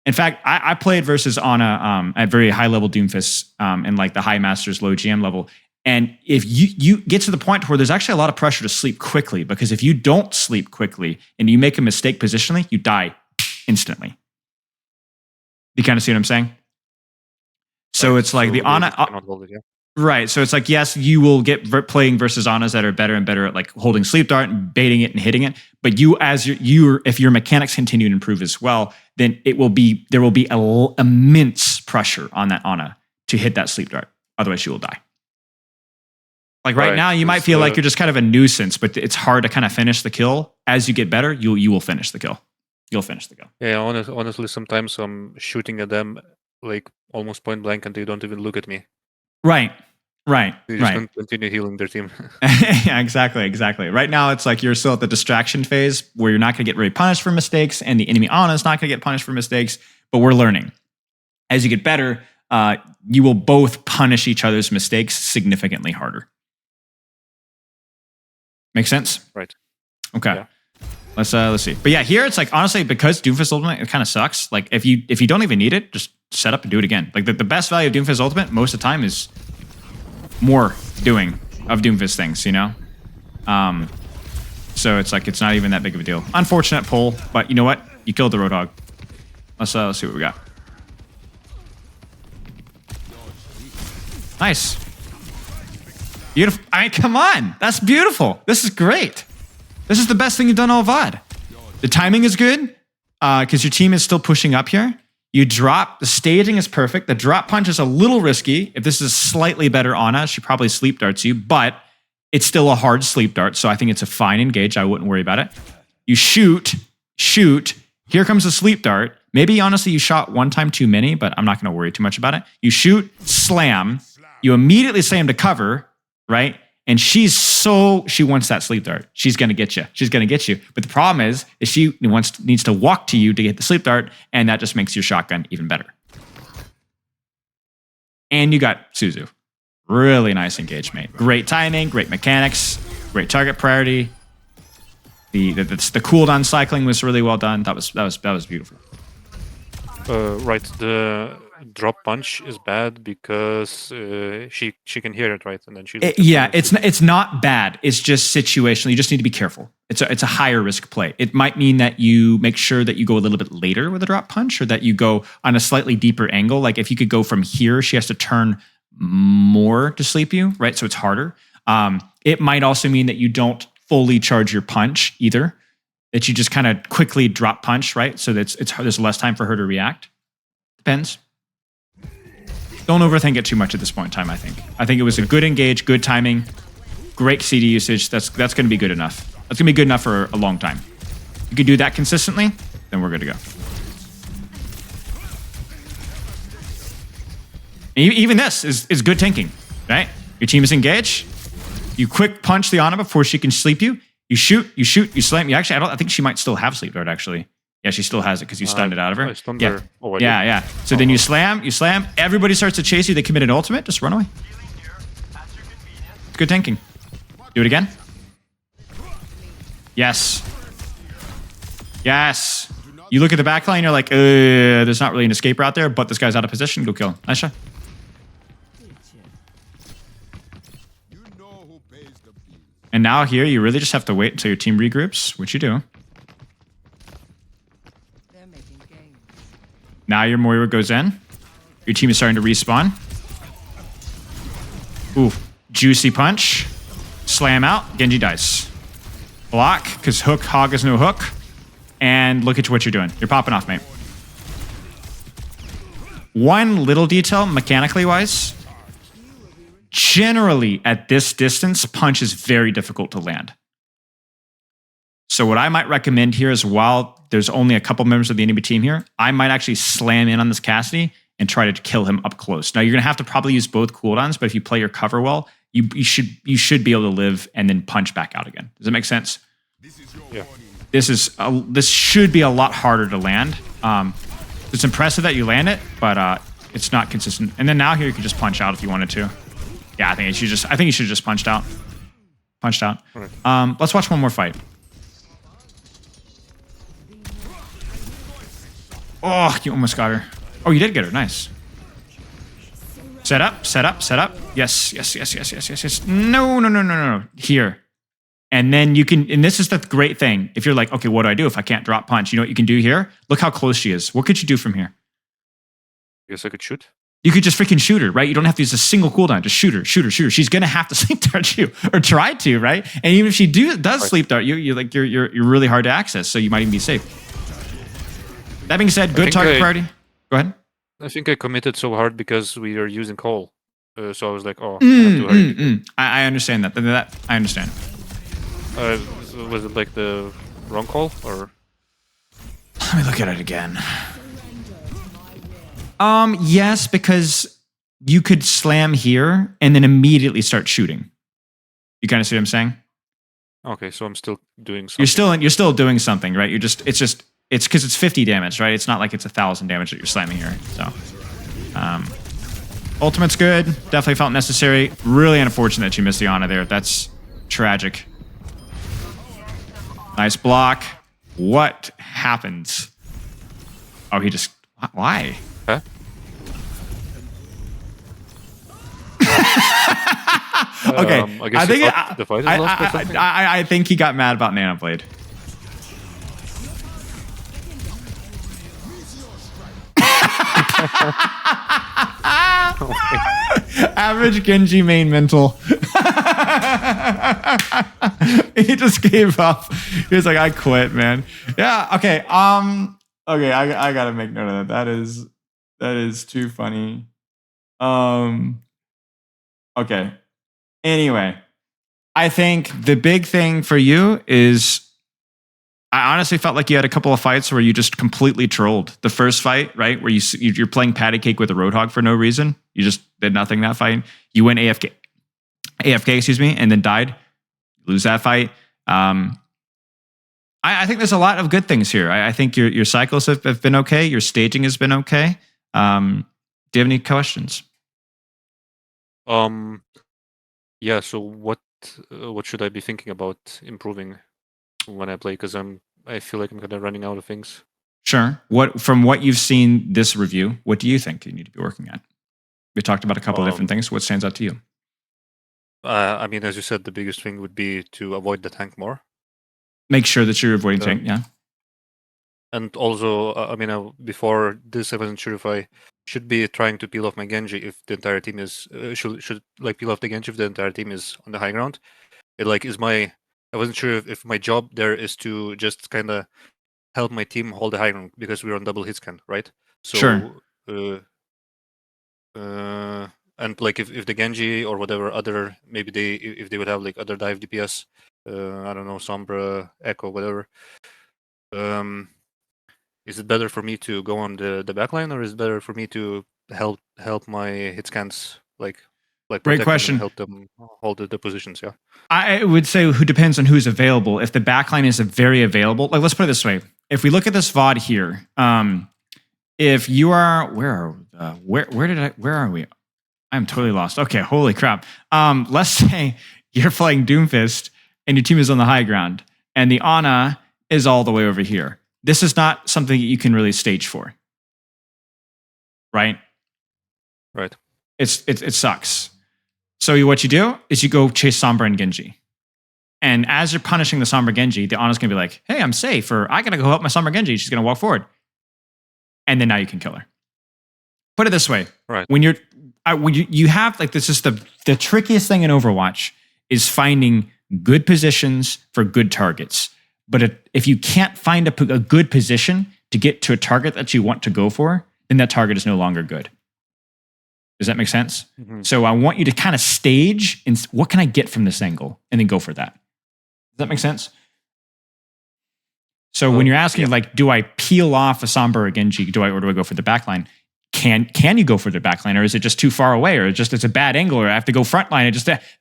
In fact, I played versus Ana at very high level Doomfists in like the high masters, low GM level. And if you get to the point where there's actually a lot of pressure to sleep quickly, because if you don't sleep quickly and you make a mistake positionally, you die instantly. You kind of see what I'm saying? So it's like the Ana... Right. So it's like, yes, you will get playing versus Anas that are better and better at like holding sleep dart and baiting it and hitting it. But you, as if your mechanics continue to improve as well, then there will be immense pressure on that Ana to hit that sleep dart. Otherwise, she will die. Like right now, you might feel like you're just kind of a nuisance, but it's hard to kind of finish the kill. As you get better, you will finish the kill. You'll finish the kill. Yeah, honestly, sometimes I'm shooting at them like almost point blank and they don't even look at me. Right. They just continue healing their team. Yeah, exactly. Right now, it's like you're still at the distraction phase where you're not going to get really punished for mistakes, and the enemy Ana is not going to get punished for mistakes, but we're learning. As you get better, you will both punish each other's mistakes significantly harder. Make sense? Right. Okay. Yeah. Let's see. But yeah, here it's like, honestly, because Doomfist Ultimate, it kind of sucks. Like if you don't even need it, just set up and do it again. Like the best value of Doomfist Ultimate most of the time is more doing of Doomfist things, you know? So it's like, it's not even that big of a deal. Unfortunate pull, but you know what? You killed the Roadhog. Let's see what we got. Nice. Beautiful. I mean, come on. That's beautiful. This is great. This is the best thing you've done all VOD. The timing is good because your team is still pushing up here. You drop. The staging is perfect. The drop punch is a little risky. If this is slightly better Ana, she probably sleep darts you, but it's still a hard sleep dart, so I think it's a fine engage. I wouldn't worry about it. You shoot. Here comes the sleep dart. Maybe, honestly, you shot one time too many, but I'm not going to worry too much about it. You shoot, slam. You immediately slam to cover, right? And she wants that sleep dart. She's going to get you. But the problem is she needs to walk to you to get the sleep dart, and that just makes your shotgun even better. And you got Suzu. Really nice engagement. Great timing, great mechanics, great target priority. The cooldown cycling was really well done. That was beautiful. Right. The drop punch is bad because she can hear it, right? And then it's not bad. It's just situational. You just need to be careful. It's a higher risk play. It might mean that you make sure that you go a little bit later with a drop punch, or that you go on a slightly deeper angle. Like if you could go from here, she has to turn more to sleep you, right? So it's harder. It might also mean that you don't fully charge your punch either. That you just kind of quickly drop punch, right? So that there's less time for her to react. Depends. Don't overthink it too much at this point in time, I think. I think it was a good engage, good timing, great CD usage. That's going to be good enough. That's going to be good enough for a long time. If you could do that consistently, then we're good to go. And even this is good tanking, right? Your team is engaged. You quick punch the Ana before she can sleep you. You shoot, you slam. I think she might still have sleep dart, actually. Yeah, she still has it because you stunned it out of her. Yeah. Yeah. So then you slam. Everybody starts to chase you. They commit an ultimate. Just run away. It's good tanking. Do it again. Yes. You look at the back line, you're like, there's not really an escape route there, but this guy's out of position. Go kill him. Nice shot. And now here, you really just have to wait until your team regroups, which you do. Now your Moira goes in. Your team is starting to respawn. Ooh, juicy punch. Slam out. Genji dies. Block, because hog is no hook. And look at what you're doing. You're popping off, mate. One little detail, mechanically wise, generally at this distance, punch is very difficult to land. So what I might recommend here is while there's only a couple members of the enemy team here, I might actually slam in on this Cassidy and try to kill him up close. Now you're gonna have to probably use both cooldowns, but if you play your cover well, you should be able to live and then punch back out again. Does that make sense? Yeah. This should be a lot harder to land. It's impressive that you land it, but it's not consistent. And then now here you can just punch out if you wanted to. Yeah, I think you should have just punched out. Punched out. Right. Let's watch one more fight. Oh, you almost got her. Oh, you did get her. Nice. Set up, set up, set up. Yes, yes, yes, yes, yes, yes, yes. No. Here. And then you can, and this is the great thing. If you're like, okay, what do I do if I can't drop punch? You know what you can do here? Look how close she is. What could you do from here? I guess I could shoot. You could just freaking shoot her, right? You don't have to use a single cooldown. Just shoot her, shoot her, shoot her. She's gonna have to sleep dart you, or try to, right? And even if she does sleep dart you, you're really hard to access, so you might even be safe. That being said, good target priority. Go ahead. I think I committed so hard because we are using coal. So I was like, oh, I have to hurry. I understand that. That I understand. Was it like the wrong call or? Let me look at it again. Yes, because you could slam here and then immediately start shooting. You kind of see what I'm saying? Okay, so I'm still doing something. You're still doing something, right? It's because it's 50 damage, right? It's not like it's 1,000 damage that you're slamming here. So, ultimate's good. Definitely felt necessary. Really unfortunate that you missed the Ana there. That's tragic. Nice block. What happens? Oh, he just... Why? Huh? Okay. I guess the fight is lost or something? I think he got mad about Nanoblade. Average Genji main mental. He just gave up. He was like, I quit, man. Yeah, okay. Okay, I gotta make note of that. That is too funny. Okay. Anyway, I think the big thing for you is I honestly felt like you had a couple of fights where you just completely trolled. The first fight, right, where you're playing patty cake with a Roadhog for no reason. You just did nothing that fight. You went AFK, excuse me, and then died. Lose that fight. I think there's a lot of good things here. I think your cycles have been okay. Your staging has been okay. Do you have any questions? Yeah. So what should I be thinking about improving when I play? Because I feel like I'm kind of running out of things. Sure. From what you've seen this review, what do you think you need to be working at? We talked about a couple of different things. What stands out to you? I mean, as you said, the biggest thing would be to avoid the tank more. Make sure that you're avoiding tank, yeah. And also, I mean, before this, I wasn't sure if I should be trying to peel off my Genji if the entire team is should like peel off the Genji if the entire team is on the high ground. I wasn't sure if my job there is to just kind of help my team hold the high ground because we're on double hit scan, right? So, sure. And like if the Genji or whatever other maybe if they would have like other dive DPS, I don't know, Sombra, Echo, whatever. Is it better for me to go on the backline, or is it better for me to help my hit scans like great question, help them hold the positions? Yeah, I would say who depends on who's available. If the backline is very available, like let's put it this way: if we look at this VOD here, if you are where are we? I'm totally lost. Okay, holy crap. Let's say you're playing Doomfist and your team is on the high ground, and the Ana is all the way over here. This is not something that you can really stage for, right? Right. It sucks. So what you do is you go chase Sombra and Genji. And as you're punishing the Sombra Genji, the Ana's going to be like, hey, I'm safe, or I got to go help my Sombra Genji. She's going to walk forward. And then now you can kill her. Put it this way. Right. When you have, like, this is the trickiest thing in Overwatch is finding good positions for good targets. But if you can't find a good position to get to a target that you want to go for, then that target is no longer good. Does that make sense? Mhm. So I want you to kind of stage and what can I get from this angle, and then go for that. Does that make sense? So when you're asking, like, do I peel off a Sombra or a Genji, or do I go for the backline? Can you go for the backline, or is it just too far away, or it's a bad angle, or I have to go frontline?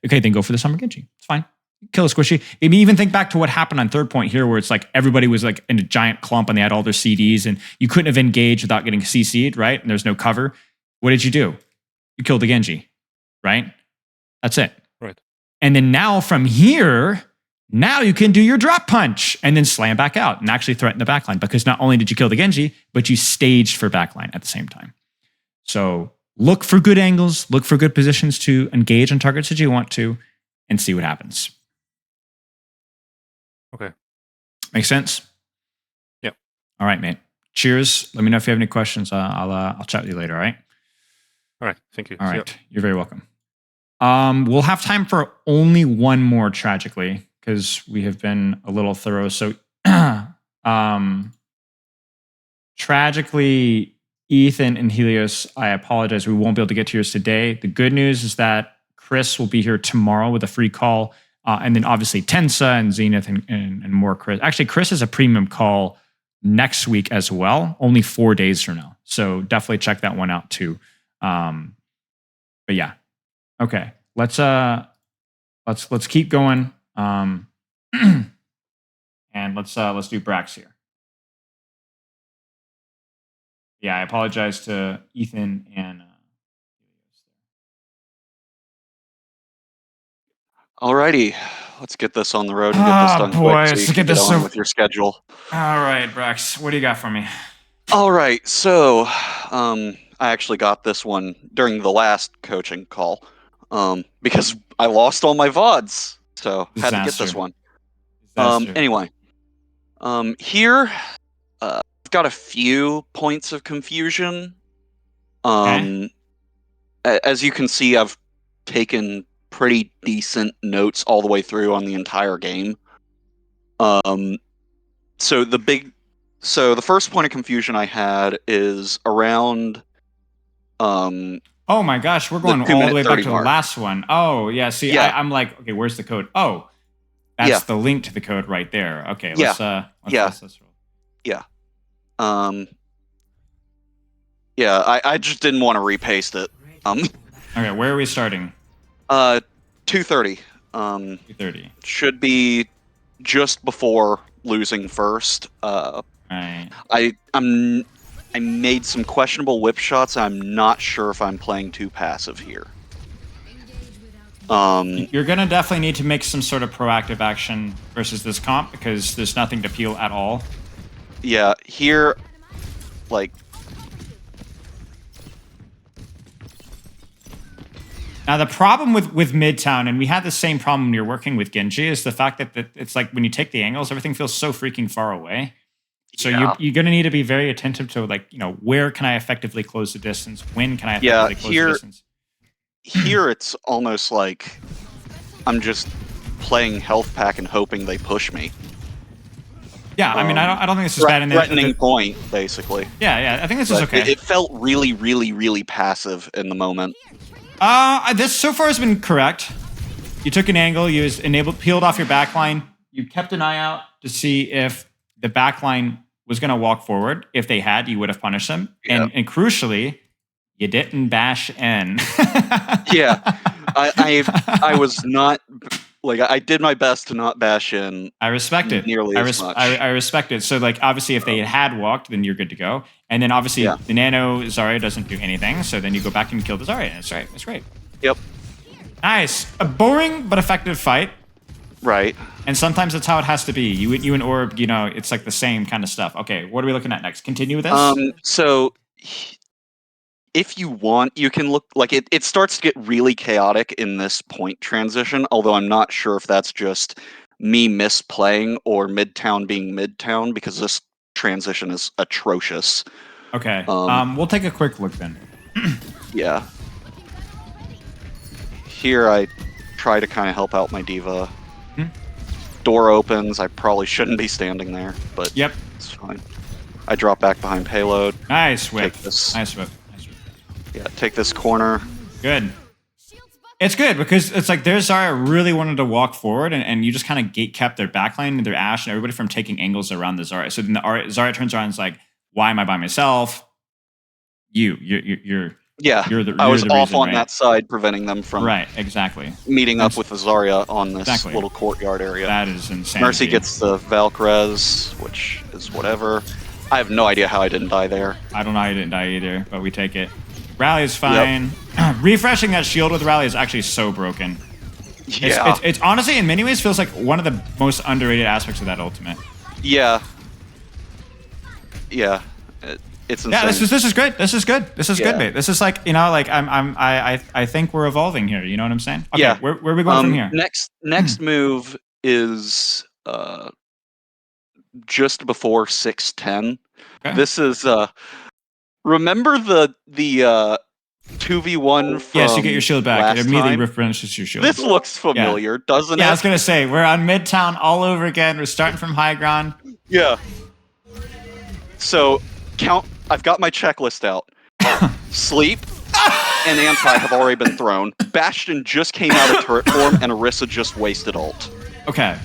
Okay, then go for the Sombra Genji. It's fine. Kill a squishy. Maybe even think back to what happened on third point here, where it's like everybody was like in a giant clump and they had all their CDs, and you couldn't have engaged without getting CC'd, right? And there's no cover. What did you do? You killed the Genji, right? That's it. Right. And then now from here, now you can do your drop punch and then slam back out and actually threaten the backline, because not only did you kill the Genji, but you staged for backline at the same time. So look for good angles, look for good positions to engage on targets that you want to, and see what happens. Okay. Make sense? Yep. All right, mate. Cheers. Let me know if you have any questions. I'll chat with you later, all right? All right. Thank you. All right. Yep. You're very welcome. We'll have time for only one more, tragically, because we have been a little thorough. So, tragically, Ethan and Helios, I apologize. We won't be able to get to yours today. The good news is that Chris will be here tomorrow with a free call. And then obviously Tensa and Zenith and more Chris. Actually, Chris has a premium call next week as well, only 4 days from now. So definitely check that one out too. But yeah. Okay. Let's keep going. And let's do Brax here. Yeah, I apologize to Ethan and Alrighty, let's get this on the road and get this done quick so let's you can get this on with your schedule. All right, Brax, what do you got for me? All right, so I actually got this one during the last coaching call because I lost all my VODs, so had to get this one. Anyway, here I've got a few points of confusion. As you can see, I've taken pretty decent notes all the way through on the entire game. So the first point of confusion I had is around oh my gosh, we're going all the way back to the last one. Oh yeah, see, yeah. I'm like, okay, where's the code? Oh, that's the link to the code right there. Okay, let's roll. I just didn't want to repaste it. Okay, where are we starting? 230. 230 should be just before losing first. Right. I made some questionable whip shots. I'm not sure if I'm playing too passive here. You're gonna definitely need to make some sort of proactive action versus this comp, because there's nothing to peel at all. Yeah, here, like. Now the problem with Midtown, and we had the same problem when you're working with Genji, is the fact that it's like when you take the angles, everything feels so freaking far away. So you're going to need to be very attentive to, like, you know, where can I effectively close the distance? When can I effectively close the distance? Here it's almost like I'm just playing health pack and hoping they push me. Yeah, I mean, I don't think this is bad. In threatening point, basically. Yeah, I think this is okay. It felt really, really, really passive in the moment. This so far has been correct. You took an angle, you peeled off your backline, you kept an eye out to see if the backline was going to walk forward. If they had, you would have punished them. Yep. And crucially, you didn't bash in. Yeah, I was not, like, I did my best to not bash in. I respect it. Nearly as much. I respect it. So, like, obviously, if they had walked, then you're good to go. And then, obviously, the Nano Zarya doesn't do anything. So then you go back and kill the Zarya. That's right. That's great. Yep. Nice. A boring but effective fight. Right. And sometimes that's how it has to be. You and Orb, you know, it's like the same kind of stuff. Okay, what are we looking at next? Continue with this? So if you want, you can look, like, it starts to get really chaotic in this point transition, although I'm not sure if that's just me misplaying or Midtown being Midtown, because this transition is atrocious. Okay. We'll take a quick look then. Yeah. Here I try to kind of help out my diva. door opens. I probably shouldn't be standing there, but Yep. it's fine. I drop back behind payload. Nice whip. Take this. Nice whip. Nice whip. Yeah, take this corner. Good. It's good because it's like their Zarya really wanted to walk forward, and you just kind of gate kept their backline and their Ashe and everybody from taking angles around the Zarya. So then the Zarya turns around and is like, "Why am I by myself?" You're Yeah, You're the, I you're was the off reason, on right? that side, preventing them from Exactly. meeting up with the Zarya on this Exactly. little courtyard area. That is insane. Mercy gets the Valk res, which is whatever. I have no idea how I didn't die there. I don't know how you didn't die either, but we take it. Rally is fine. Yep. Refreshing that shield with Rally is actually so broken. Yeah. It's honestly, in many ways, feels like one of the most underrated aspects of that ultimate. Yeah. Yeah. It's insane. Yeah, this is good. This is good. This is Yeah. good, mate. This is like, you know, like I think we're evolving here. You know what I'm saying? Okay, Yeah. Where are we going from here? Next move is just before 610. Okay. This is remember the 2v1 from Yes, you get your shield back. It immediately time? replenishes your shield. This looks familiar, doesn't it? Yeah, I was gonna say we're on Midtown all over again. We're starting from high ground. Yeah. So I've got my checklist out. Sleep and Anti have already been thrown. Bastion just came out of turret form, and Orisa just wasted ult. Okay.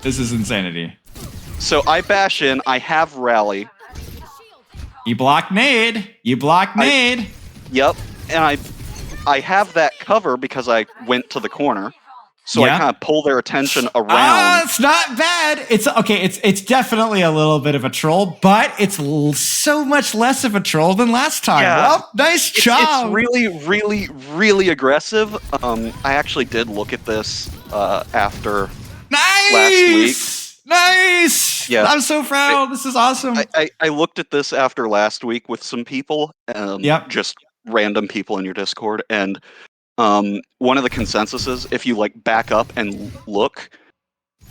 This is insanity. So I bash in. I have rally. You block nade. You block nade. Yep, and I have that cover because I went to the corner. So Yeah. I kind of pull their attention around. Ah, it's not bad. It's okay. It's definitely a little bit of a troll, but it's so much less of a troll than last time. Yeah. Well, nice job. It's really, really, really aggressive. I actually did look at this after nice. last week. Nice. Yeah. I'm so proud. This is awesome. I looked at this after last week with some people, Yep. just random people in your Discord, and one of the consensuses, if you like back up and look,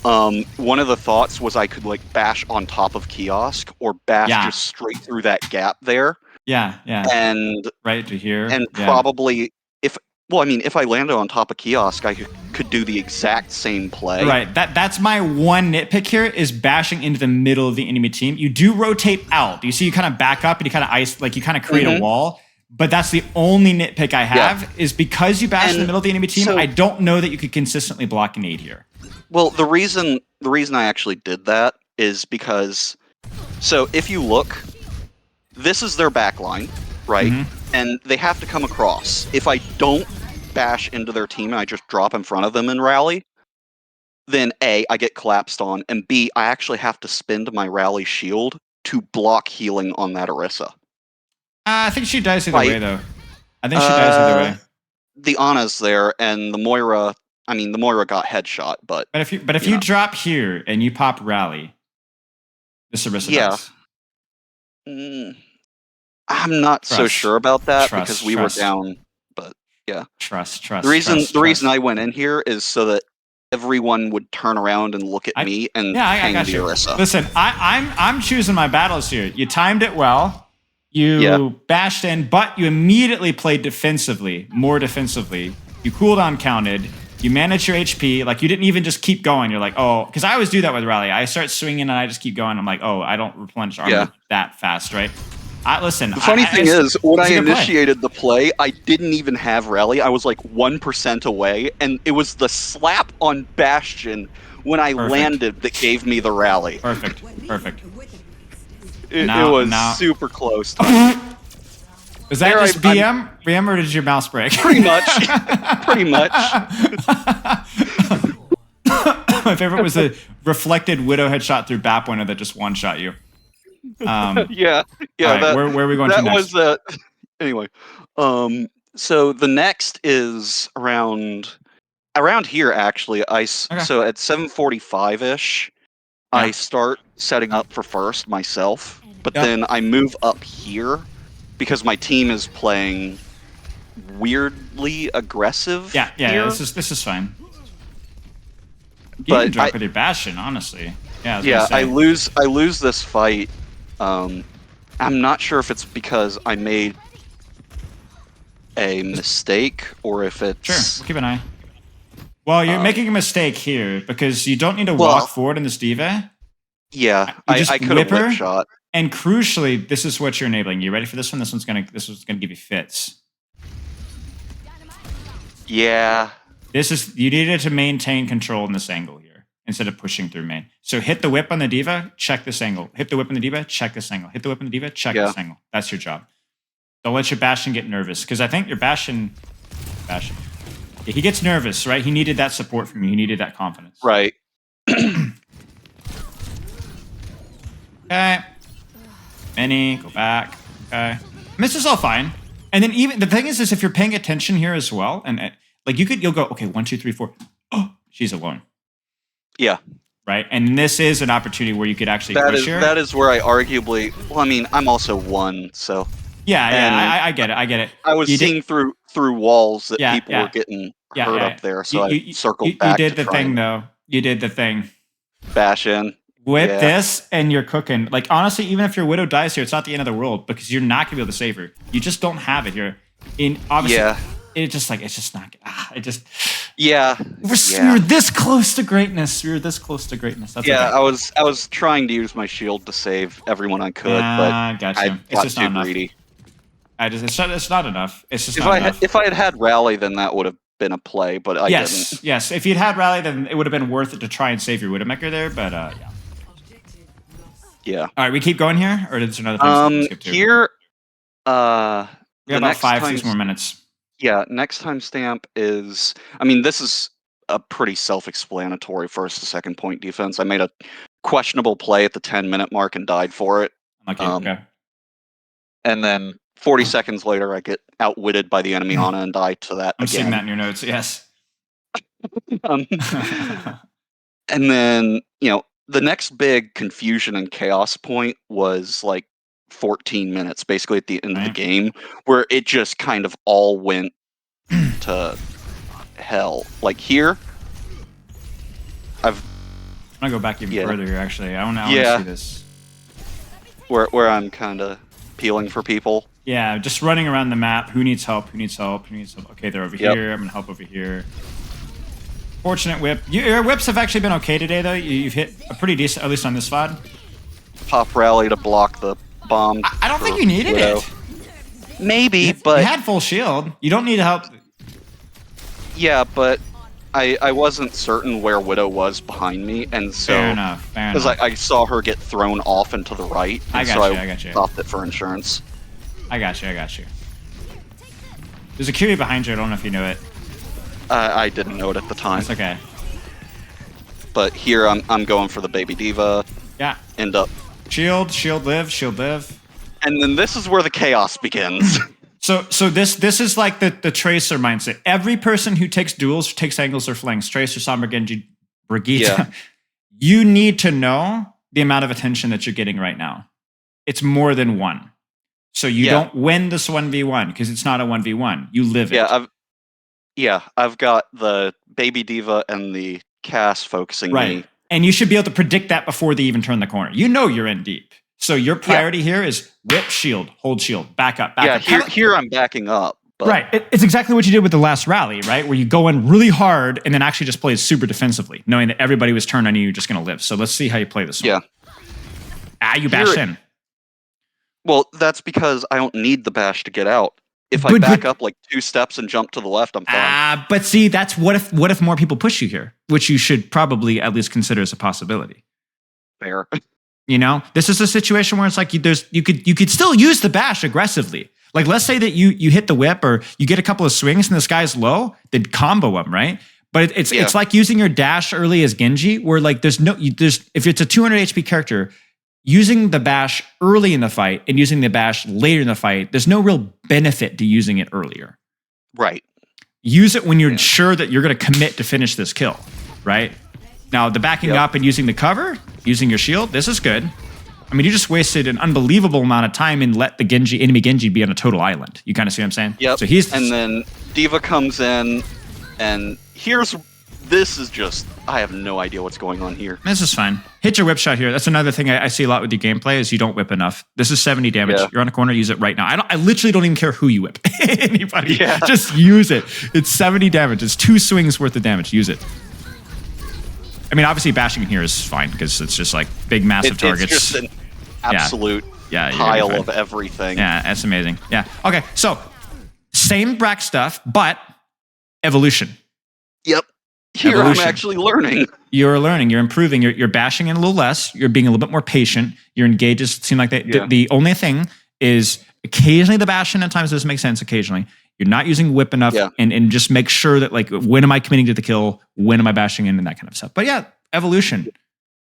one of the thoughts was I could like bash on top of kiosk or bash just straight through that gap there. Yeah. And Right to here. and probably if I landed on top of kiosk, I could do the exact same play. Right. That's my one nitpick here is bashing into the middle of the enemy team. You do rotate out. You see, you kind of back up and you kind of you kind of create a wall. But that's the only nitpick I have is because you bash in the middle of the enemy team. I don't know that you could consistently block an aid here. Well, the reason I actually did that is because, so if you look, this is their backline, right? Mm-hmm. And they have to come across. If I don't bash into their team and I just drop in front of them and rally, then A, I get collapsed on, and B, I actually have to spend my rally shield to block healing on that Orisa. I think she dies either way, though. I think she dies either way. The Ana's there, and the Moira got headshot, but if you drop here and you pop rally, this Orisa dies. I'm not so sure about that because we were down, but yeah. Trust. The reason I went in here is so that everyone would turn around and look at me and hang the Orisa. Listen, I'm choosing my battles here. You timed it well. You bashed in, but you immediately played defensively, more defensively. You cooldown counted. You managed your HP. Like, you didn't even just keep going. You're like, oh, because I always do that with rally. I start swinging and I just keep going. I'm like, oh, I don't replenish armor that fast, right? Listen. The funny thing is, when I initiated the play, I didn't even have rally. I was like 1% away, and it was the slap on Bastion when I landed that gave me the rally. Perfect. It was super close. Was that just BM, or did your mouse break? Pretty much. My favorite was the reflected Widow headshot through BAP window that just one-shot you. Yeah. Right, where are we going to next? That was anyway. So the next is around here actually. So at 7:45ish, I start setting up for first myself, but then I move up here because my team is playing weirdly aggressive. Yeah. Here. This is fine. You But can drop with your Bastion, honestly. I lose this fight. I'm not sure if it's because I made a mistake or if it's Sure. We'll keep an eye. Well, you're making a mistake here because you don't need to walk forward in this diva. Yeah, You just I could have whip her. whip shot. And crucially, this is what you're enabling. You ready for this one? This one's gonna give you fits. Yeah. You needed to maintain control in this angle here instead of pushing through main. So hit the whip on the diva, check this angle. Hit the whip on the diva, check this angle. Hit the whip on the diva, check this angle. That's your job. Don't let your Bastion get nervous because I think your Bastion. Yeah, he gets nervous, right? He needed that support from you. He needed that confidence. Right. Okay. Many, go back. Okay. This is all fine. And then even the thing is if you're paying attention here as well, and like you'll go, okay, 1, 2, 3, 4. Oh, she's alone. Yeah. Right. And this is an opportunity where you could actually push her. That is where I arguably. Well, I mean, I'm also 1, so. Yeah, I get it. I was seeing through walls that people were getting hurt up there, so I circled back. You did the thing, though. You did the thing. Bash in. With this, and you're cooking. Like, honestly, even if your Widow dies here, it's not the end of the world because you're not going to be able to save her. You just don't have it here. Obviously, it's just not. It just. Yeah. We were this close to greatness. That's okay. I was trying to use my shield to save everyone I could, but gotcha. I got too greedy. It's not enough. It's just not enough. If I had rally, then that would have been a play, but I didn't. Yes. If you'd had rally, then it would have been worth it to try and save your Widowmaker there. But yeah. Yeah. All right, we keep going here, or is there another thing we skip to? Here, we have about 5-6 more minutes. Yeah, next timestamp is. I mean, this is a pretty self-explanatory first to second point defense. I made a questionable play at the 10-minute mark and died for it. Okay. And then 40 seconds later, I get outwitted by the enemy Ana and die to that. I'm seeing that in your notes. Yes. And then the next big confusion and chaos point was like 14 minutes, basically at the end of the game, where it just kind of all went to hell. Like here, I'm gonna go back even further here. Actually, I want to see this. Where I'm kind of peeling for people. Yeah, just running around the map. Who needs help? Who needs help? Who needs help? Okay, they're over here. I'm gonna help over here. Fortunate whip. Your whips have actually been okay today, though. You've hit a pretty decent, at least on this VOD. Pop rally to block the bomb. I don't think you needed it. Maybe, but you had full shield. You don't need help. Yeah, but I wasn't certain where Widow was behind me, and so fair enough. Because I saw her get thrown off and to the right, and I got you. Stopped it for insurance. I got you. There's a Curie behind you. I don't know if you knew it. I didn't know it at the time. It's okay. But here I'm going for the baby diva. Yeah. End up. Shield live. And then this is where the chaos begins. So this is like the Tracer mindset. Every person who takes duels, takes angles or flanks, Tracer, Sombra, Genji, Brigitte, you need to know the amount of attention that you're getting right now. It's more than one. So you don't win this 1v1 because it's not a 1v1. You live it. I've got the baby diva and the Cass focusing me. And you should be able to predict that before they even turn the corner. You know you're in deep. So your priority here is whip, shield, hold shield, back up. Here I'm backing up. But... Right. It's exactly what you did with the last rally, right? Where you go in really hard and then actually just play super defensively, knowing that everybody was turned on you, you're just going to live. So let's see how you play this one. You bash in. Well, that's because I don't need the bash to get out. If I back up like 2 steps and jump to the left, I'm fine. But see, that's what if more people push you here, which you should probably at least consider as a possibility. Fair. This is a situation where it's like you could still use the bash aggressively. Like let's say that you hit the whip or you get a couple of swings and this guy's low, then combo him, right? But it's like using your dash early as Genji, where like there's if it's a 200 HP character, using the bash early in the fight and using the bash later in the fight, there's no real benefit to using it earlier. Right. Use it when you're sure that you're going to commit to finish this kill, right? Now, the backing up and using the cover, using your shield, this is good. I mean, you just wasted an unbelievable amount of time and let the enemy Genji be on a total island. You kind of see what I'm saying? Yep. So and then Diva comes in, and here's This is just, I have no idea what's going on here. This is fine. Hit your whip shot here. That's another thing I see a lot with your gameplay is you don't whip enough. This is 70 damage. Yeah. You're on a corner, use it right now. I literally don't even care who you whip. Anybody. Yeah. Just use it. It's 70 damage. It's 2 swings worth of damage. Use it. I mean, obviously bashing here is fine because it's just like big, massive targets. It's just an absolute you're pile fine. of everything. Yeah, that's amazing. Yeah. Okay, so same Brack stuff, but evolution. Yep. Here Evolution. I'm actually learning. You're learning. You're improving. You're bashing in a little less. You're being a little bit more patient. Your engages seem like they, Yeah. the only thing is occasionally the bashing at times doesn't make sense. Occasionally, you're not using whip enough, Yeah. and just make sure that like when am I committing to the kill? When am I bashing in and that kind of stuff. But yeah, evolution.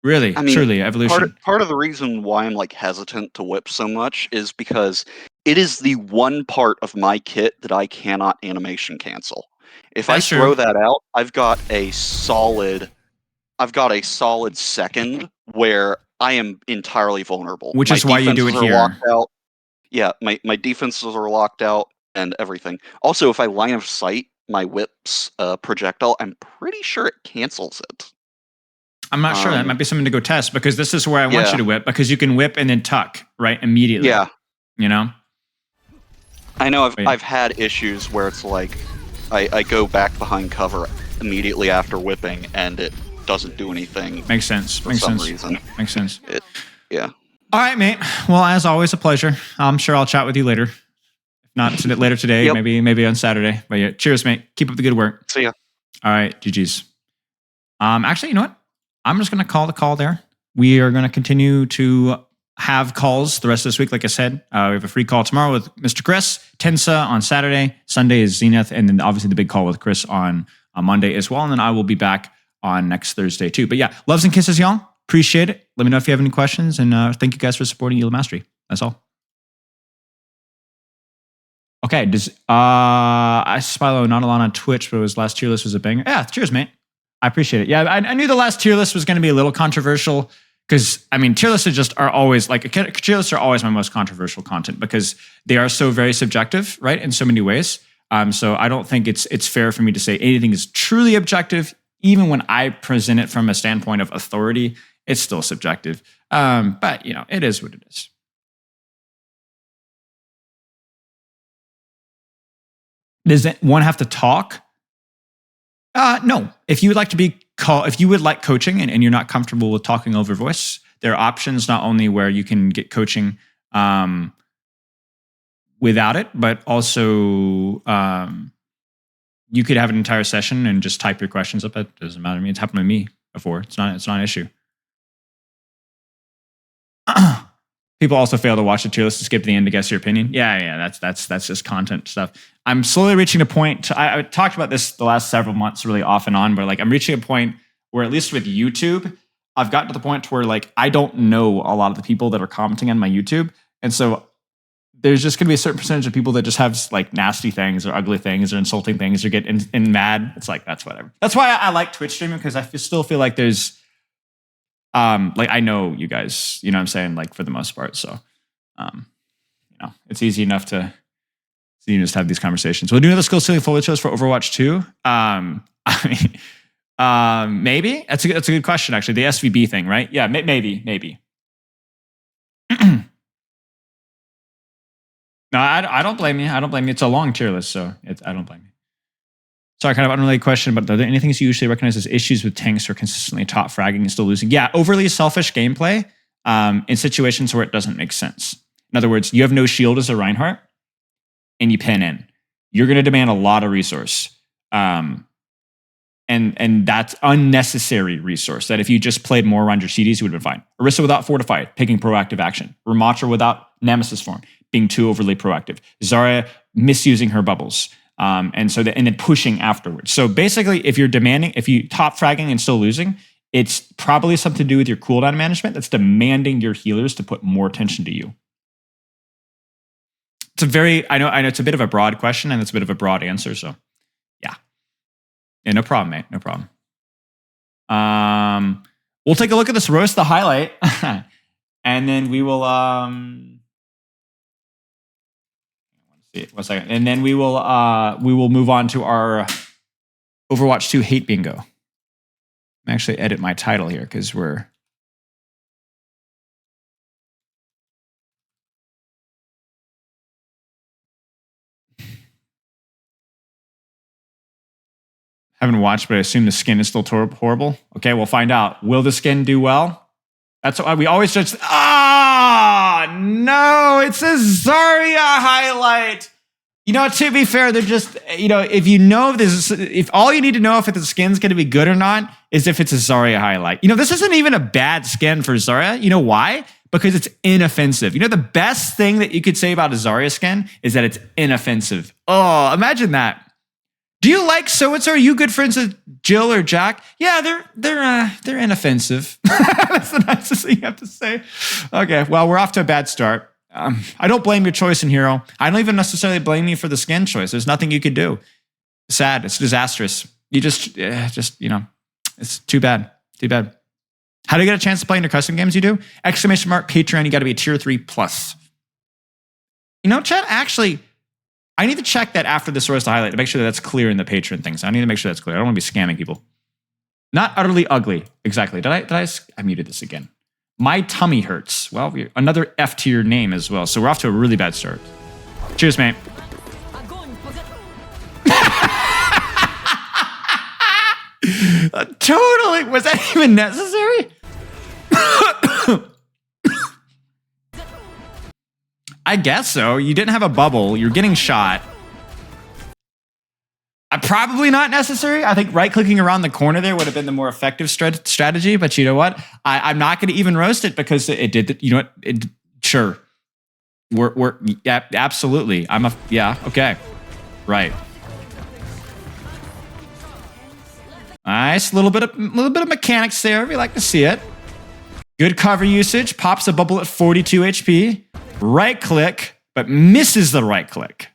Really, I mean, truly evolution. Part of the reason why I'm like hesitant to whip so much is because it is the one part of my kit that I cannot animation cancel. If That's I true. throw that out, I've got a solid second where I am entirely vulnerable. Which My is why you do it defenses are here. locked out. Yeah, my defenses are locked out and everything. Also, if I line of sight my whip's projectile, I'm pretty sure it cancels it. I'm not sure. That might be something to go test because this is where I want Yeah. you to whip because you can whip and then tuck right immediately. Yeah. You know. I know Wait. I've had issues where it's like I go back behind cover immediately after whipping and it doesn't do anything Makes sense. for Makes some sense. reason. Makes sense. Yeah. All right, mate. Well, as always, a pleasure. I'm sure I'll chat with you later. If not later today, Yep. maybe on Saturday. But yeah, cheers, mate. Keep up the good work. See ya. All right, GG's. Actually, you know what? I'm just going to call the call there. We are going to continue to have calls the rest of this week. Like I said, we have a free call tomorrow with Mr. Chris, Tensa on Saturday. Sunday is Zenith, and then obviously the big call with Chris on Monday as well. And then I will be back on next Thursday too. But yeah, loves and kisses, y'all. Appreciate it. Let me know if you have any questions, and thank you guys for supporting Elo Mastery. That's all. Okay, I Spilo not a lot on Twitch, but his last tier list was a banger. Yeah, cheers, mate. I appreciate it. Yeah, I knew the last tier list was going to be a little controversial because I mean, tier lists are always like tier lists are always my most controversial content because they are so very subjective, right, in so many ways. So I don't think it's fair for me to say anything is truly objective, even when I present it from a standpoint of authority. It's still subjective, but you know, it is what it is. Does one have to talk? No. If you would like to if you would like coaching and you're not comfortable with talking over voice, there are options not only where you can get coaching without it, but also you could have an entire session and just type your questions up. It doesn't matter to me. It's happened to me before. It's not an issue. People also fail to watch the tier list to skip to the end to guess your opinion. Yeah, that's just content stuff. I'm slowly reaching a point. I talked about this the last several months, really off and on, but like I'm reaching a point where, at least with YouTube, I've gotten to the point where like I don't know a lot of the people that are commenting on my YouTube, and so there's just going to be a certain percentage of people that just have like nasty things or ugly things or insulting things or get in mad. It's like that's whatever. That's why I like Twitch streaming because I still feel like there's. Like I know you guys, you know what I'm saying, like for the most part. So, you know, it's easy enough to you just have these conversations. We'll do another skill ceiling folio shows for Overwatch 2. I mean, maybe that's a good question actually. The SVB thing, right? Yeah, maybe. No, I don't blame you. I don't blame you. It's a long tier list, so I don't blame you. Sorry, kind of unrelated question, but are there any things you usually recognize as issues with tanks who are consistently top fragging and still losing? Yeah, overly selfish gameplay in situations where it doesn't make sense. In other words, you have no shield as a Reinhardt, and you pin in. You're going to demand a lot of resource. And that's unnecessary resource that if you just played more around your CDs, you would have been fine. Orisa without Fortified, taking proactive action. Ramattra without Nemesis form, being too overly proactive. Zarya misusing her bubbles. And then pushing afterwards. So basically, if you top fragging and still losing, it's probably something to do with your cooldown management that's demanding your healers to put more attention to you. It's I know it's a bit of a broad question and it's a bit of a broad answer. So yeah, no problem, mate. No problem. We'll take a look at this roast, the highlight, and then we will, 1 second. And then we will move on to our Overwatch 2 hate bingo. me actually edit my title here because we're. Haven't watched, but I assume the skin is still horrible. Okay, we'll find out. Will the skin do well? That's why we always judge. Ah, no, it's a Zarya highlight. You know, to be fair, they're just, you know, if you know this, if all you need to know if the skin's going to be good or not is if it's a Zarya highlight. You know, this isn't even a bad skin for Zarya. You know why? Because it's inoffensive. You know, the best thing that you could say about a Zarya skin is that it's inoffensive. Oh, imagine that. Do you like so-and-so? Are you good friends with Jill or Jack? Yeah, they're inoffensive. That's the nicest thing you have to say. Okay, well, we're off to a bad start. I don't blame your choice in Hero. I don't even necessarily blame you for the skin choice. There's nothing you could do. Sad. It's disastrous. You just, you know, it's too bad. Too bad. How do you get a chance to play in your custom games you do? ! Patreon, you got to be a tier 3+. You know, chat, actually, I need to check that after this roast to highlight to make sure that that's clear in the Patreon things. I need to make sure that's clear. I don't want to be scamming people. Not utterly ugly. Exactly. I muted this again. My tummy hurts. Well, another F tier name as well. So we're off to a really bad start. Cheers, mate. Totally. Was that even necessary? I guess so. You didn't have a bubble. You're getting shot. Probably not necessary. I think right-clicking around the corner there would have been the more effective strategy. But you know what? I'm not going to even roast it because it did. You know what? Sure. Yeah, absolutely. Okay. Right. Nice. Little bit of mechanics there. We like to see it. Good cover usage. Pops a bubble at 42 HP. Right click, but misses the right click.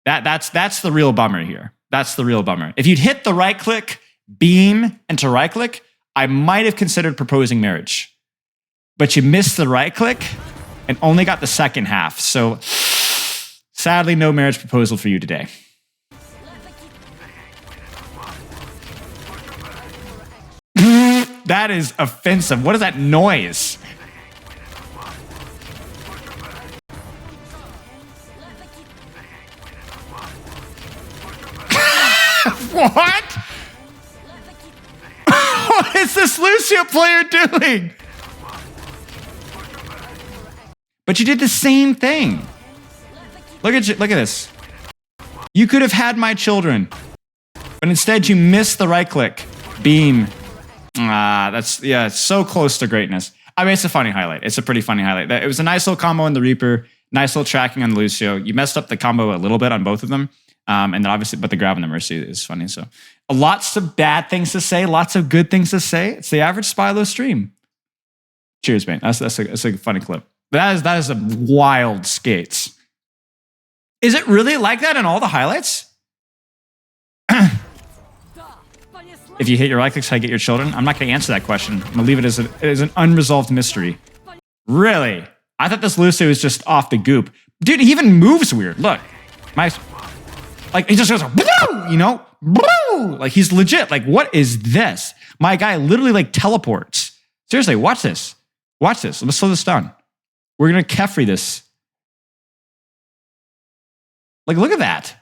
That's the real bummer here. That's the real bummer. If you'd hit the right click, beam, and to right click, I might have considered proposing marriage. But you missed the right click and only got the second half. So sadly, no marriage proposal for you today. That is offensive. What is that noise? What? What is this Lucio player doing? But you did the same thing. Look at this. You could have had my children, but instead you missed the right click. Beam. It's so close to greatness. I mean, it's a funny highlight. It's a pretty funny highlight. It was a nice little combo on the Reaper, nice little tracking on the Lucio. You messed up the combo a little bit on both of them. And then obviously, but the grab on the Mercy is funny. So lots of bad things to say, lots of good things to say. It's the average Spilo stream. Cheers, man. That's a funny clip. That is a wild skates. Is it really like that in all the highlights? If you hit your right clicks, how you get your children? I'm not going to answer that question. I'm going to leave it as an unresolved mystery. Really? I thought this Lucio was just off the goop. Dude, he even moves weird. Look. Like, he just goes, you know? Like, he's legit. Like, what is this? My guy literally, like, teleports. Seriously, watch this. Watch this. Let's slow this down. We're going to Kefri this. Like, look at that.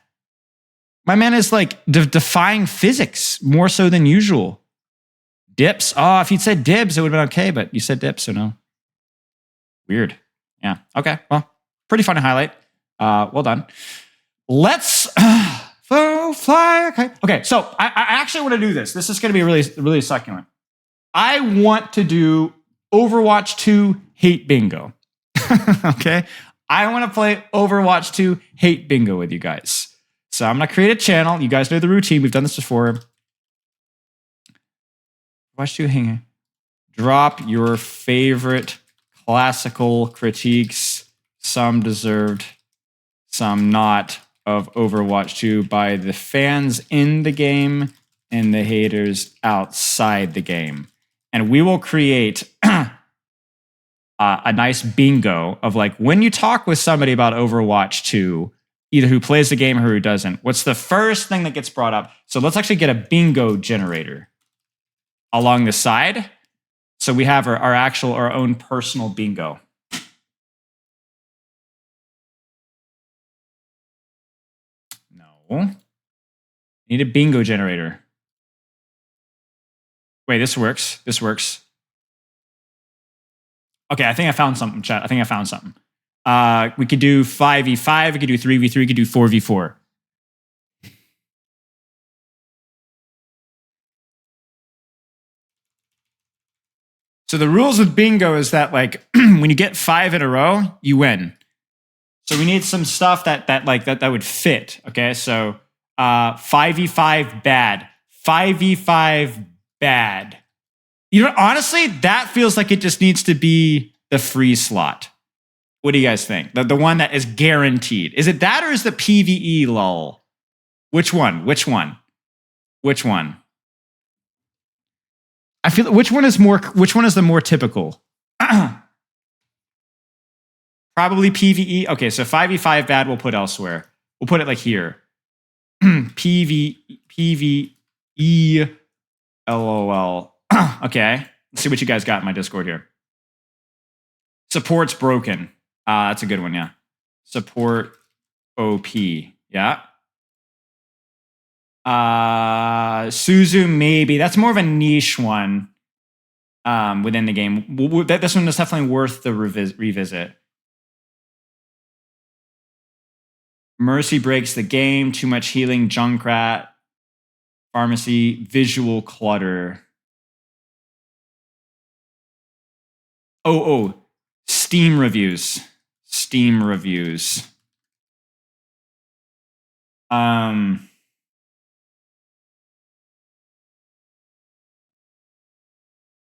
My man is, like, defying physics more so than usual. Dips. Oh, if he'd said dibs, it would have been okay, but you said dips, so no. Weird. Yeah. Okay. Well, pretty funny highlight. Well done. Let's fly. Okay. So I actually want to do this. This is going to be really, really succulent. I want to do Overwatch 2 Hate Bingo. Okay. I want to play Overwatch 2 Hate Bingo with you guys. So I'm going to create a channel. You guys know the routine. We've done this before. Watch 2 hang. Drop your favorite classical critiques, some deserved, some not, of Overwatch 2 by the fans in the game and the haters outside the game. And we will create a nice bingo of, like, when you talk with somebody about Overwatch 2, either who plays the game or who doesn't, what's the first thing that gets brought up? So let's actually get a bingo generator. along the side. So we have our own personal bingo. No. Need a bingo generator. Wait, this works. This works. Okay, I think I found something, chat. I think I found something. We could do 5v5, we could do 3v3, we could do 4v4. So the rules with bingo is that like when you get 5 in a row, you win. So we need some stuff that would fit. Okay, so 5v5 bad. 5v5 bad. You know, honestly, that feels like it just needs to be the free slot. What do you guys think? The one that is guaranteed. Is it that or is the PvE lull? Which one? Which one? Which one? I feel which one is the more typical? Probably PvE. Okay, so 5v5 bad we'll put elsewhere. We'll put it like here. PvE LOL. Okay. Let's see what you guys got in my Discord here. Support's broken. That's a good one, yeah. Support OP. Yeah. Suzu, maybe. That's more of a niche one within the game. This one is definitely worth the revisit. Mercy breaks the game. Too much healing. Junkrat. Pharmacy. Visual clutter. Oh. Steam reviews. Steam reviews.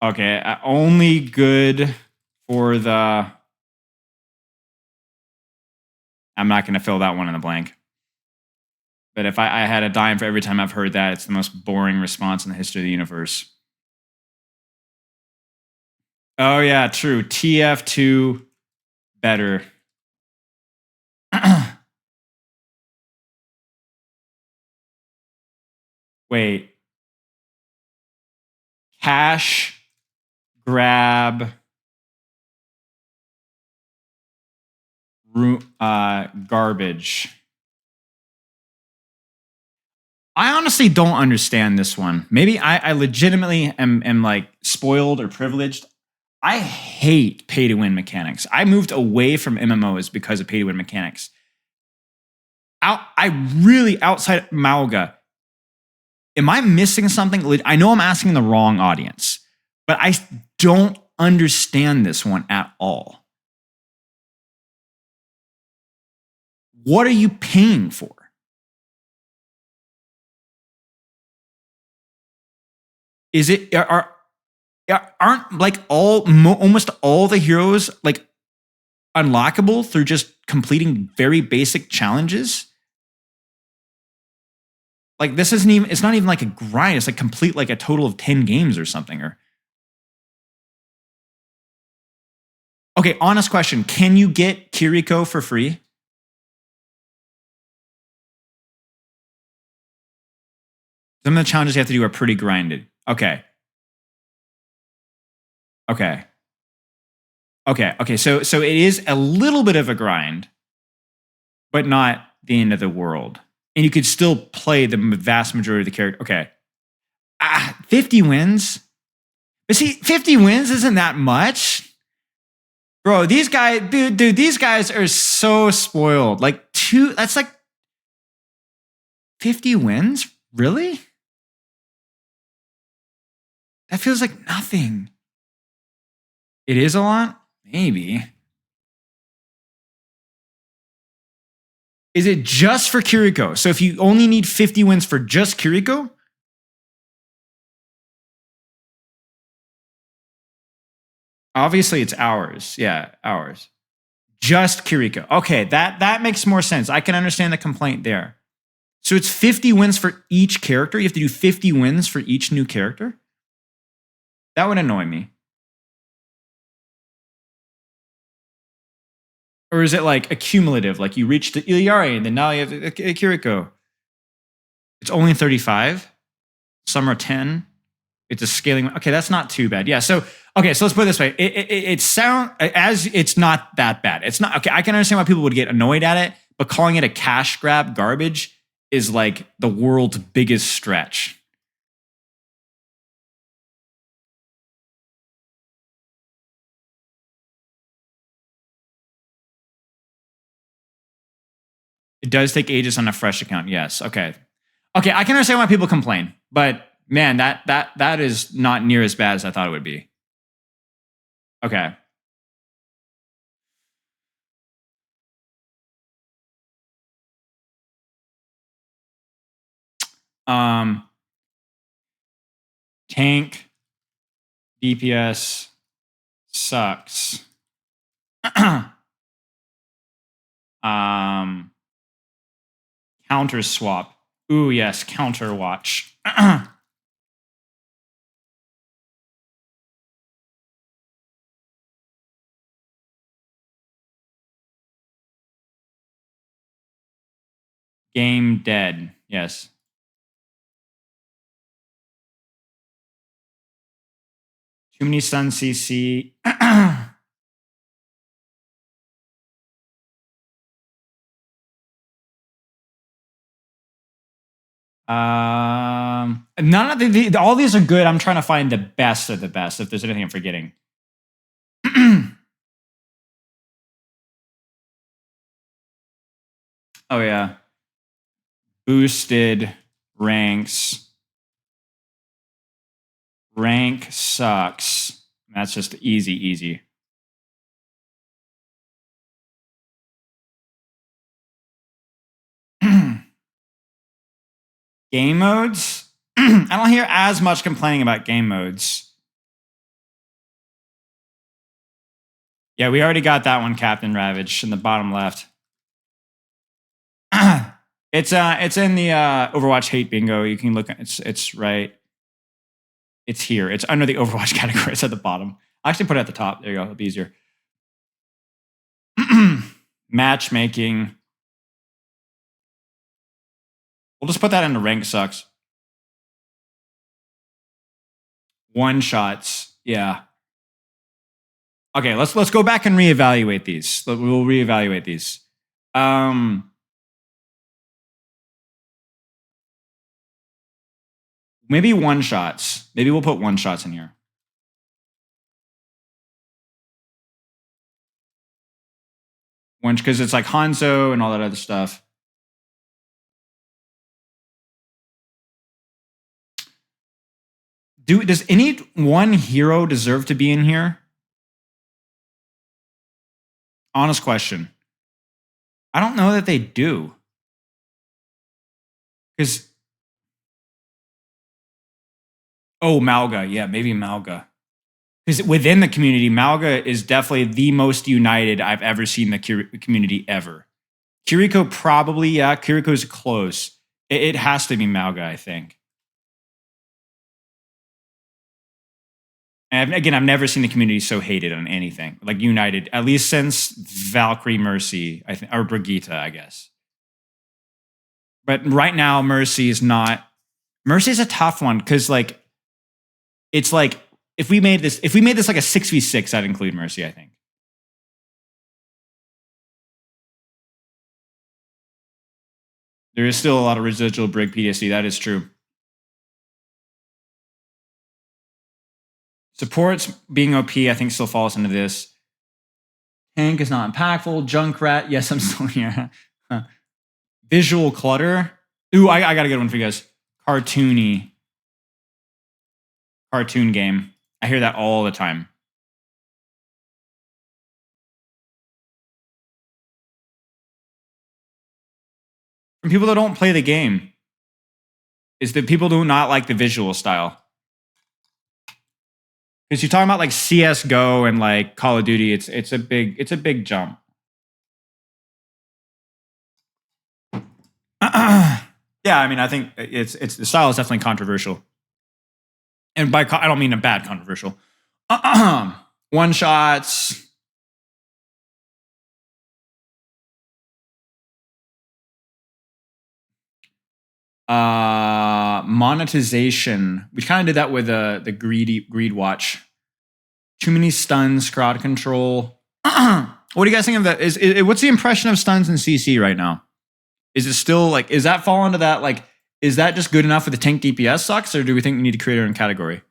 Okay, only good for the... I'm not going to fill that one in the blank. But if I had a dime for every time I've heard that, it's the most boring response in the history of the universe. Oh, yeah, true. TF2 better. Wait. Cash grab garbage. I honestly don't understand this one. Maybe I legitimately am like spoiled or privileged. I hate pay-to-win mechanics. I moved away from MMOs because of pay-to-win mechanics. I really, outside Malga, am I missing something? I know I'm asking the wrong audience, but I don't understand this one at all. What are you paying for? Is it aren't like almost all the heroes like unlockable through just completing very basic challenges? Like this isn't even, it's not even like a grind. It's like complete like a total of 10 games or something. Or okay, honest question. Can you get Kiriko for free? Some of the challenges you have to do are pretty grinded. Okay. So it is a little bit of a grind, but not the end of the world. And you could still play the vast majority of the character. Okay. 50 wins? But see, 50 wins isn't that much. Bro, these guys, dude, these guys are so spoiled. Like that's like 50 wins? Really? That feels like nothing. It is a lot? Maybe. Is it just for Kiriko? So if you only need 50 wins for just Kiriko? Obviously, it's hours. Yeah, hours. Just Kiriko. Okay, that makes more sense. I can understand the complaint there. So it's 50 wins for each character? You have to do 50 wins for each new character? That would annoy me. Or is it like accumulative? Like you reach the Iliari and then now you have Kiriko. It's only 35. Some are 10. It's a scaling. Okay, that's not too bad. Yeah. So okay, so let's put it this way. It sound as it's not that bad. It's not okay. I can understand why people would get annoyed at it, but calling it a cash grab garbage is like the world's biggest stretch. It does take ages on a fresh account. Yes. Okay. Okay. I can understand why people complain, but man, that is not near as bad as I thought it would be. Okay. Tank DPS sucks. Counter swap. Ooh, yes, counter watch. Game dead. Yes. Too many Sun CC. None of all these are good. I'm trying to find the best of the best. If there's anything I'm forgetting. Oh yeah. Boosted ranks. Rank sucks. That's just easy. Game modes? I don't hear as much complaining about game modes. Yeah, we already got that one, Captain Ravage, in the bottom left. It's in the Overwatch hate bingo. You can look at it's right. It's here. It's under the Overwatch category. It's at the bottom. I actually put it at the top. There you go. It'll be easier. Matchmaking. We'll just put that into rank sucks. One shots. Yeah. Okay, let's go back and reevaluate these. We'll reevaluate these. Maybe one shots. Maybe we'll put one shots in here. One, because it's like Hanzo and all that other stuff. Does any one hero deserve to be in here? Honest question. I don't know that they do. Because Malga. Yeah, maybe Malga. Because within the community, Malga is definitely the most united I've ever seen the community ever. Kiriko probably, yeah. Kiriko's close. It has to be Malga, I think. And again, I've never seen the community so hated on anything. Like united, at least since Valkyrie Mercy, I think, or Brigitte, I guess. But right now, Mercy is not. Mercy is a tough one because, like, it's like if we made this like a 6v6, I'd include Mercy, I think. There is still a lot of residual Brig PTSD. That is true. Supports being OP, I think, still falls into this. Tank is not impactful. Junkrat, yes, I'm still here. Visual clutter. Ooh, I got a good one for you guys. Cartoony. Cartoon game. I hear that all the time. From people that don't play the game. Is that people do not like the visual style. Because you're talking about like CS:GO and like Call of Duty, it's a big jump. Yeah, I mean, I think it's the style is definitely controversial, and by I don't mean a bad controversial. One shots. monetization. We kind of did that with the greed watch. Too many stuns, crowd control. What do you guys think of that? What's the impression of stuns in CC right now? Is it still like, is that fall into that, like, is that just good enough for the tank DPS sucks, or do we think we need to create our own category?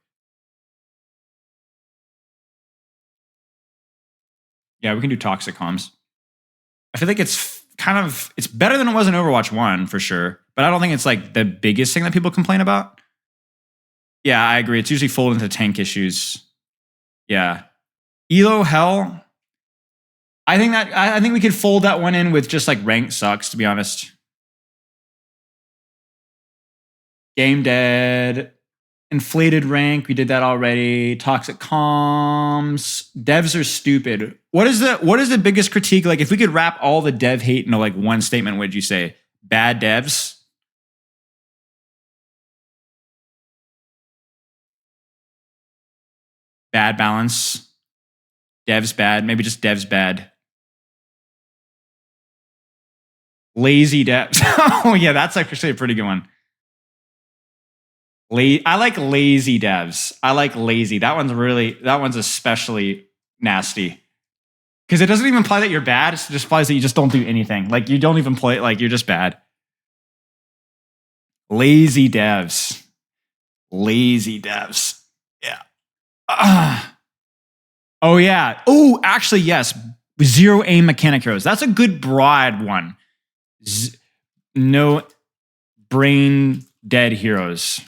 Yeah, we can do toxic comms. I feel like it's it's better than it was in Overwatch 1 for sure, but I don't think it's like the biggest thing that people complain about. Yeah, I agree. It's usually folded into tank issues. Yeah. Elo Hell. I think we could fold that one in with just like rank sucks, to be honest. Game dead. Inflated rank, we did that already. Toxic comms. Devs are stupid. What is the biggest critique? Like, if we could wrap all the dev hate into like one statement, what would you say? Bad devs? Bad balance. Devs bad. Maybe just devs bad. Lazy devs. Oh yeah, that's actually a pretty good one. I like lazy devs. I like lazy. That one's especially nasty. Because it doesn't even imply that you're bad. It just implies that you just don't do anything. Like, you don't even play, like, you're just bad. Lazy devs. Lazy devs. Yeah. Oh, yeah. Oh, actually, yes. Zero aim mechanic heroes. That's a good broad one. No brain dead heroes.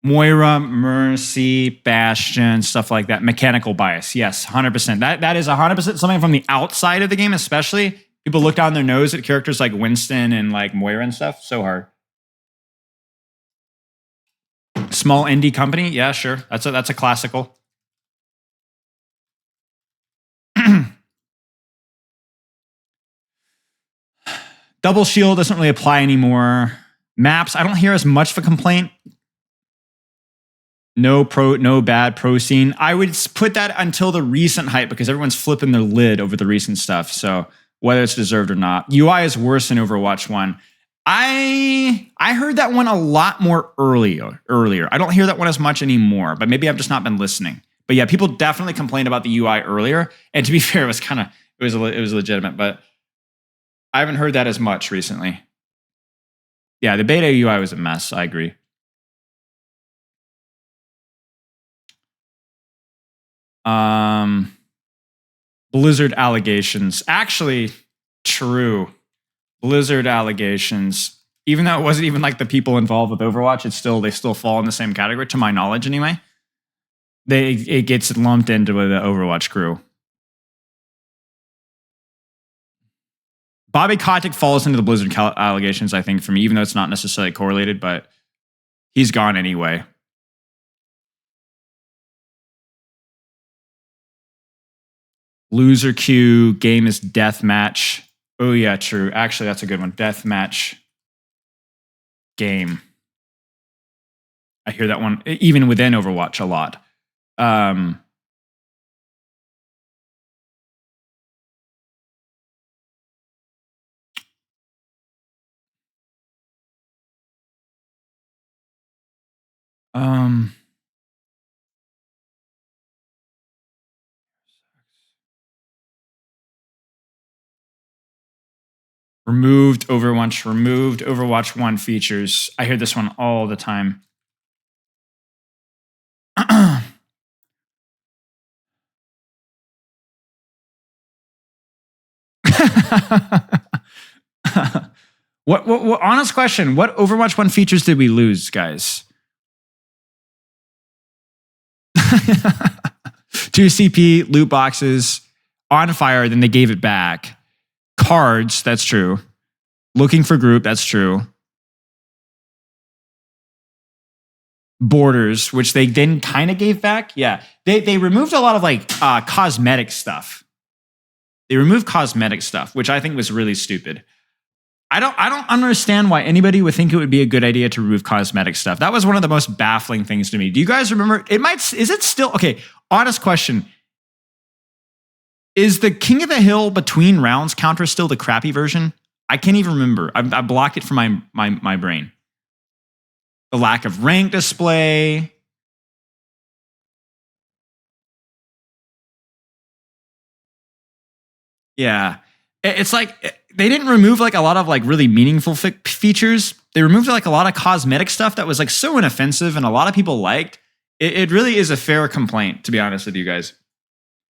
Moira, Mercy, Bastion, stuff like that. Mechanical bias. Yes, 100%. That is 100% something from the outside of the game, especially. People look down their nose at characters like Winston and like Moira and stuff. So hard. Small indie company. Yeah, sure. That's a classical. Double shield doesn't really apply anymore. Maps, I don't hear as much of a complaint. No bad pro scene. I would put that until the recent hype because everyone's flipping their lid over the recent stuff. So whether it's deserved or not, UI is worse than Overwatch 1. I heard that one a lot more earlier. I don't hear that one as much anymore, but maybe I've just not been listening. But yeah, people definitely complained about the UI earlier. And to be fair, it was legitimate, but I haven't heard that as much recently. Yeah, the beta UI was a mess. I agree. Blizzard allegations. Actually, true. Blizzard allegations. Even though it wasn't even like the people involved with Overwatch, they still fall in the same category, to my knowledge anyway. It gets lumped into the Overwatch crew. Bobby Kotick falls into the Blizzard allegations, I think, for me, even though it's not necessarily correlated, but he's gone anyway. Loser queue, game is deathmatch. Oh yeah, true. Actually, that's a good one. Deathmatch game. I hear that one even within Overwatch a lot. Removed Overwatch 1 features. I hear this one all the time. What honest question, what Overwatch 1 features did we lose, guys? 2 CP, loot boxes, on fire, then they gave it back. Cards, that's true. Looking for group, that's true. Borders, which they then kind of gave back. Yeah, they removed a lot of like cosmetic stuff. They removed cosmetic stuff, which I think was really stupid. I don't understand why anybody would think it would be a good idea to remove cosmetic stuff. That was one of the most baffling things to me. Do you guys remember? Is it still okay? Honest question. Is the King of the Hill between rounds counter still the crappy version? I can't even remember. I blocked it from my brain. The lack of rank display. Yeah. It's like they didn't remove like a lot of like really meaningful features. They removed like a lot of cosmetic stuff that was like so inoffensive and a lot of people liked. It really is a fair complaint, to be honest with you guys.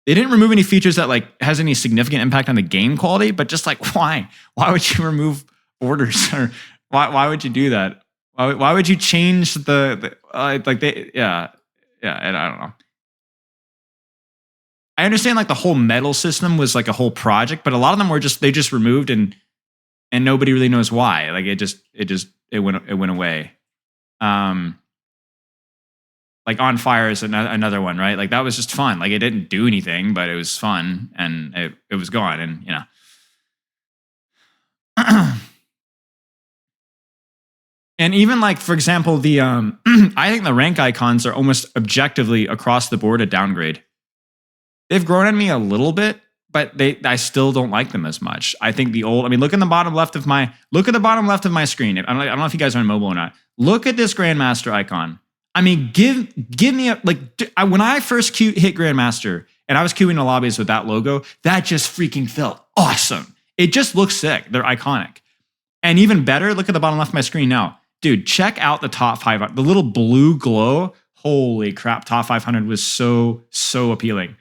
They didn't remove any features that like has any significant impact on the game quality, but just like why? Why would you remove orders or why would you do that? Why would you change the like they yeah and I don't know. I understand like the whole medal system was like a whole project, but a lot of them were they just removed and nobody really knows why. Like it went away. Like On Fire is another one, right? Like that was just fun. Like it didn't do anything, but it was fun and it was gone. And you know, and even like for example, the I think the rank icons are almost objectively across the board a downgrade. They've grown on me a little bit, but I still don't like them as much. I think look at the bottom left of my screen. I don't know if you guys are on mobile or not. Look at this Grandmaster icon. I mean, give me when I first hit Grandmaster and I was queuing the lobbies with that logo, that just freaking felt awesome. It just looks sick. They're iconic. And even better, look at the bottom left of my screen now. Dude, check out the top 500. The little blue glow. Holy crap, top 500 was so appealing.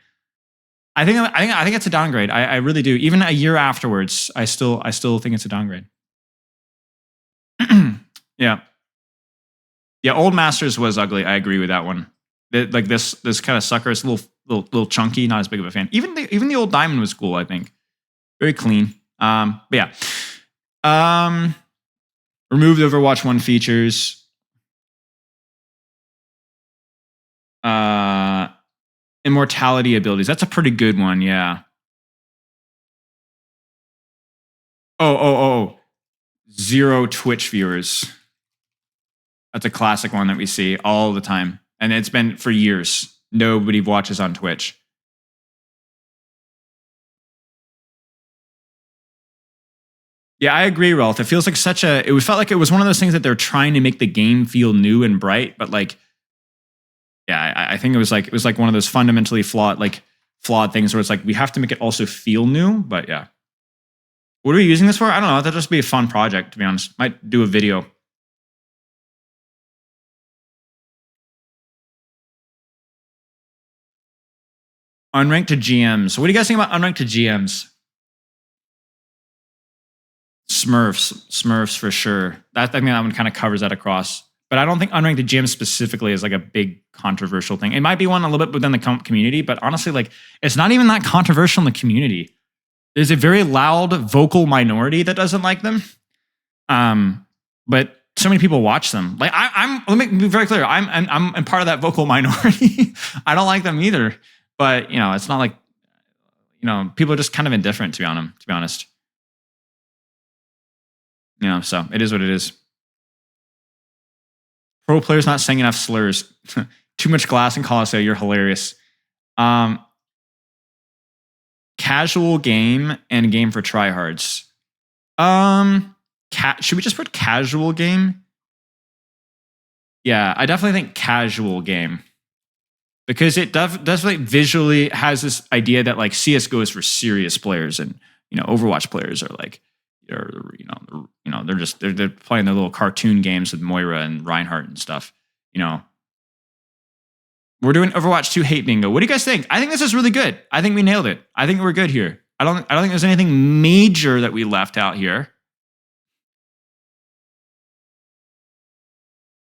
I think it's a downgrade. I really do. Even a year afterwards, I still think it's a downgrade. Yeah. Yeah, Old Masters was ugly. I agree with that one. Like this kind of sucker is a little chunky. Not as big of a fan. Even the Old Diamond was cool. I think very clean. But yeah. Removed Overwatch 1 features. Immortality abilities. That's a pretty good one. Yeah. Oh. 0 Twitch viewers. That's a classic one that we see all the time. And it's been for years. Nobody watches on Twitch. Yeah, I agree, Ralph. It feels like it felt like it was one of those things that they're trying to make the game feel new and bright, but like, yeah, I think it was like one of those fundamentally flawed things where it's like we have to make it also feel new, but yeah. What are we using this for? I don't know. That'd just be a fun project, to be honest. Might do a video. Unranked to GMs. So what do you guys think about unranked to GMs? Smurfs for sure. I think that one kind of covers that across. But I don't think unranked to GMs specifically is like a big controversial thing. It might be one a little bit within the community, but honestly, like it's not even that controversial in the community. There's a very loud vocal minority that doesn't like them. But so many people watch them. Like let me be very clear. I'm part of that vocal minority. I don't like them either. But you know, it's not like people are just kind of indifferent to be honest. You know, so it is what it is. Pro players not saying enough slurs. Too much glass in Colosseo. You're hilarious. Casual game and game for tryhards. Should we just put casual game? Yeah, I definitely think casual game. Because it definitely visually has this idea that like CS:GO is for serious players, and Overwatch players are like, they're playing their little cartoon games with Moira and Reinhardt and stuff. We're doing Overwatch 2 hate bingo. What do you guys think? I think this is really good. I think we nailed it. I think we're good here. I don't think there's anything major that we left out here.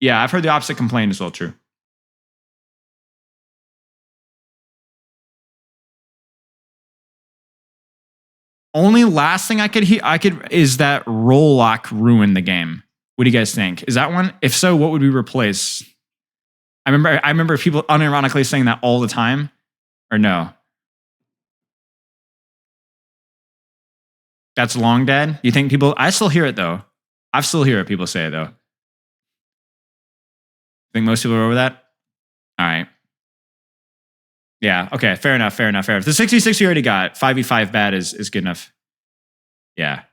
Yeah, I've heard the opposite complaint as well. True. Only last thing I could is that roll lock ruined the game. What do you guys think? Is that one? If so, what would we replace? I remember people unironically saying that all the time, or no? That's long dead. You think people? I still hear it though. I still hear it. People say it though. Think most people are over that? All right. Yeah. Okay. Fair enough. The 66 you already got. 5v5 bad is good enough. Yeah.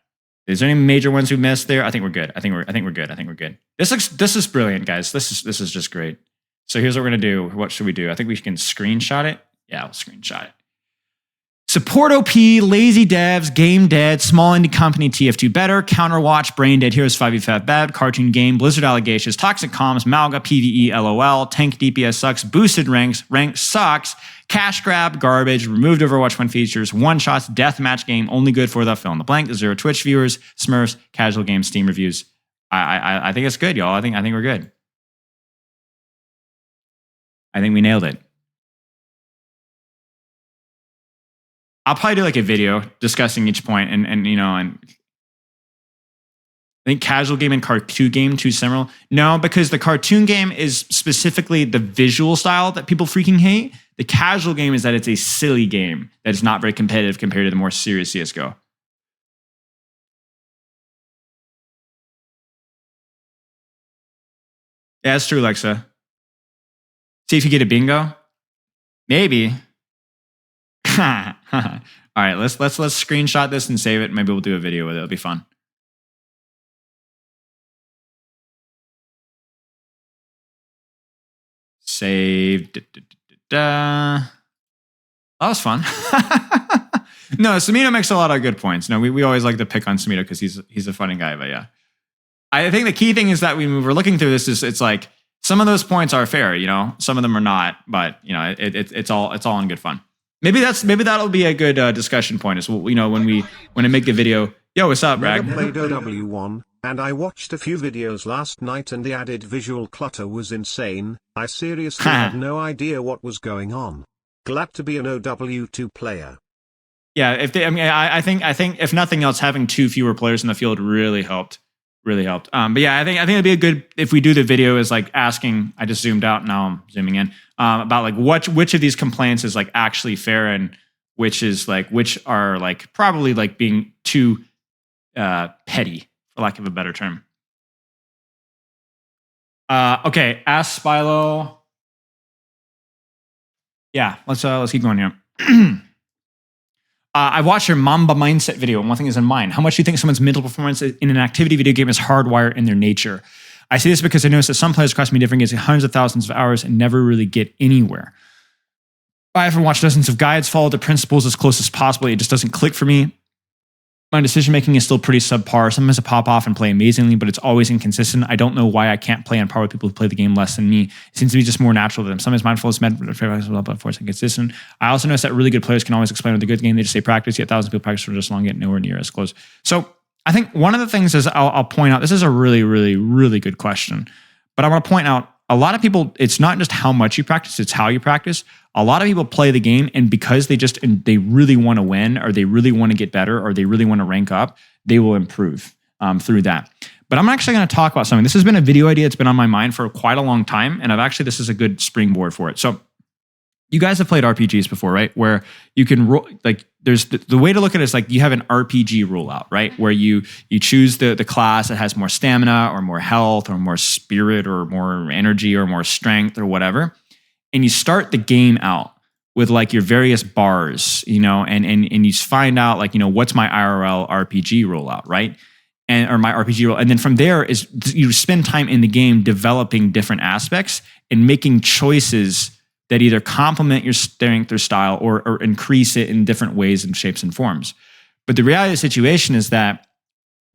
Is there any major ones we missed there? I think we're good. I think we're good. I think we're good. This is brilliant, guys. This is just great. So here's what we're gonna do. What should we do? I think we can screenshot it. Yeah, we'll screenshot it. Support OP, lazy devs, game dead, small indie company TF2 better, Counterwatch, Brain Dead, Heroes 5v5 bad, cartoon game, Blizzard allegations, toxic comms, Malga, PvE, LOL, tank DPS sucks, boosted rank sucks, cash grab, garbage, removed Overwatch 1 features, one shots, deathmatch game, only good for the fill in the blank, 0 Twitch viewers, Smurfs, casual game, Steam reviews. I think it's good, y'all. I think we're good. I think we nailed it. I'll probably do like a video discussing each point and I think casual game and cartoon game too similar. No, because the cartoon game is specifically the visual style that people freaking hate. The casual game is that it's a silly game that is not very competitive compared to the more serious CSGO. Yeah, that's true, Alexa. See if you get a bingo. Maybe. All right, let's screenshot this and save it. Maybe we'll do a video with it. It'll be fun. Save. That was fun. No, Samito makes a lot of good points. No, we always like to pick on Samito because he's a funny guy. But yeah, I think the key thing is that when we're looking through this, it's like some of those points are fair. Some of them are not. But it's all in good fun. Maybe that'll be a good discussion point as well. When I make the video. Yo, what's up, Rag? I played OW1, and I watched a few videos last night, and the added visual clutter was insane. I seriously had no idea what was going on. Glad to be an OW2 player. Yeah, I think if nothing else, having 2 fewer players in the field really helped. But yeah, I think it'd be a good if we do the video is like asking. I just zoomed out. Now I'm zooming in about like which of these complaints is like actually fair and which are like probably like being too petty, for lack of a better term. Okay, ask Spilo. Yeah, let's keep going here. I watched your Mamba mindset video, and one thing is in mind. How much do you think someone's mental performance in an activity video game is hardwired in their nature? I say this because I noticed that some players across many different games get hundreds of thousands of hours and never really get anywhere. I haven't watched dozens of guides, followed the principles as close as possible. It just doesn't click for me. My decision-making is still pretty subpar. Sometimes I pop off and play amazingly, but it's always inconsistent. I don't know why I can't play on par with people who play the game less than me. It seems to be just more natural to them. Sometimes mindfulness, but force inconsistent. I also notice that really good players can always explain with a good game. They just say practice, yet thousands of people practice for just long, get nowhere near as close. So I think one of the things is I'll point out, this is a really, really, really good question, but I want to point out a lot of people, it's not just how much you practice, it's how you practice. A lot of people play the game, and because they really want to win, or they really want to get better, or they really want to rank up, they will improve through that. But I'm actually going to talk about something. This has been a video idea that's been on my mind for quite a long time, and this is a good springboard for it. So you guys have played RPGs before, right? Where you can there's the way to look at it is like you have an RPG rollout, right? Where you choose the class that has more stamina or more health or more spirit or more energy or more strength or whatever. And you start the game out with like your various bars, and you find out like, what's my IRL RPG rollout, right? Or my RPG roll. And then from there is you spend time in the game developing different aspects and making choices that either complement your strength or style or increase it in different ways and shapes and forms. But the reality of the situation is that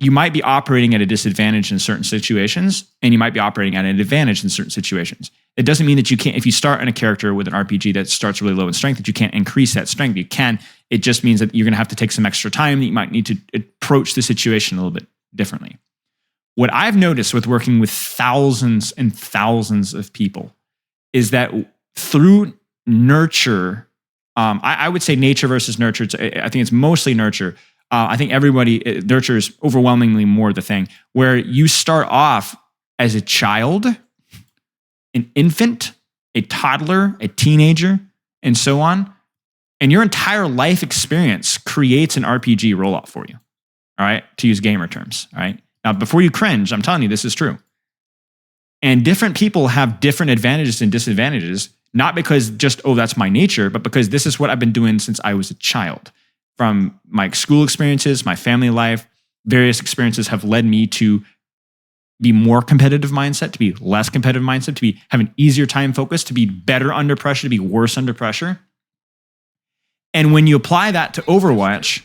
you might be operating at a disadvantage in certain situations, and you might be operating at an advantage in certain situations. It doesn't mean that you can't, if you start on a character with an RPG that starts really low in strength, that you can't increase that strength. You can. It just means that you're going to have to take some extra time, that you might need to approach the situation a little bit differently. What I've noticed with working with thousands and thousands of people is that through nurture, I would say nature versus nurture. I think it's mostly nurture. I think nurture is overwhelmingly more the thing, where you start off as a child, an infant, a toddler, a teenager, and so on. And your entire life experience creates an RPG rollout for you, all right? To use gamer terms, all right? Now, before you cringe, I'm telling you, this is true. And different people have different advantages and disadvantages, not because just, that's my nature, but because this is what I've been doing since I was a child. From my school experiences, my family life, various experiences have led me to be more competitive mindset, to be less competitive mindset, to have an easier time focus, to be better under pressure, to be worse under pressure. And when you apply that to Overwatch,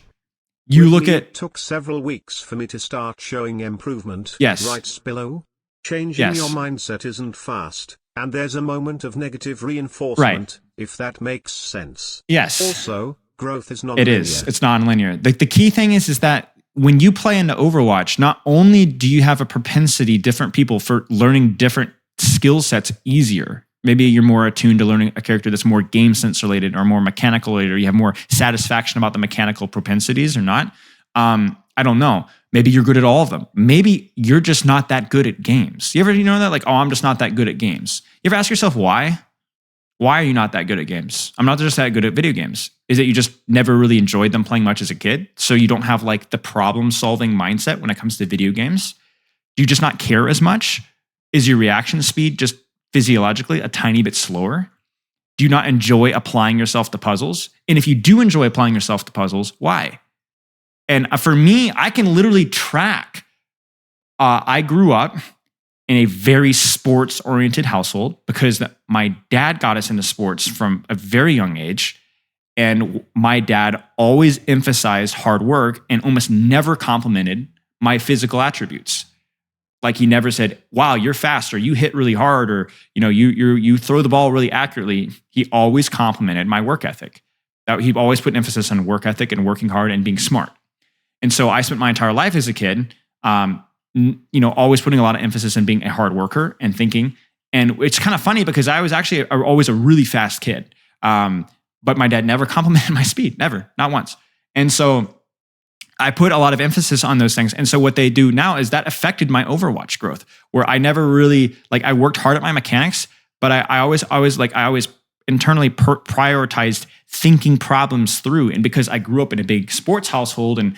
you look at... It took several weeks for me to start showing improvement. Yes. Right, Spilo? Changing your mindset isn't fast, and there's a moment of negative reinforcement, if that makes sense. Yes. Also, growth is non-linear. It is. It's non-linear. The key thing is that when you play into Overwatch, not only do you have a propensity, different people, for learning different skill sets easier. Maybe you're more attuned to learning a character that's more game sense related or more mechanical related, or you have more satisfaction about the mechanical propensities or not. I don't know. Maybe you're good at all of them. Maybe you're just not that good at games. You ever know that? Like, oh, I'm just not that good at games. You ever ask yourself why? Why are you not that good at games? I'm not just that good at video games. Is it you just never really enjoyed them playing much as a kid? So you don't have like the problem-solving mindset when it comes to video games? Do you just not care as much? Is your reaction speed just physiologically a tiny bit slower? Do you not enjoy applying yourself to puzzles? And if you do enjoy applying yourself to puzzles, why? And for me, I can literally track. I grew up in a very sports-oriented household because my dad got us into sports from a very young age. And my dad always emphasized hard work and almost never complimented my physical attributes. Like he never said, wow, you're fast, or you hit really hard, or you throw the ball really accurately. He always complimented my work ethic. He always put an emphasis on work ethic and working hard and being smart. And so I spent my entire life as a kid, always putting a lot of emphasis on being a hard worker and thinking. And it's kind of funny because I was actually always a really fast kid. But my dad never complimented my speed, never, not once. And so I put a lot of emphasis on those things. And so what they do now is that affected my Overwatch growth, where I never really, I worked hard at my mechanics, but I always internally prioritized thinking problems through. And because I grew up in a big sports household and,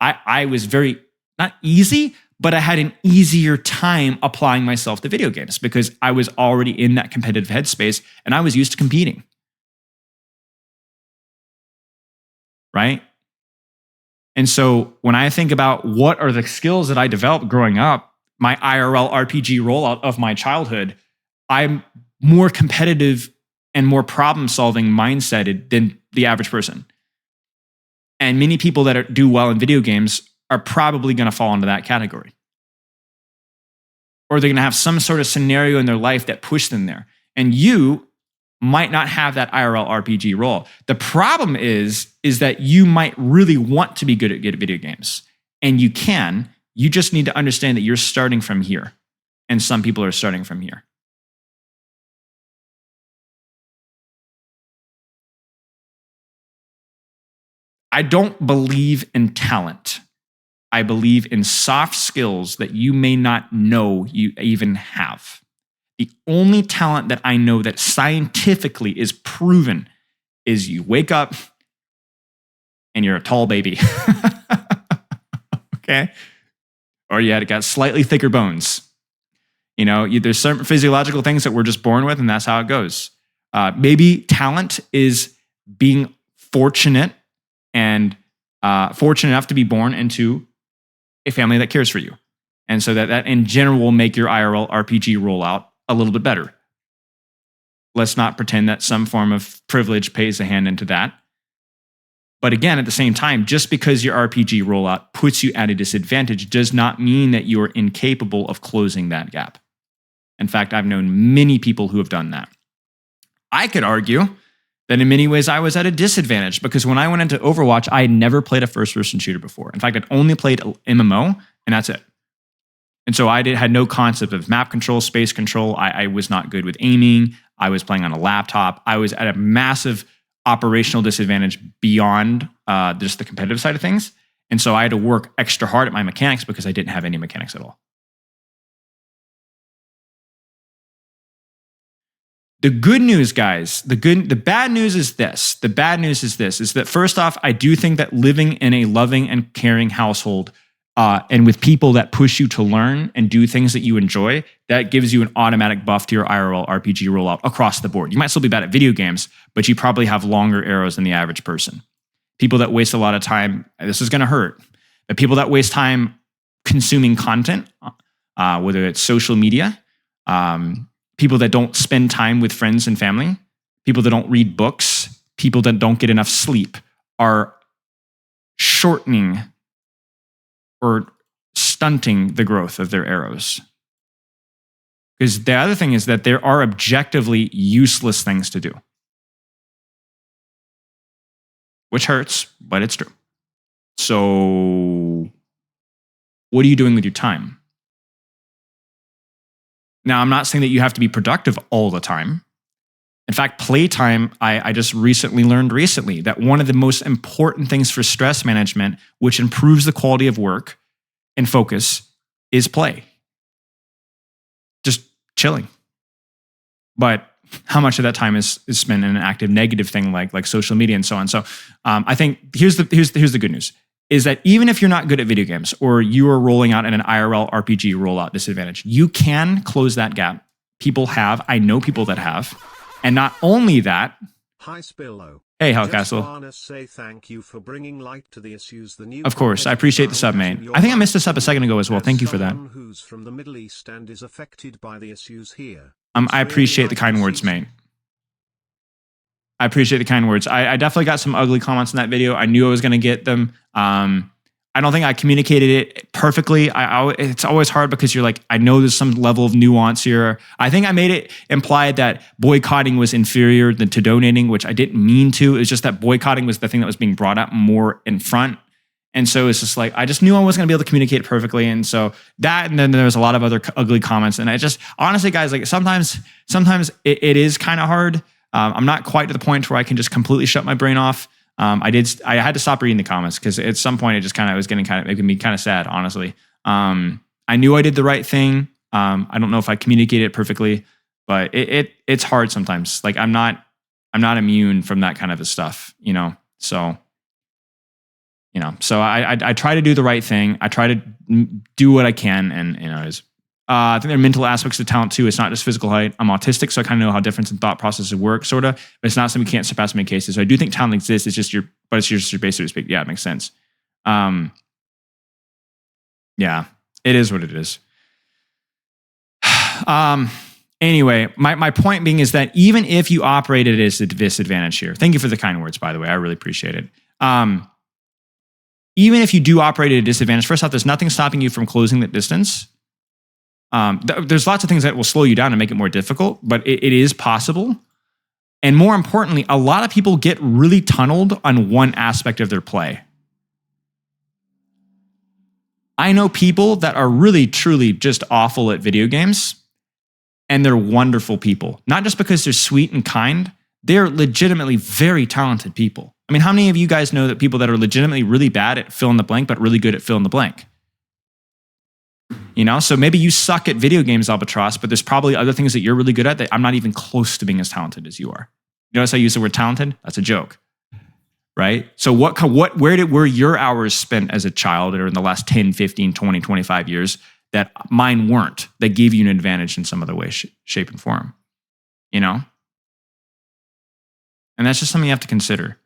I was very, not easy, but I had an easier time applying myself to video games because I was already in that competitive headspace and I was used to competing. Right? And so when I think about what are the skills that I developed growing up, my IRL RPG rollout of my childhood, I'm more competitive and more problem-solving mindseted than the average person. And many people that do well in video games are probably going to fall into that category. Or they're going to have some sort of scenario in their life that pushed them there. And you might not have that IRL RPG role. The problem is that you might really want to be good at video games. And you can. You just need to understand that you're starting from here. And some people are starting from here. I don't believe in talent. I believe in soft skills that you may not know you even have. The only talent that I know that scientifically is proven is you wake up and you're a tall baby. Okay? Or you got slightly thicker bones. There's certain physiological things that we're just born with, and that's how it goes. Maybe talent is being fortunate and fortunate enough to be born into a family that cares for you. And so that in general will make your IRL RPG rollout a little bit better. Let's not pretend that some form of privilege pays a hand into that. But again, at the same time, just because your RPG rollout puts you at a disadvantage does not mean that you're incapable of closing that gap. In fact, I've known many people who have done that. I could argue that in many ways I was at a disadvantage because when I went into Overwatch, I had never played a first-person shooter before. In fact, I'd only played MMO, and that's it. And so I had no concept of map control, space control. I was not good with aiming. I was playing on a laptop. I was at a massive operational disadvantage beyond just the competitive side of things. And so I had to work extra hard at my mechanics because I didn't have any mechanics at all. The good news, guys, the bad news is this. The bad news is this, is that first off, I do think that living in a loving and caring household and with people that push you to learn and do things that you enjoy, that gives you an automatic buff to your IRL RPG rollout across the board. You might still be bad at video games, but you probably have longer arrows than the average person. People that waste a lot of time, this is going to hurt. The people that waste time consuming content, whether it's social media, people that don't spend time with friends and family, people that don't read books, people that don't get enough sleep, are shortening or stunting the growth of their arrows. Because the other thing is that there are objectively useless things to do, which hurts, but it's true. So what are you doing with your time? Now, I'm not saying that you have to be productive all the time. In fact, playtime, I just learned recently that one of the most important things for stress management, which improves the quality of work and focus, is play. Just chilling. But how much of that time is spent in an active negative thing like social media and so on? So I think here's the good news, is that even if you're not good at video games or you are rolling out in an IRL RPG rollout disadvantage, you can close that gap. People have. I know people that have. And not only that. Hi, Spilo. Hey, Hellcastle. Say thank you for bringing light to the issues the new of course, I appreciate the sub, mate. I think I missed this up a second ago as well. Thank you for that. Who's from the Middle East and is affected by the issues here. I appreciate the kind words, mate. I appreciate the kind words. I definitely got some ugly comments in that video. I knew I was going to get them. I don't think I communicated it perfectly. It's always hard because you're like, I know there's some level of nuance here. I think I made it implied that boycotting was inferior to donating, which I didn't mean to. It's just that boycotting was the thing that was being brought up more in front. And so it's just like, I just knew I wasn't going to be able to communicate it perfectly. And so that, and then there was a lot of other ugly comments. And I just, honestly, guys, like sometimes it is kind of hard. I'm not quite to the point where I can just completely shut my brain off. I had to stop reading the comments because at some point it just was making me kind of sad, honestly. I knew I did the right thing. I don't know if I communicated it perfectly, but it's hard sometimes. Like I'm not immune from that kind of stuff, so, so I try to do the right thing. I try to do what I can. And, I think there are mental aspects of talent too. It's not just physical height. I'm autistic, so I kind of know how different thought processes work, sort of. But it's not something we can't surpass in many cases. So I do think talent exists. It's just your base, so to speak. Yeah, it makes sense. Yeah, it is what it is. Anyway, my point being is that even if you operated as a disadvantage here, thank you for the kind words, by the way. I really appreciate it. Even if you do operate at a disadvantage, first off, there's nothing stopping you from closing that distance. There's lots of things that will slow you down and make it more difficult, but it is possible. And more importantly, a lot of people get really tunneled on one aspect of their play. I know people that are really, truly just awful at video games, and they're wonderful people. Not just because they're sweet and kind, they're legitimately very talented people. I mean, how many of you guys know that people that are legitimately really bad at fill in the blank, but really good at fill in the blank? So maybe you suck at video games, Albatross, but there's probably other things that you're really good at that I'm not even close to being as talented as you are. Notice I use the word talented? That's a joke, right? So where were your hours spent as a child or in the last 10, 15, 20, 25 years that mine weren't, that gave you an advantage in some other way, shape, and form? And that's just something you have to consider.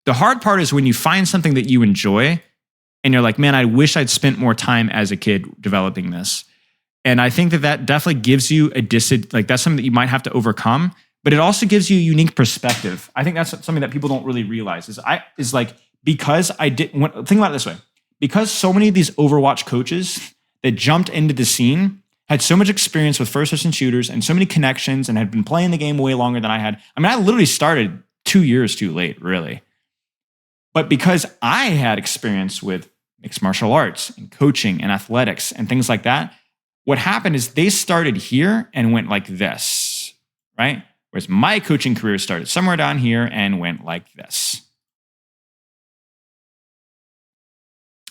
The hard part is when you find something that you enjoy and you're like, man, I wish I'd spent more time as a kid developing this. And I think that definitely gives you that's something that you might have to overcome, but it also gives you a unique perspective. I think that's something that people don't really realize because I think about it this way, because so many of these Overwatch coaches that jumped into the scene had so much experience with first-person shooters and so many connections and had been playing the game way longer than I had. I mean, I literally started 2 years too late, really. But because I had experience with mixed martial arts and coaching and athletics and things like that, what happened is they started here and went like this, right? Whereas my coaching career started somewhere down here and went like this.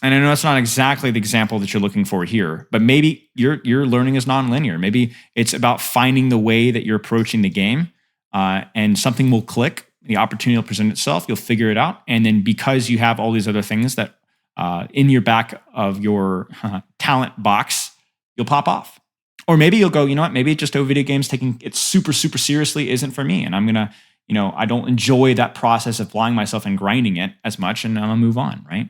And I know that's not exactly the example that you're looking for here, but maybe your learning is nonlinear. Maybe it's about finding the way that you're approaching the game, and something will click. The opportunity will present itself. You'll figure it out. And then because you have all these other things that in your back of your talent box, you'll pop off. Or maybe you'll go, you know what, maybe just video games taking it super, super seriously isn't for me. And I'm going to, I don't enjoy that process of applying myself and grinding it as much, and I'm going to move on, right?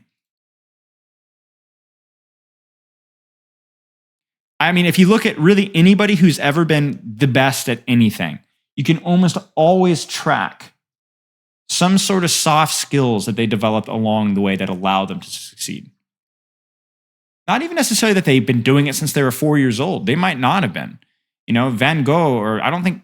I mean, if you look at really anybody who's ever been the best at anything, you can almost always track some sort of soft skills that they developed along the way that allow them to succeed. Not even necessarily that they've been doing it since they were 4 years old. They might not have been. Van Gogh, I don't think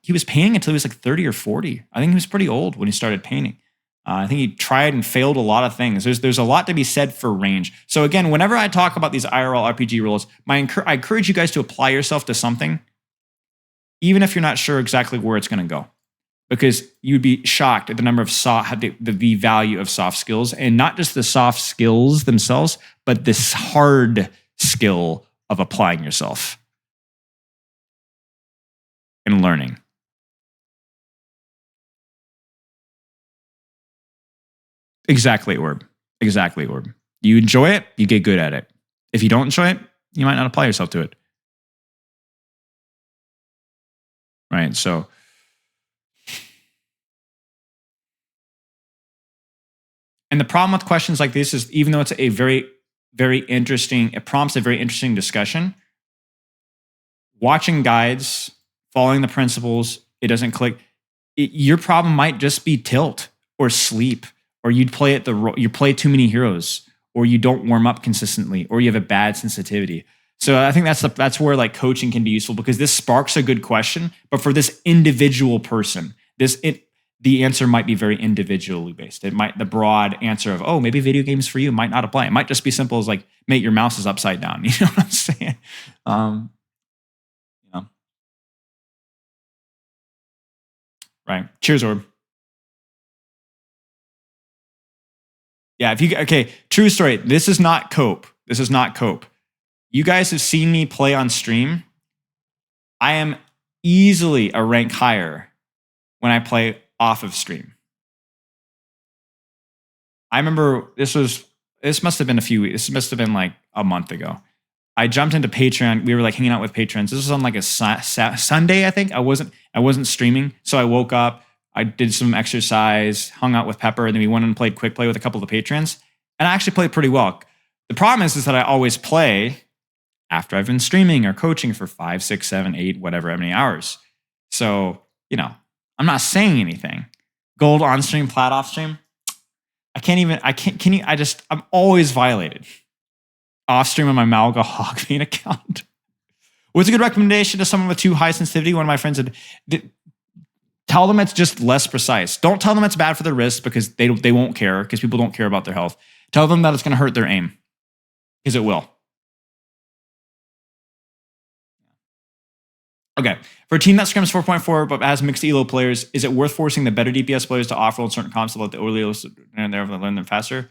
he was painting until he was like 30 or 40. I think he was pretty old when he started painting. I think he tried and failed a lot of things. There's a lot to be said for range. So again, whenever I talk about these IRL RPG rules, I encourage you guys to apply yourself to something, even if you're not sure exactly where it's going to go, because you'd be shocked at the number of the value of soft skills, and not just the soft skills themselves, but this hard skill of applying yourself and learning. Exactly, Orb. Exactly, Orb. You enjoy it, you get good at it. If you don't enjoy it, you might not apply yourself to it. Right, so and the problem with questions like this is, even though it's a very, very interesting, it prompts a very interesting discussion, watching guides, following the principles, it doesn't click. Your problem might just be tilt or sleep, or you play too many heroes, or you don't warm up consistently, or you have a bad sensitivity. So I think that's where like coaching can be useful, because this sparks a good question, but for this individual person, the answer might be very individually based. The broad answer of, oh, maybe video games for you might not apply. It might just be simple as like, mate, your mouse is upside down. You know what I'm saying? Right. Cheers, Orb. Yeah, true story. This is not cope. You guys have seen me play on stream. I am easily a rank higher when I play off of stream. I remember this must have been like a month ago. I jumped into Patreon. We were like hanging out with patrons. This was on like a Sunday, I think. I wasn't streaming, so I woke up. I did some exercise, hung out with Pepper, and then we went and played quick play with a couple of the patrons. And I actually played pretty well. The problem is that I always play after I've been streaming or coaching for 5, 6, 7, 8, whatever, how many hours. So, I'm not saying anything. Gold on stream, plat off stream. I'm always violated. Off stream on my Malga Hogbean account. What's a good recommendation to someone with too high sensitivity? One of my friends said, tell them it's just less precise. Don't tell them it's bad for their wrist, because they won't care, because people don't care about their health. Tell them that it's going to hurt their aim, because it will. Okay. For a team that scrims 4.4 but has mixed elo players, is it worth forcing the better DPS players to off-roll certain comps to let the earliest and they're able to learn them faster?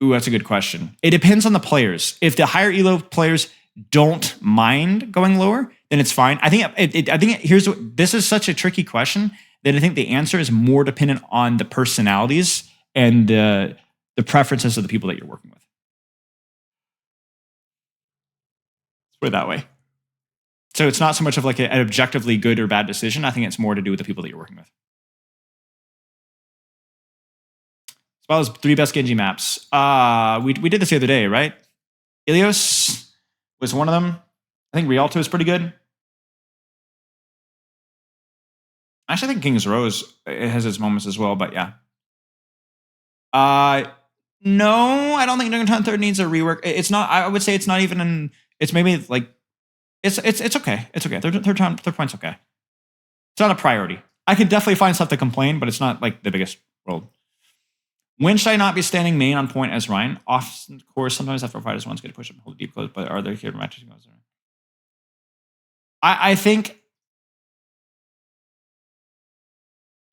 Ooh, that's a good question. It depends on the players. If the higher elo players don't mind going lower, then it's fine. I think this is such a tricky question that I think the answer is more dependent on the personalities and the preferences of the people that you're working with. Let's put it that way. So it's not so much of like an objectively good or bad decision. I think it's more to do with the people that you're working with. Spilo's 3 best Genji maps. We did this the other day, right? Ilios was one of them. I think Rialto is pretty good. Actually, I think King's Row has its moments as well, but yeah. No, I don't think Nugget Third needs a rework. It's not. I would say it's not even. It's maybe like. It's okay. It's okay. Third point's okay. It's not a priority. I could definitely find stuff to complain, but it's not like the biggest world. When should I not be standing main on point as Ryan? Off course, sometimes after fighters one's good to push up and hold deep close, but are there here matches? I think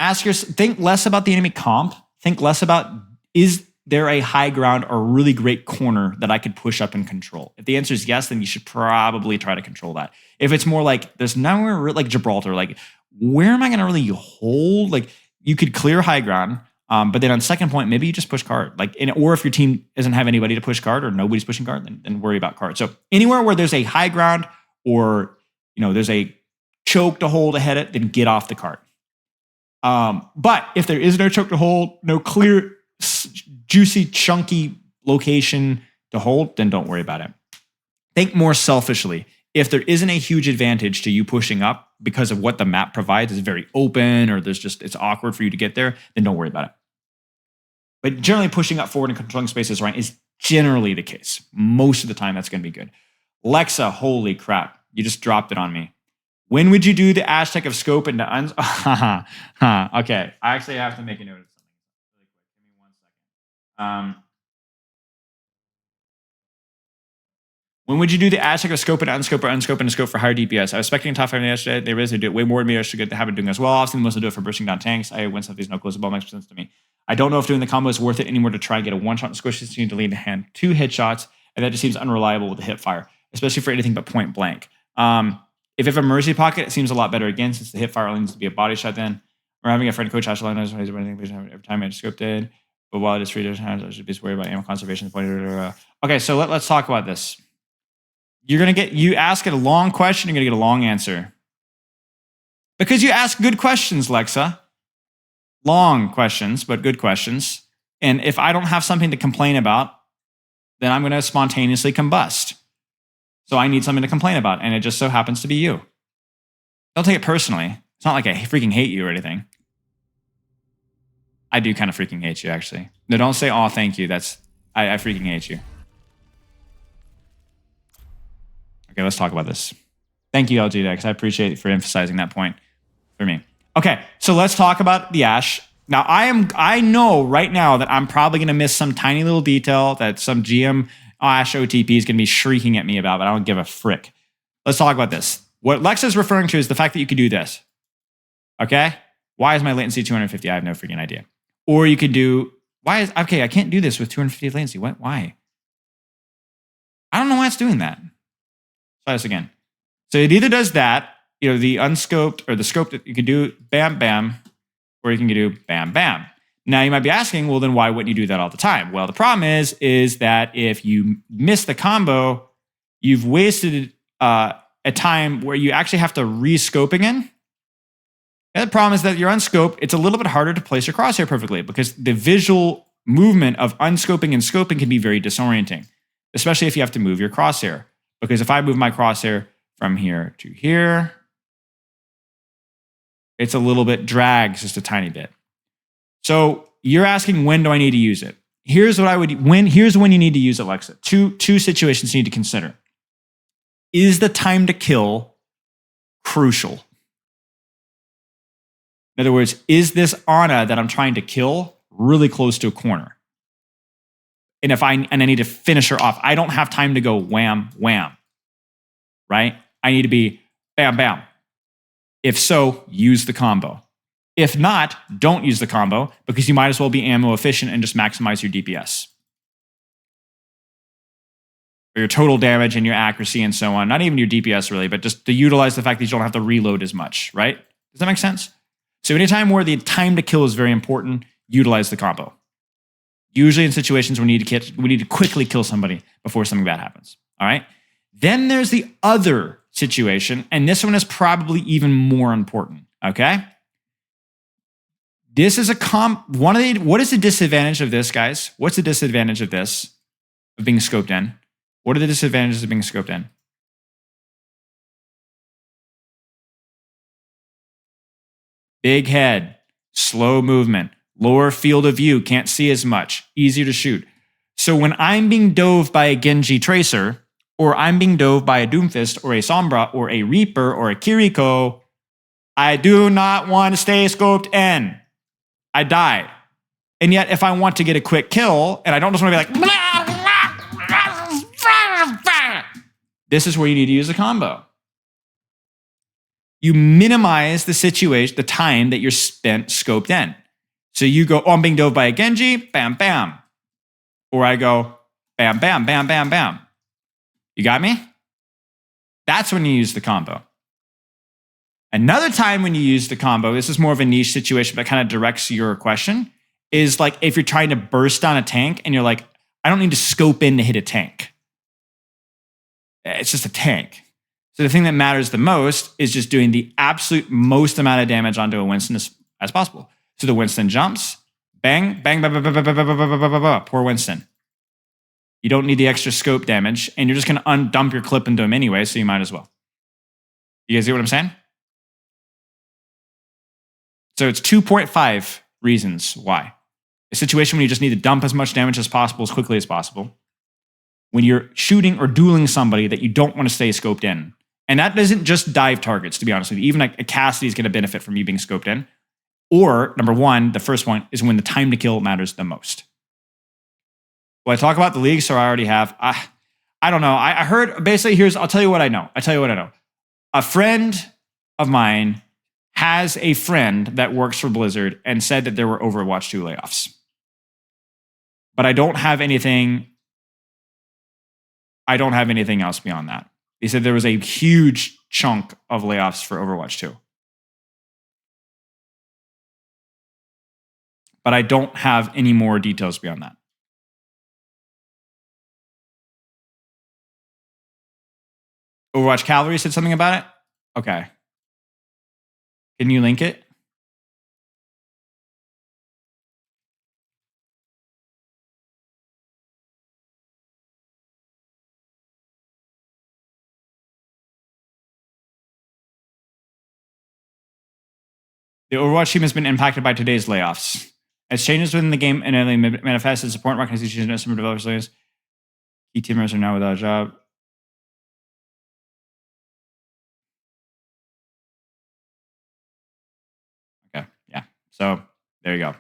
think less about the enemy comp. Think less about, is there a high ground or really great corner that I could push up and control? If the answer is yes, then you should probably try to control that. If it's more like there's nowhere like Gibraltar, like where am I going to really hold? Like you could clear high ground, but then on second point, maybe you just push card. Or if your team doesn't have anybody to push card or nobody's pushing card, then worry about card. So anywhere where there's a high ground or there's a choke to hold ahead of it, then get off the card. But if there is no choke to hold, no clear, juicy, chunky location to hold, then don't worry about it. Think more selfishly. If there isn't a huge advantage to you pushing up because of what the map provides, is very open, or it's awkward for you to get there, then don't worry about it. But generally pushing up forward and controlling spaces right is generally the case. Most of the time, that's going to be good. Lexa, holy crap. You just dropped it on me. When would you do the hashtag of scope into okay, I actually have to make a note of something really quick. Give me 1 second. When would you do the hashtag of scope and unscope or unscope and scope for higher DPS? I was expecting top 5 yesterday. They really do it way more than me. I should get the habit of doing as well. Often most do it for bursting down tanks. I win some of these no close ball makes sense to me. I don't know if doing the combo is worth it anymore to try and get a one-shot and squish this. You need to lead the hand 2 headshots, and that just seems unreliable with the hip fire, especially for anything but point blank. If you have a mercy pocket, it seems a lot better again, since the hip fire only needs to be a body shot then. Or having a friend coach Ash knows every time I scope did. But while it is 3 different times, I should be worried about ammo conservation. Okay, so let's talk about this. You ask a long question, you're gonna get a long answer. Because you ask good questions, Lexa. Long questions, but good questions. And if I don't have something to complain about, then I'm gonna spontaneously combust. So I need something to complain about, and it just so happens to be you. Don't take it personally. It's not like I freaking hate you or anything. I do kind of freaking hate you, actually. No, don't say, oh, thank you. I freaking hate you. Okay, let's talk about this. Thank you, LGDex. I appreciate it for emphasizing that point for me. Okay, so let's talk about the Ash. Now, I know right now that I'm probably going to miss some tiny little detail that some GM Ash OTP is going to be shrieking at me about, but I don't give a frick. Let's talk about this. What Lex is referring to is the fact that you could do this. Okay? Why is my latency 250? I have no freaking idea. Or you could do, okay, I can't do this with 250 latency. What? Why? I don't know why it's doing that. Try this again. So it either does that, the unscoped or the scope that you can do bam, bam, or you can do bam, bam. Now you might be asking, well, then why wouldn't you do that all the time? Well, the problem is that if you miss the combo, you've wasted a time where you actually have to re-scope again. And the problem is that your unscope, it's a little bit harder to place your crosshair perfectly because the visual movement of unscoping and scoping can be very disorienting, especially if you have to move your crosshair. Because if I move my crosshair from here to here, it's a little bit drags just a tiny bit. So you're asking, when do I need to use it? Here's when you need to use it, Alexa. Two situations you need to consider. Is the time to kill crucial? In other words, is this Ana that I'm trying to kill really close to a corner? And I need to finish her off. I don't have time to go wham, wham, right? I need to be bam, bam. If so, use the combo. If not, don't use the combo because you might as well be ammo efficient and just maximize your DPS. Or your total damage and your accuracy and so on. Not even your DPS really, but just to utilize the fact that you don't have to reload as much, right? Does that make sense? So anytime where the time to kill is very important, utilize the combo. Usually in situations where we need to quickly kill somebody before something bad happens. All right? Then there's the other situation, and this one is probably even more important. Okay? This is what is the disadvantage of this, guys? What's the disadvantage of this, of being scoped in? What are the disadvantages of being scoped in? Big head, slow movement, lower field of view, can't see as much, easier to shoot. So when I'm being dove by a Genji Tracer, or I'm being dove by a Doomfist, or a Sombra, or a Reaper, or a Kiriko, I do not want to stay scoped in. I die. And yet, if I want to get a quick kill, and I don't just want to be like, this is where you need to use a combo. You minimize the situation, the time that you're spent scoped in. So you go, I'm being dove by a Genji, bam, bam. Or I go, bam, bam, bam, bam, bam. You got me? That's when you use the combo. Another time when you use the combo, this is more of a niche situation, but kind of directs your question, is like if you're trying to burst down a tank and you're like, I don't need to scope in to hit a tank. It's just a tank. So the thing that matters the most is just doing the absolute most amount of damage onto a Winston as possible. So the Winston jumps, bang, bang, bang, bang, bang, bang, bang, bang, bang, bang, bang, poor Winston. You don't need the extra scope damage, and you're just going to undump your clip into him anyway, so you might as well. You guys see what I'm saying? So it's 2.5 reasons why. A situation when you just need to dump as much damage as possible as quickly as possible. When you're shooting or dueling somebody that you don't want to stay scoped in. And that isn't just dive targets, to be honest with you. Even a Cassidy is going to benefit from you being scoped in. Or, number one, the first one is when the time to kill matters the most. Will I talk about the league? So I already have. I don't know. I heard, basically, I'll tell you what I know. A friend of mine has a friend that works for Blizzard and said that there were Overwatch 2 layoffs. But I don't have anything else beyond that. He said there was a huge chunk of layoffs for Overwatch 2. But I don't have any more details beyond that. Overwatch Cavalry said something about it? Okay. Can you link it? The Overwatch team has been impacted by today's layoffs. As changes within the game and manifest in support organizations and some developers layers, key team members are now without a job. Okay, yeah. So there you go.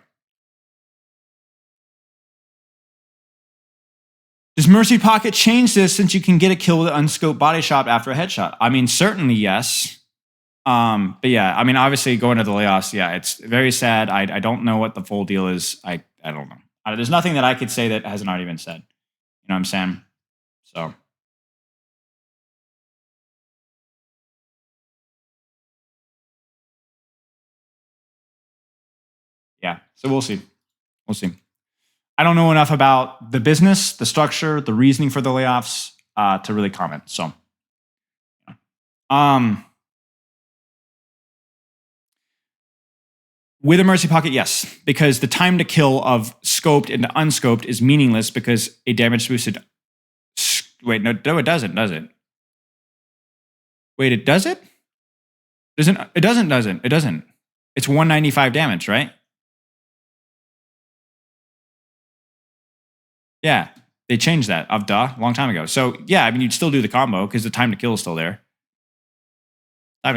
Does Mercy Pocket change this since you can get a kill with an unscoped body shot after a headshot? I mean, certainly yes. But yeah, I mean, obviously going to the layoffs, yeah, it's very sad. I don't know what the full deal is. I don't know. There's nothing that I could say that hasn't already been said. You know what I'm saying? So. Yeah, so we'll see. I don't know enough about the business, the structure, the reasoning for the layoffs to really comment. So, with a Mercy Pocket, yes, because the time to kill of scoped into unscoped is meaningless because a damage boosted. Wait, no, it doesn't, does it? Wait, it does it? It doesn't. It's 195 damage, right? Yeah, they changed that a long time ago. So yeah, I mean, you'd still do the combo because the time to kill is still there. I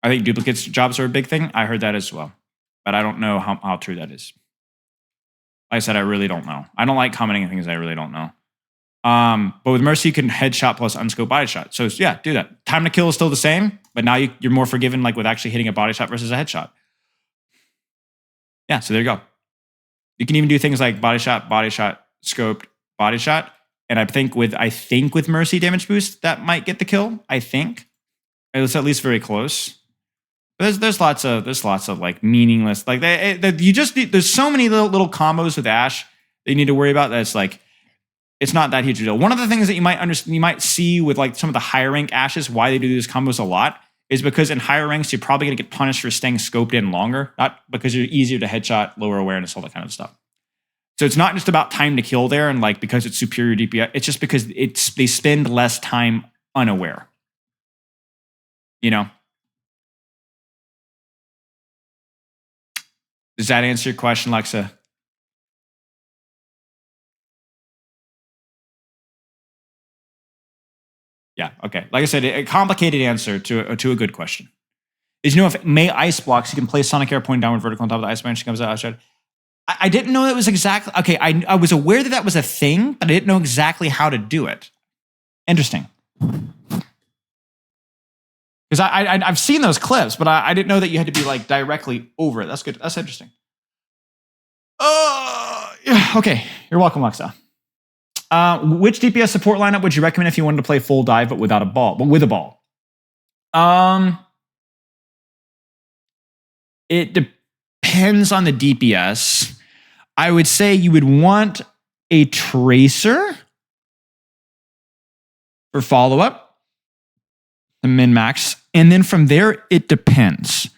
think duplicates jobs are a big thing. I heard that as well, but I don't know how true that is. Like I said, I really don't know. I don't like commenting on things I really don't know. But with Mercy, you can headshot plus unscope body shot. So yeah, do that. Time to kill is still the same, but now you're more forgiven, like with actually hitting a body shot versus a headshot. Yeah, so there you go. You can even do things like body shot, scoped, body shot. And I think with Mercy damage boost, that might get the kill. I think it's at least very close. There's lots of like meaningless, like there's so many little combos with Ashe that you need to worry about. That's like, it's not that huge a deal. One of the things that you might see with like some of the higher rank Ashes, why they do these combos a lot, is because in higher ranks, you're probably going to get punished for staying scoped in longer, not because you're easier to headshot, lower awareness, all that kind of stuff. So it's not just about time to kill there and like because it's superior DPS. It's just because they spend less time unaware. You know? Does that answer your question, Lexa? Yeah, okay. Like I said, a complicated answer to a good question. Did you know if May ice blocks, you can place Sonic Air point downward vertical on top of the ice branch, she comes out. I didn't know that was exactly... Okay, I was aware that was a thing, but I didn't know exactly how to do it. Interesting. Because I've seen those clips, but I didn't know that you had to be like directly over it. That's good. That's interesting. Yeah, okay. You're welcome, Lexa. Which DPS support lineup would you recommend if you wanted to play full dive but without a ball, but with a ball? It depends on the DPS. I would say you would want a tracer for follow-up, the min-max, and then from there, it depends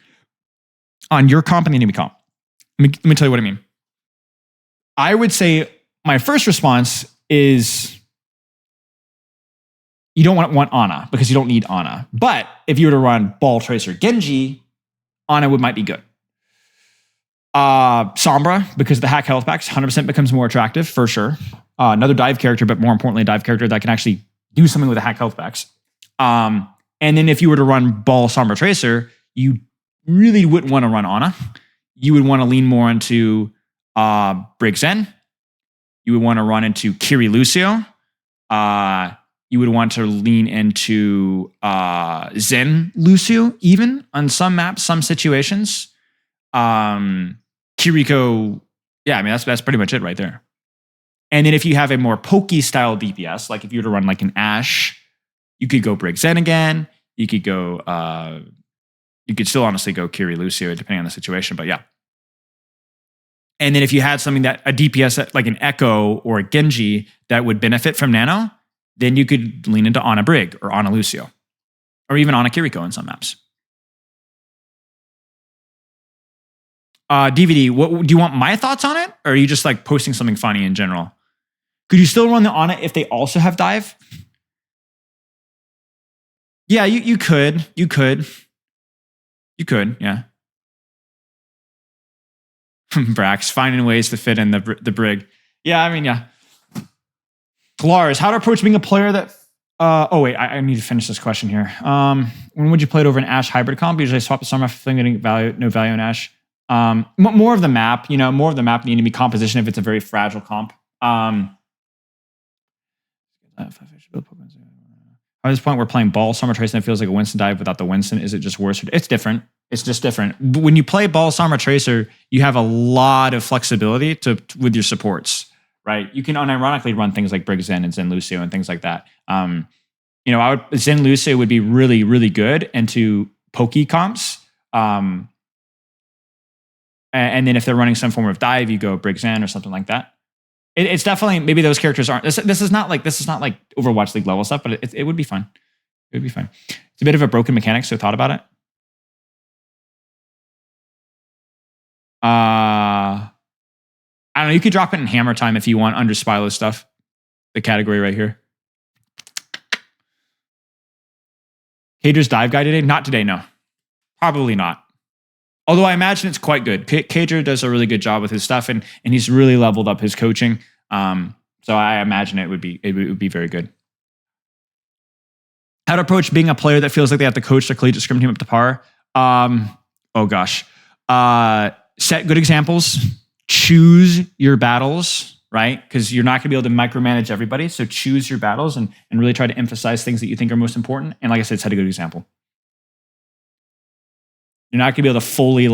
on your comp and enemy comp. Let me tell you what I mean. I would say my first response is you don't want Ana because you don't need Ana. But if you were to run Ball, Tracer, Genji, Ana might be good. Sombra, because the hack health packs, 100% becomes more attractive for sure. Another dive character, but more importantly, a dive character that can actually do something with the hack health packs. And then if you were to run Ball, Sombra, Tracer, you really wouldn't want to run Ana. You would want to lean more into Brig Zen. You would want to run into Kiri Lucio. You would want to lean into Zen Lucio, even on some maps, some situations. Kiriko, yeah, I mean, that's pretty much it right there. And then if you have a more pokey style DPS, like if you were to run like an Ashe, you could go Brig Zen again. You could go, you could still honestly go Kiri Lucio, depending on the situation, but yeah. And then if you had something that a DPS like an Echo or a Genji that would benefit from Nano, then you could lean into Ana Brig or Ana Lucio, or even Ana Kiriko in some maps. DVD, what do you want my thoughts on it? Or are you just like posting something funny in general? Could you still run the Ana if they also have dive? Yeah, you could. You could, yeah. Brax, finding ways to fit in the Brig. Yeah, I mean, yeah. Lars, how to approach being a player that... oh, wait, I need to finish this question here. When would you play it over an Ashe hybrid comp? Usually swap the summer for getting no value in Ashe. More of the map, more of the map need to be composition if it's a very fragile comp. At this point, we're playing Ball, Summer Tracer, and it feels like a Winston dive without the Winston. Is it just worse? It's different. It's just different. When you play Ball, Summer Tracer, you have a lot of flexibility with your supports, right? You can unironically run things like Brig Zen and Zen Lucio and things like that. Zen Lucio would be really, really good into pokey comps. And then if they're running some form of dive, you go Brig Zen or something like that. It's definitely, maybe those characters aren't, this is not like Overwatch League level stuff, but it would be fun. It would be fun. It's a bit of a broken mechanic, so thought about it. I don't know, you could drop it in Hammertime if you want under Spilo stuff. The category right here. Cager's dive guy today? Not today, no. Probably not. Although I imagine it's quite good. Cager does a really good job with his stuff, and he's really leveled up his coaching. So I imagine it would be very good. How to approach being a player that feels like they have to coach their collegiate scrim team up to par? Oh gosh. Set good examples. Choose your battles, right? Because you're not going to be able to micromanage everybody. So choose your battles and really try to emphasize things that you think are most important. And like I said, set a good example. You're not going to be able to fully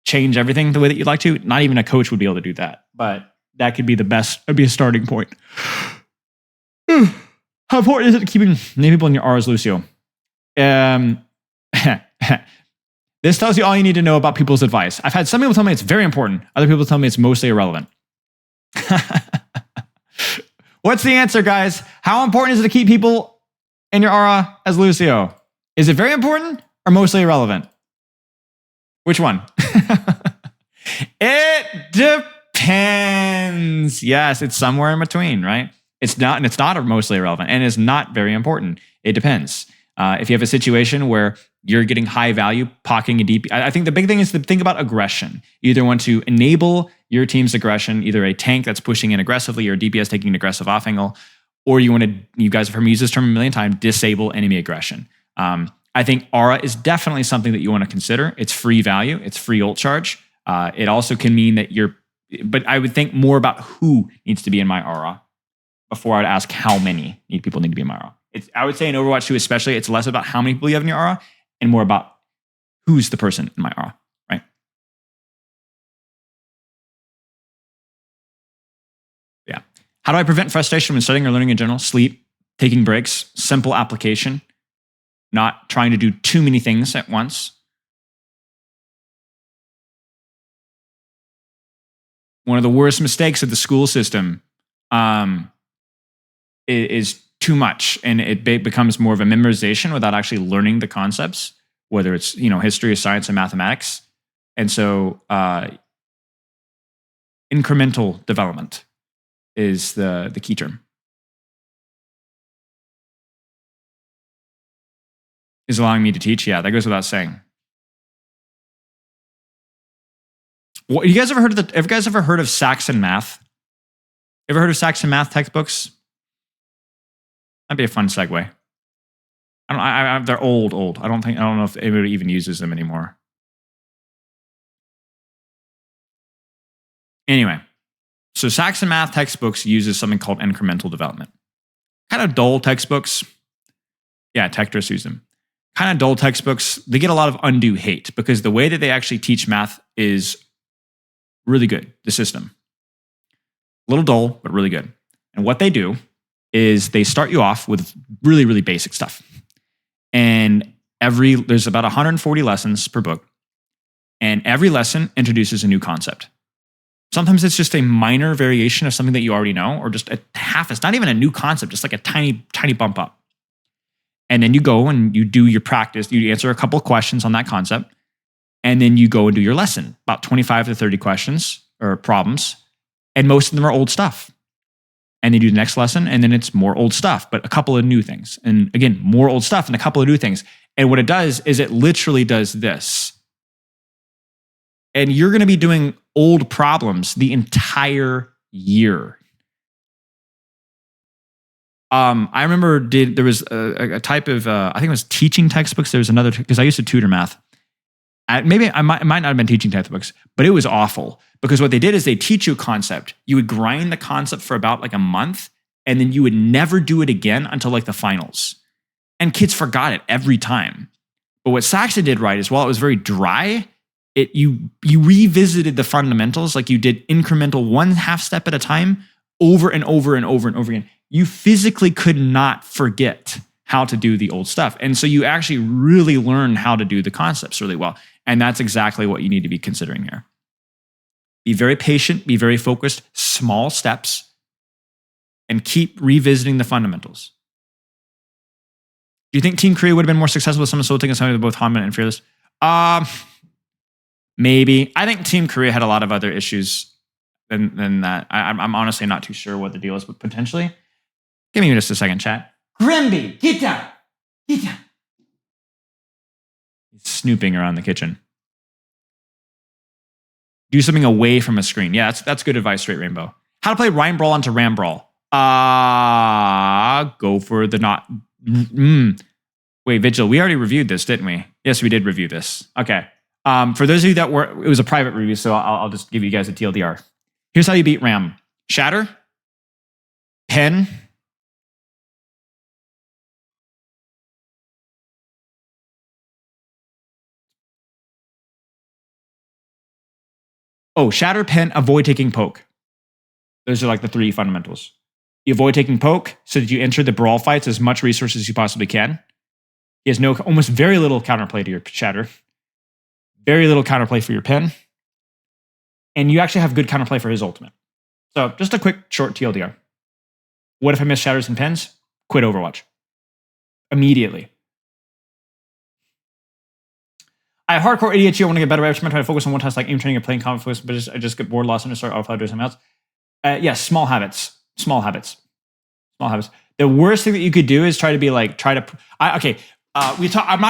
change everything the way that you'd like to. Not even a coach would be able to do that. But that could be the best. It'd be a starting point. How important is it to keeping name people in your R's, Lucio? This tells you all you need to know about people's advice. I've had some people tell me it's very important. Other people tell me it's mostly irrelevant. What's the answer, guys? How important is it to keep people in your aura as Lucio? Is it very important or mostly irrelevant? Which one? It depends. Yes, it's somewhere in between, right? It's not mostly irrelevant, and it's not very important. It depends. If you have a situation where you're getting high value, pocketing a DP, I think the big thing is to think about aggression. You either want to enable your team's aggression, either a tank that's pushing in aggressively or DPS taking an aggressive off angle, or you guys have heard me use this term a million times, disable enemy aggression. I think aura is definitely something that you want to consider. It's free value. It's free ult charge. It also can mean that but I would think more about who needs to be in my aura before I'd ask how many people need to be in my aura. I would say in Overwatch 2 especially, it's less about how many people you have in your aura and more about who's the person in my aura, right? Yeah. How do I prevent frustration when studying or learning in general? Sleep, taking breaks, simple application, not trying to do too many things at once. One of the worst mistakes of the school system is too much, and it becomes more of a memorization without actually learning the concepts, whether it's history or science or mathematics. And so incremental development is the key term. Is allowing me to teach? Yeah, that goes without saying. What, you guys ever heard of have you guys ever heard of Saxon math? Ever heard of Saxon math textbooks? That'd be a fun segue. They're old. I don't know if anybody even uses them anymore. Anyway, so Saxon math textbooks uses something called incremental development. Kind of dull textbooks. Yeah, Tectris use them. Kind of dull textbooks. They get a lot of undue hate because the way that they actually teach math is really good, the system. A little dull, but really good. And what they do is they start you off with really, really basic stuff. And there's about 140 lessons per book. And every lesson introduces a new concept. Sometimes it's just a minor variation of something that you already know, or just it's not even a new concept, just like a tiny, tiny bump up. And then you go and you do your practice. You answer a couple of questions on that concept. And then you go and do your lesson, about 25 to 30 questions or problems. And most of them are old stuff. And they do the next lesson, and then it's more old stuff, but a couple of new things. And again, more old stuff and a couple of new things. And what it does is it literally does this. And you're going to be doing old problems the entire year. I remember there was a type of, I think it was teaching textbooks. There was another, because I used to tutor math. Maybe it might not have been teaching textbooks, but it was awful. Because what they did is they teach you a concept. You would grind the concept for about like a month, and then you would never do it again until like the finals. And kids forgot it every time. But what Saxon did right is, while it was very dry, you revisited the fundamentals, like you did incremental 1/2 step at a time over and over and over and over again. You physically could not forget how to do the old stuff. And so you actually really learn how to do the concepts really well. And that's exactly what you need to be considering here. Be very patient, be very focused, small steps, and keep revisiting the fundamentals. Do you think Team Korea would have been more successful with someone Soul and something with both Hanman and Fearless? Maybe. I think Team Korea had a lot of other issues than that. I'm honestly not too sure what the deal is, but potentially. Give me just a second, chat. Grimby, get down. Get down. He's snooping around the kitchen. Do something away from a screen. Yeah, that's good advice, Straight Rainbow. How to play Rhyme Brawl onto Ram Brawl. Go for the not. Wait, Vigil, we already reviewed this, didn't we? Yes, we did review this. Okay. For those of you that it was a private review, so I'll just give you guys a TLDR. Here's how you beat Ram. Shatter. Pen. Shatter, pen, avoid taking poke. Those are like the 3 fundamentals. You avoid taking poke so that you enter the brawl fights as much resources as you possibly can. He has almost very little counterplay to your shatter. Very little counterplay for your pen. And you actually have good counterplay for his ultimate. So just a quick short TLDR. What if I miss shatters and pens? Quit Overwatch. Immediately. I have hardcore ADHD. I want to get better. I'm trying to focus on one task like aim training or playing combat focus, but I just get bored, lost, and start off doing something else. Yes, small habits. Small habits. Small habits. The worst thing that you could do is I'm not going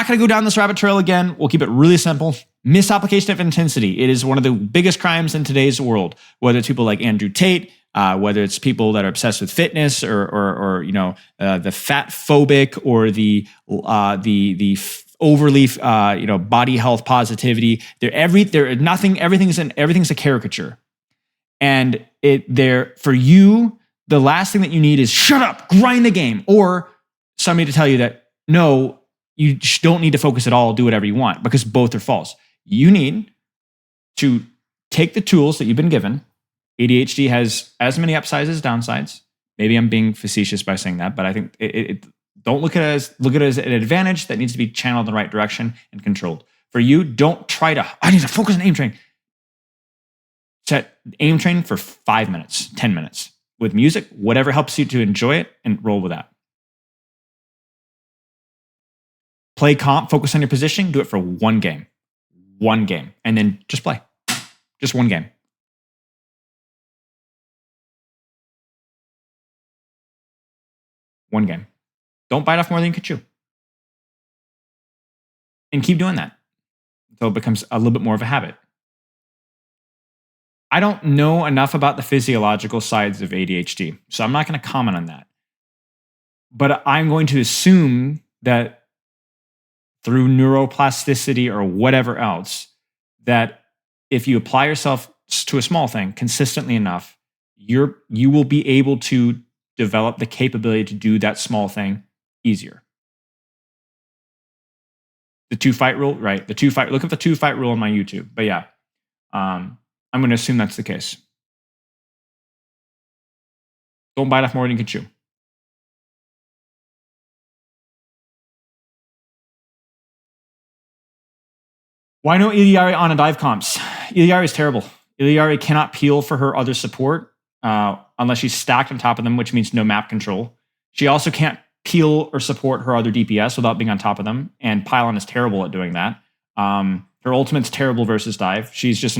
to go down this rabbit trail again. We'll keep it really simple. Misapplication of intensity. It is one of the biggest crimes in today's world. Whether it's people like Andrew Tate, whether it's people that are obsessed with fitness, or the fat phobic, or the overly body health positivity. Everything's a caricature, and for you, the last thing that you need is shut up, grind the game, or somebody to tell you that no, you don't need to focus at all, do whatever you want, because both are false. You need to take the tools that you've been given. ADHD has as many upsides as downsides. Maybe I'm being facetious by saying that, but I think don't look at it as an advantage that needs to be channeled in the right direction and controlled. For you, don't try to, I need to focus on aim train. Set aim train for 5 minutes, 10 minutes with music, whatever helps you to enjoy it, and roll with that. Play comp, focus on your positioning, do it for one game, and then just play. Just one game. 1 game. Don't bite off more than you can chew. And keep doing that until it becomes a little bit more of a habit. I don't know enough about the physiological sides of ADHD, so I'm not going to comment on that. But I'm going to assume that through neuroplasticity or whatever else, that if you apply yourself to a small thing consistently enough, you will be able to develop the capability to do that small thing easier. The 2-fight rule, right? Look at the 2-fight rule on my YouTube. But yeah, I'm going to assume that's the case. Don't bite off more than you can chew. Why no Iliari on a dive comps? Iliari is terrible. Iliari cannot peel for her other support unless she's stacked on top of them, which means no map control. She also can't peel or support her other DPS without being on top of them, and Pylon is terrible at doing that. Her ultimate's terrible versus dive. She's just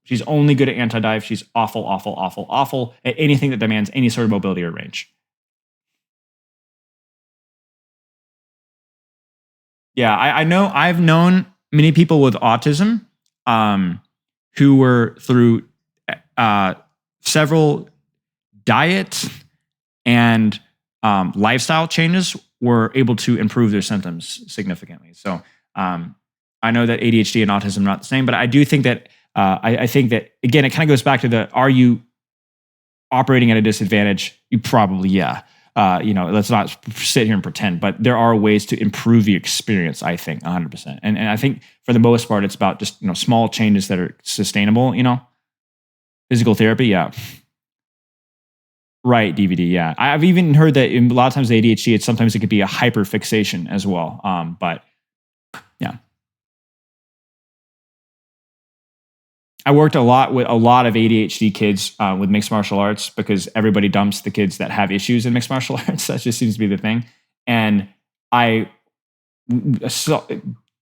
she's only good at anti-dive. She's awful at anything that demands any sort of mobility or range. Yeah, I know. I've known many people with autism who were through several diet and lifestyle changes were able to improve their symptoms significantly. So I know that ADHD and autism are not the same, but I do think that I think that, again, it kind of goes back to are you operating at a disadvantage? You probably, yeah. Let's not sit here and pretend, but there are ways to improve the experience, I think, 100%. And I think for the most part, it's about just, small changes that are sustainable, Physical therapy, yeah. Right, DVD, yeah. I've even heard that in a lot of times ADHD, sometimes it could be a hyperfixation as well. But yeah. I worked a lot with a lot of ADHD kids with mixed martial arts because everybody dumps the kids that have issues in mixed martial arts. That just seems to be the thing. And they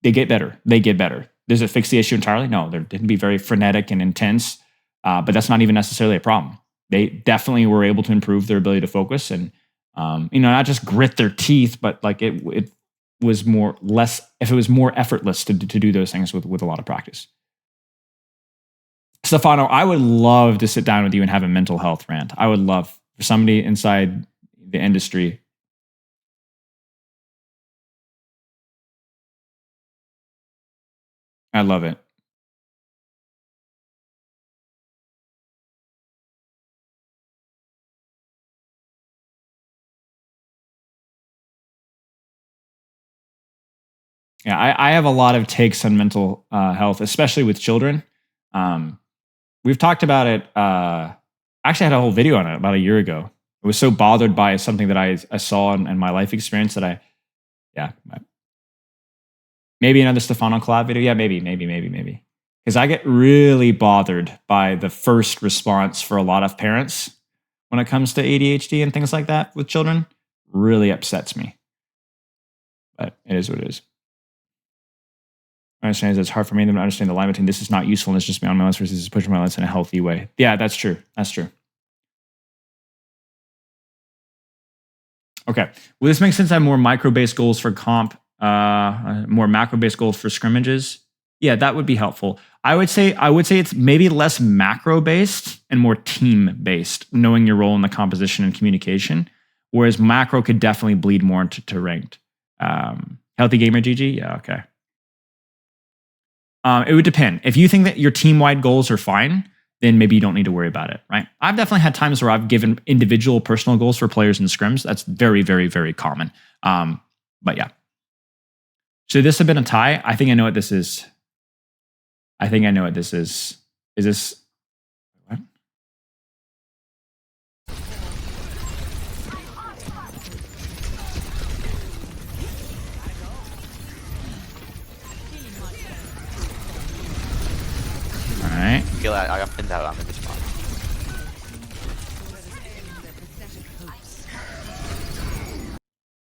get better. They get better. Does it fix the issue entirely? No, they can be very frenetic and intense, but that's not even necessarily a problem. They definitely were able to improve their ability to focus and, not just grit their teeth, but like it was more effortless to do those things with a lot of practice. Stefano, I would love to sit down with you and have a mental health rant. I would love for somebody inside the industry. I love it. Yeah, I have a lot of takes on mental health, especially with children. We've talked about it. Actually, I had a whole video on it about a year ago. I was so bothered by something that I saw in my life experience that maybe another Stefano collab video. Yeah, maybe. Because I get really bothered by the first response for a lot of parents when it comes to ADHD and things like that with children. Really upsets me. But it is what it is. I understand it's hard for me to understand the line between this is not useful and it's just beyond my limits versus this is pushing my limits in a healthy way. Yeah, that's true. Okay. Will this make sense to have more micro-based goals for comp, more macro-based goals for scrimmages? Yeah, that would be helpful. I would say it's maybe less macro-based and more team-based, knowing your role in the composition and communication, whereas macro could definitely bleed more into ranked. Healthy gamer GG? Yeah, okay. It would depend. If you think that your team-wide goals are fine, then maybe you don't need to worry about it, right? I've definitely had times where I've given individual personal goals for players in scrims. That's very, very, very common. But yeah. Should this have been a tie? I think I know what this is. Is this... What? Alright. I got pinned out. I'm in this spot.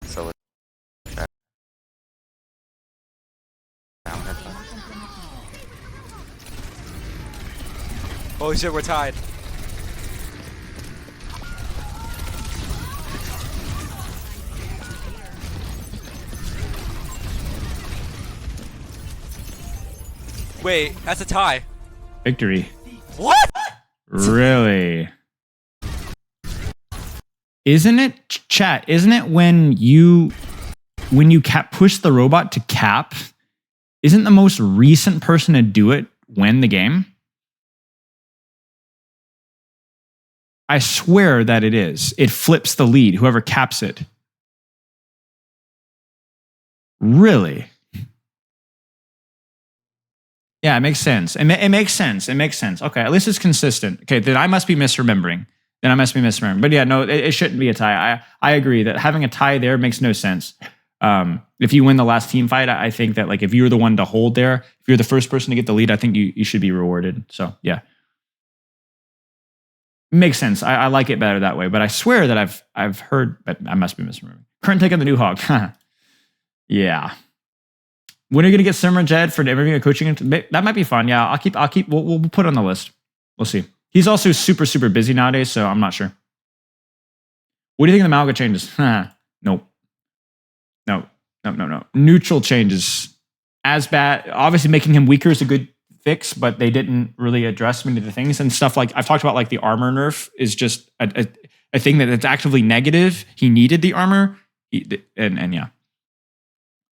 So let's oh shit, we're tied. Wait, that's a tie. Victory. What? Really? Isn't it, chat? Isn't it when you push the robot to cap? Isn't the most recent person to do it win the game? I swear that it is. It flips the lead, whoever caps it. Really? Yeah, it makes sense. It makes sense. It makes sense. Okay, at least it's consistent. Okay, then I must be misremembering. But yeah, no, it shouldn't be a tie. I agree that having a tie there makes no sense. If you win the last team fight, I think that like if you're the one to hold there, if you're the first person to get the lead, I think you should be rewarded. So yeah. Makes sense. I like it better that way. But I swear that I've heard, but I must be misremembering. Current take on the new hog. Yeah. When are you gonna get Simmer Jed for interviewing and coaching? That might be fun. Yeah, I'll keep. We'll put it on the list. We'll see. He's also super busy nowadays, so I'm not sure. What do you think of the Malga changes? Nope. No. Neutral changes. As bad. Obviously, making him weaker is a good fix, but they didn't really address many of the things and stuff like I've talked about. Like the armor nerf is just a thing that's actively negative. He needed the armor, and yeah.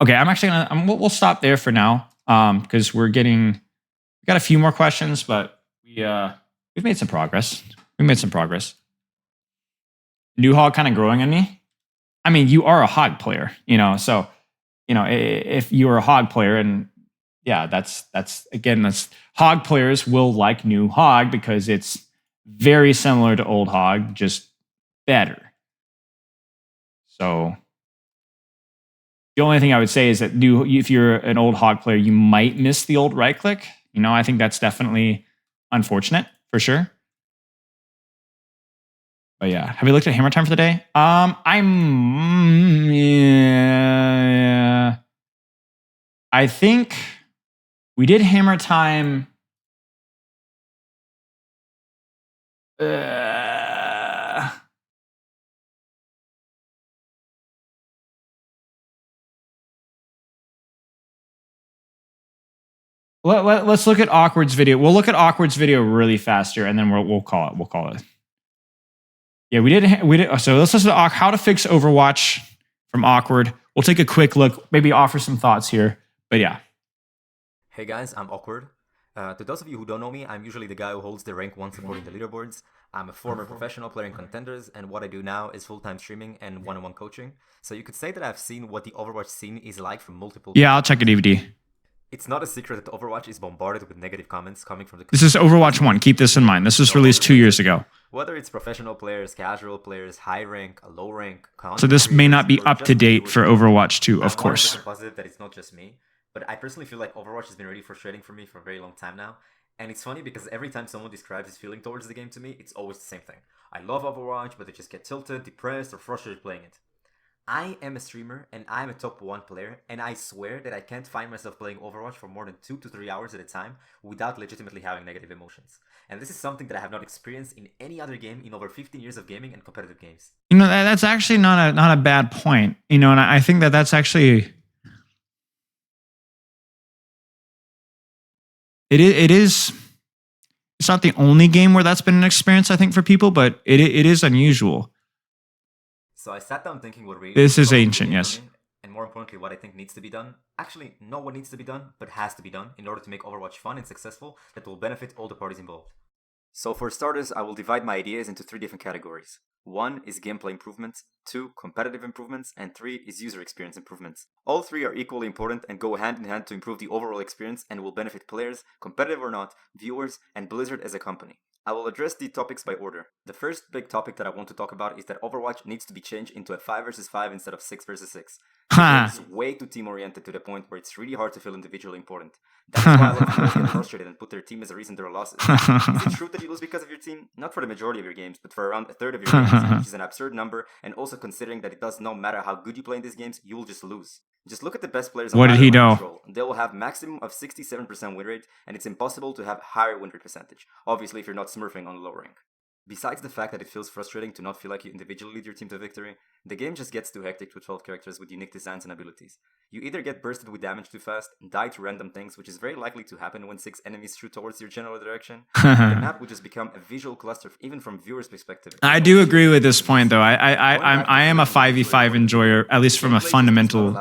Okay, I'm actually gonna. We'll stop there for now because we got a few more questions, but we've made some progress. New hog kind of growing on me. I mean, you are a hog player, so if you're a hog player, and yeah, that's hog players will like new hog because it's very similar to old hog, just better. So the only thing I would say is that if you're an old hog player, you might miss the old right click. I think that's definitely unfortunate for sure. But yeah, have you looked at Hammertime for the day? Yeah. I think we did Hammertime. Let's look at Awkward's video. We'll look at Awkward's video really fast here, and then we'll call it. We'll call it. Yeah, we did. So let's listen to how to fix Overwatch from Awkward. We'll take a quick look, maybe offer some thoughts here. But yeah. Hey guys, I'm Awkward. To those of you who don't know me, I'm usually the guy who holds the rank 1 according to leaderboards. I'm a former professional player in Contenders, and what I do now is full-time streaming and one-on-one coaching. So you could say that I've seen what the Overwatch scene is like from multiple. Yeah, I'll check a DVD. It's not a secret that Overwatch is bombarded with negative comments coming from the. This is Overwatch 1. Keep this in mind. This was released 2 years ago. Whether it's professional players, casual players, high rank, low rank. So this may not be up to date for Overwatch 2, of course. I'm positive that it's not just me, but I personally feel like Overwatch has been really frustrating for me for a very long time now. And it's funny because every time someone describes his feeling towards the game to me, it's always the same thing. I love Overwatch, but I just get tilted, depressed, or frustrated playing it. I am a streamer and I'm a top 1 player, and I swear that I can't find myself playing Overwatch for more than 2 to 3 hours at a time without legitimately having negative emotions. And this is something that I have not experienced in any other game in over 15 years of gaming and competitive games. That's actually not a bad point. And I think that's actually it is. It's not the only game where that's been an experience, I think, for people, but it is unusual. So I sat down thinking what really. This is ancient, yes. And more importantly, what I think needs to be done. Actually, not what needs to be done, but has to be done in order to make Overwatch fun and successful that will benefit all the parties involved. So for starters, I will divide my ideas into 3 different categories. 1 is gameplay improvements, 2 competitive improvements, and 3 is user experience improvements. All 3 are equally important and go hand in hand to improve the overall experience and will benefit players, competitive or not, viewers, and Blizzard as a company. I will address the topics by order. The first big topic that I want to talk about is that Overwatch needs to be changed into a 5 versus 5 instead of 6 versus 6. It's way too team-oriented to the point where it's really hard to feel individually important. That's why a lot of players get frustrated and put their team as a reason their losses. Is it true that you lose because of your team? Not for the majority of your games, but for around a third of your games, which is an absurd number, and also considering that it does not matter how good you play in these games, you will just lose. Just look at the best players on What did he know? Control. They will have maximum of 67% win rate, and it's impossible to have higher win rate percentage. Obviously, if you're not smurfing on the low rank. Besides the fact that it feels frustrating to not feel like you individually lead your team to victory, the game just gets too hectic with 12 characters with unique designs and abilities. You either get bursted with damage too fast, die to random things, which is very likely to happen when 6 enemies shoot towards your general direction, the map would just become a visual cluster, even from viewers' perspective. I do agree with this point, though. I am a 5v5 enjoyer, at least from a fundamental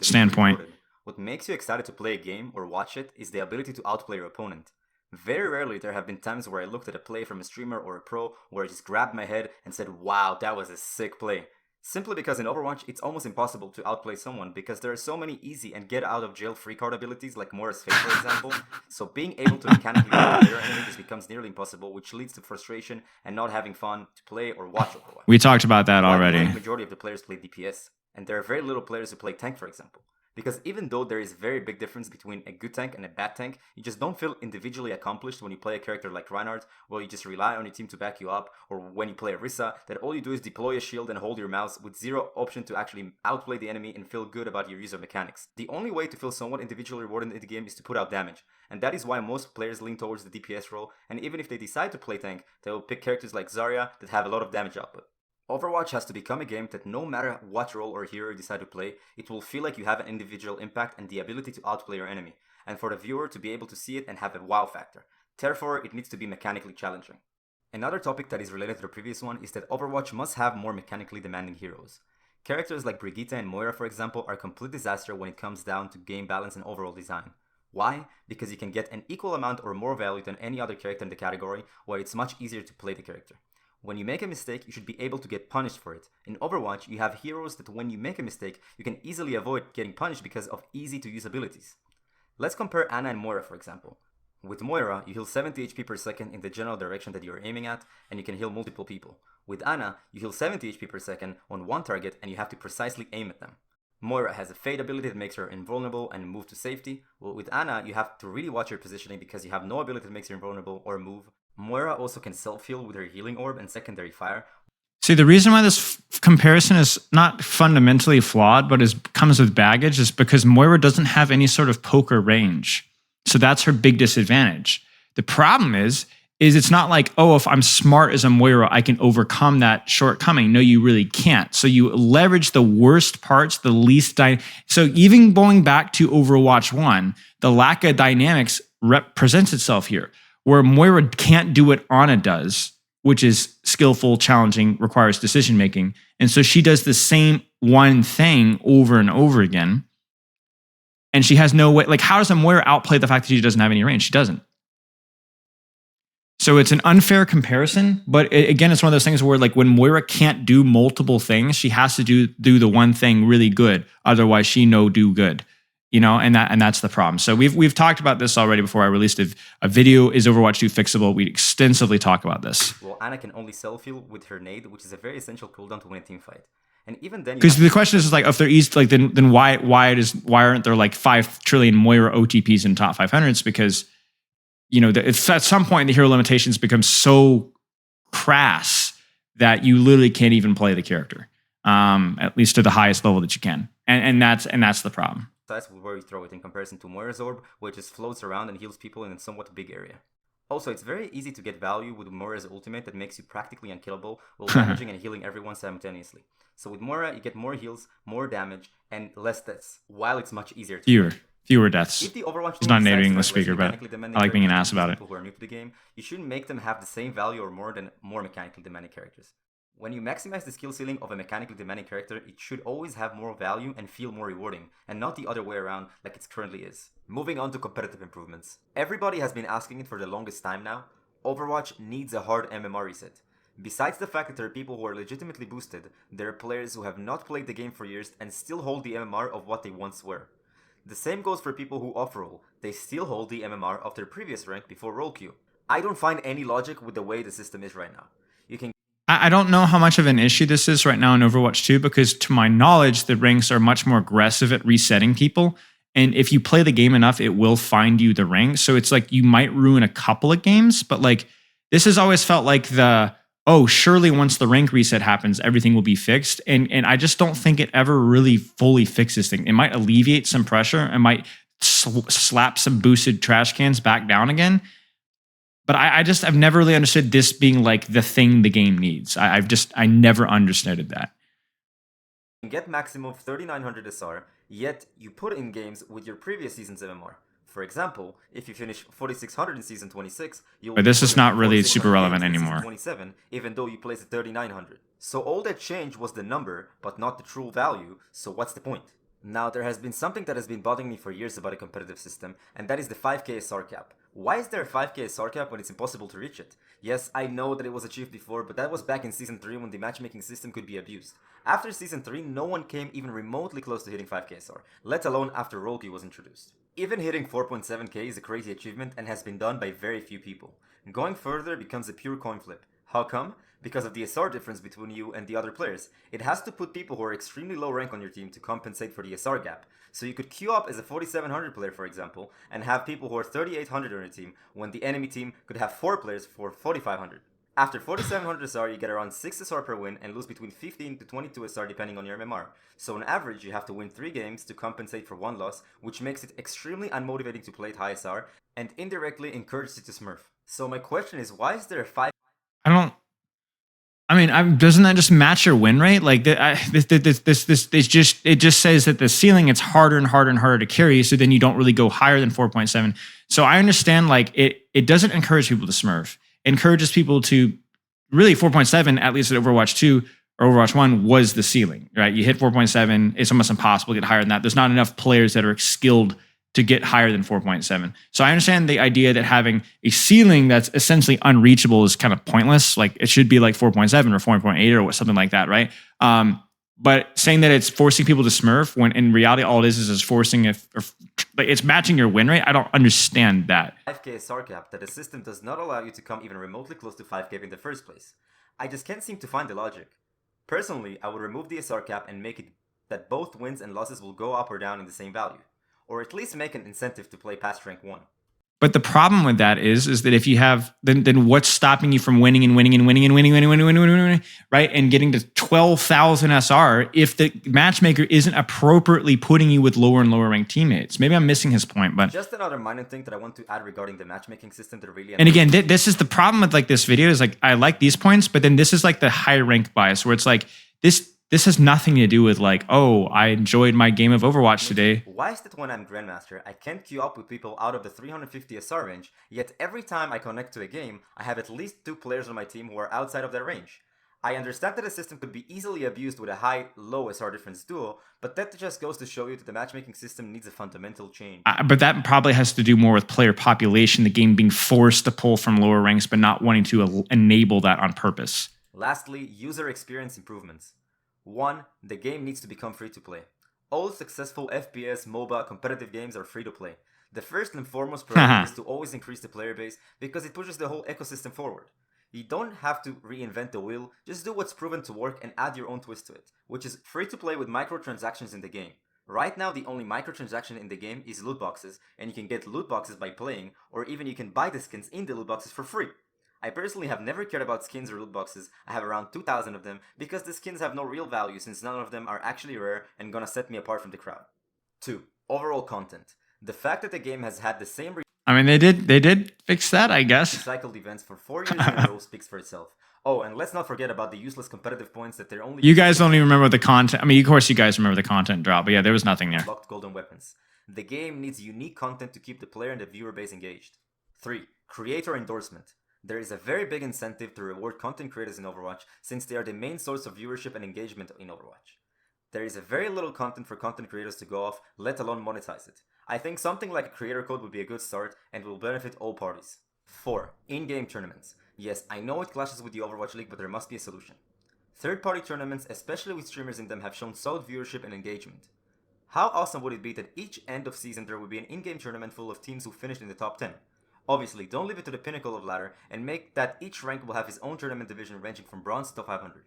standpoint. What makes you excited to play a game or watch it is the ability to outplay your opponent. Very rarely there have been times where I looked at a play from a streamer or a pro where I just grabbed my head and said, wow, that was a sick play. Simply because in Overwatch, it's almost impossible to outplay someone because there are so many easy and get out of jail free card abilities like Moira's Fate, for example. So being able to mechanically outplay your enemy just becomes nearly impossible, which leads to frustration and not having fun to play or watch Overwatch. We talked about that already. The majority of the players play DPS, and there are very little players who play tank, for example. Because even though there is a very big difference between a good tank and a bad tank, you just don't feel individually accomplished when you play a character like Reinhardt, where you just rely on your team to back you up, or when you play Orisa, that all you do is deploy a shield and hold your mouse with zero option to actually outplay the enemy and feel good about your use of mechanics. The only way to feel somewhat individually rewarded in the game is to put out damage, and that is why most players lean towards the DPS role, and even if they decide to play tank, they will pick characters like Zarya that have a lot of damage output. Overwatch has to become a game that no matter what role or hero you decide to play, it will feel like you have an individual impact and the ability to outplay your enemy, and for the viewer to be able to see it and have a wow factor. Therefore, it needs to be mechanically challenging. Another topic that is related to the previous one is that Overwatch must have more mechanically demanding heroes. Characters like Brigitte and Moira, for example, are a complete disaster when it comes down to game balance and overall design. Why? Because you can get an equal amount or more value than any other character in the category, where it's much easier to play the character. When you make a mistake, you should be able to get punished for it. In Overwatch, you have heroes that when you make a mistake, you can easily avoid getting punished because of easy to use abilities. Let's compare Ana and Moira, for example. With Moira, you heal 70 HP per second in the general direction that you are aiming at, and you can heal multiple people. With Ana, you heal 70 HP per second on one target, and you have to precisely aim at them. Moira has a fade ability that makes her invulnerable and move to safety, while with Ana, you have to really watch your positioning because you have no ability that makes her invulnerable or move. Moira also can self-heal with her healing orb and secondary fire. See, the reason why this comparison is not fundamentally flawed, but comes with baggage, is because Moira doesn't have any sort of poker range. So that's her big disadvantage. The problem is it's not like, oh, if I'm smart as a Moira, I can overcome that shortcoming. No, you really can't. So you leverage the worst parts, the least... So even going back to Overwatch 1, the lack of dynamics presents itself here, where Moira can't do what Ana does, which is skillful, challenging, requires decision-making. And so she does the same one thing over and over again. And she has no way... Like, how does a Moira outplay the fact that she doesn't have any range? She doesn't. So it's an unfair comparison, but again, it's one of those things where, like, when Moira can't do multiple things, she has to do the one thing really good. Otherwise, she no do good. You know, and that's the problem. So we've talked about this already before. I released a video, Is Overwatch 2 Fixable? We extensively talk about this. Well, Ana can only self-heal with her nade, which is a very essential cooldown to win a team fight. And even then, because the question is like, if they're easy, like then why aren't there like 5 trillion Moira OTPs in top 500s? Because, you know, if at some point the hero limitations become so crass that you literally can't even play the character, at least to the highest level that you can, and that's the problem. That's where you throw it in comparison to Moira's orb, which just floats around and heals people in a somewhat big area. Also, it's very easy to get value with Moira's ultimate that makes you practically unkillable while damaging and healing everyone simultaneously. So with Moira, you get more heals, more damage, and less deaths, while it's much easier to fewer deaths. If the Overwatch He's not a native English speaker, but I like being an ass about it. People who are new to the game, you shouldn't make them have the same value or more than more mechanically demanding characters. When you maximize the skill ceiling of a mechanically demanding character, it should always have more value and feel more rewarding, and not the other way around like it currently is. Moving on to competitive improvements. Everybody has been asking it for the longest time now. Overwatch needs a hard MMR reset. Besides the fact that there are people who are legitimately boosted, there are players who have not played the game for years and still hold the MMR of what they once were. The same goes for people who off-roll. They still hold the MMR of their previous rank before roll queue. I don't find any logic with the way the system is right now. I don't know how much of an issue this is right now in Overwatch 2, because to my knowledge, the ranks are much more aggressive at resetting people. And if you play the game enough, it will find you the rank. So it's like you might ruin a couple of games, but like this has always felt like surely once the rank reset happens, everything will be fixed. And I just don't think it ever really fully fixes things. It might alleviate some pressure. It might slap some boosted trash cans back down again. But I've never really understood this being like the thing the game needs. I never understood that. You can get maximum of 3900 SR, yet you put in games with your previous season's MMR. For example, if you finish 4600 in season 26, you will. But this is not really super 4600 relevant games in season anymore. 27, even though you placed at 3900. So all that changed was the number, but not the true value. So what's the point? Now, there has been something that has been bothering me for years about a competitive system, and that is the 5k SR cap. Why is there a 5k SR cap when it's impossible to reach it? Yes, I know that it was achieved before, but that was back in Season 3 when the matchmaking system could be abused. After Season 3, no one came even remotely close to hitting 5k SR, let alone after Role Queue was introduced. Even hitting 4.7k is a crazy achievement and has been done by very few people. Going further becomes a pure coin flip. How come? Because of the SR difference between you and the other players. It has to put people who are extremely low rank on your team to compensate for the SR gap. So you could queue up as a 4700 player, for example, and have people who are 3800 on your team, when the enemy team could have 4 players for 4500. After 4700 SR, you get around 6 SR per win and lose between 15 to 22 SR depending on your MMR. So on average, you have to win 3 games to compensate for 1 loss, which makes it extremely unmotivating to play at high SR and indirectly encourages you to smurf. So my question is, why is there a 5? Doesn't that just match your win rate? Like it just says that the ceiling, it's harder and harder and harder to carry. So then you don't really go higher than 4.7. So I understand like it doesn't encourage people to smurf. It encourages people to really 4.7, at least at Overwatch 2 or Overwatch 1 was the ceiling, right? You hit 4.7, it's almost impossible to get higher than that. There's not enough players that are skilled to get higher than 4.7. So I understand the idea that having a ceiling that's essentially unreachable is kind of pointless. Like it should be like 4.7 or 4.8 or something like that, right? But saying that it's forcing people to smurf when in reality all it is forcing like it's matching your win rate. I don't understand that. 5k SR cap that the system does not allow you to come even remotely close to 5k in the first place. I just can't seem to find the logic. Personally, I would remove the SR cap and make it that both wins and losses will go up or down in the same value. Or at least make an incentive to play past rank 1. But the problem with that is that if you have, then what's stopping you from winning, right? And getting to 12,000 SR if the matchmaker isn't appropriately putting you with lower and lower ranked teammates. Maybe I'm missing his point, but... Just another minor thing that I want to add regarding the matchmaking system that really... And again, this is the problem with like this video is like, I like these points, but then this is like the high rank bias where it's like, this has nothing to do with like, oh, I enjoyed my game of Overwatch today. Why is that when I'm Grandmaster, I can't queue up with people out of the 350 SR range, yet every time I connect to a game, I have at least 2 players on my team who are outside of that range? I understand that the system could be easily abused with a high-low SR difference duo, but that just goes to show you that the matchmaking system needs a fundamental change. But that probably has to do more with player population, the game being forced to pull from lower ranks, but not wanting to enable that on purpose. Lastly, user experience improvements. 1. The game needs to become free to play. All successful FPS, MOBA, competitive games are free to play. The first and foremost priority is to always increase the player base because it pushes the whole ecosystem forward. You don't have to reinvent the wheel, just do what's proven to work and add your own twist to it, which is free to play with microtransactions in the game. Right now, the only microtransaction in the game is loot boxes, and you can get loot boxes by playing, or even you can buy the skins in the loot boxes for free. I personally have never cared about skins or loot boxes. I have around 2,000 of them because the skins have no real value since none of them are actually rare and gonna set me apart from the crowd. 2. Overall content. The fact that the game has had the same they did fix that, I guess. Recycled events for 4 years in a row speaks for itself. Oh, and let's not forget about the useless competitive points that they're only... You guys don't even remember the content. Of course you guys remember the content drop, but yeah, there was nothing there. Locked golden weapons. The game needs unique content to keep the player and the viewer base engaged. 3. Creator endorsement. There is a very big incentive to reward content creators in Overwatch since they are the main source of viewership and engagement in Overwatch. There is a very little content for content creators to go off, let alone monetize it. I think something like a creator code would be a good start and will benefit all parties. 4. In-game tournaments. Yes, I know it clashes with the Overwatch League, but there must be a solution. Third-party tournaments, especially with streamers in them, have shown solid viewership and engagement. How awesome would it be that each end of season there would be an in-game tournament full of teams who finished in the top 10? Obviously, don't leave it to the pinnacle of ladder and make that each rank will have his own tournament division ranging from bronze to 500.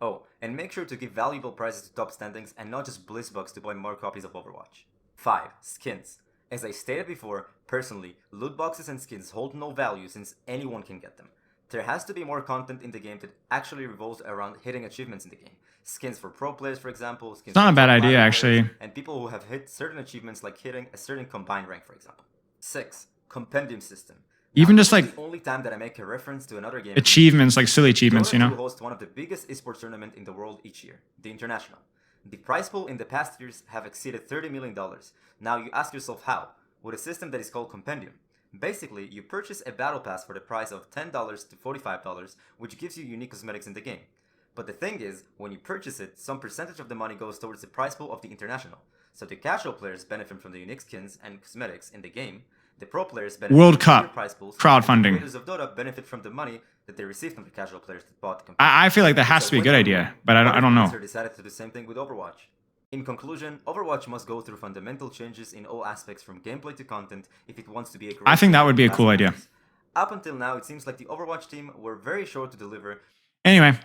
Oh, and make sure to give valuable prizes to top standings and not just bliss bucks to buy more copies of Overwatch. 5. Skins. As I stated before, personally, loot boxes and skins hold no value since anyone can get them. There has to be more content in the game that actually revolves around hitting achievements in the game. Skins for pro players, for example. Skins it's not for a bad idea, actually. And people who have hit certain achievements like hitting a certain combined rank, for example. 6. Compendium system. Even Now, just this is like the only time that I make a reference to another game. achievements, like silly achievements, you OW2 know? hosts one of the biggest esports tournament in the world each year, the International. The prize pool in the past years have exceeded $30 million. Now you ask yourself how? With a system that is called Compendium. Basically, you purchase a battle pass for the price of $10 to $45, which gives you unique cosmetics in the game. But the thing is, when you purchase it, some percentage of the money goes towards the prize pool of the International. So the casual players benefit from the unique skins and cosmetics in the game. The pro players benefit World from the bigger Cup prize pools. crowdfunding. And the creators of Dota benefit from the money that they receive from the casual players that bought the company. I feel like that has to be a good idea, but I don't know. Blizzard decided to do the same thing with Overwatch. In conclusion, Overwatch must go through fundamental changes in all aspects from gameplay to content if it wants to be a great I think that would be a game cool for idea. players. Up until now, it seems like the Overwatch team were very sure to deliver. Anyway,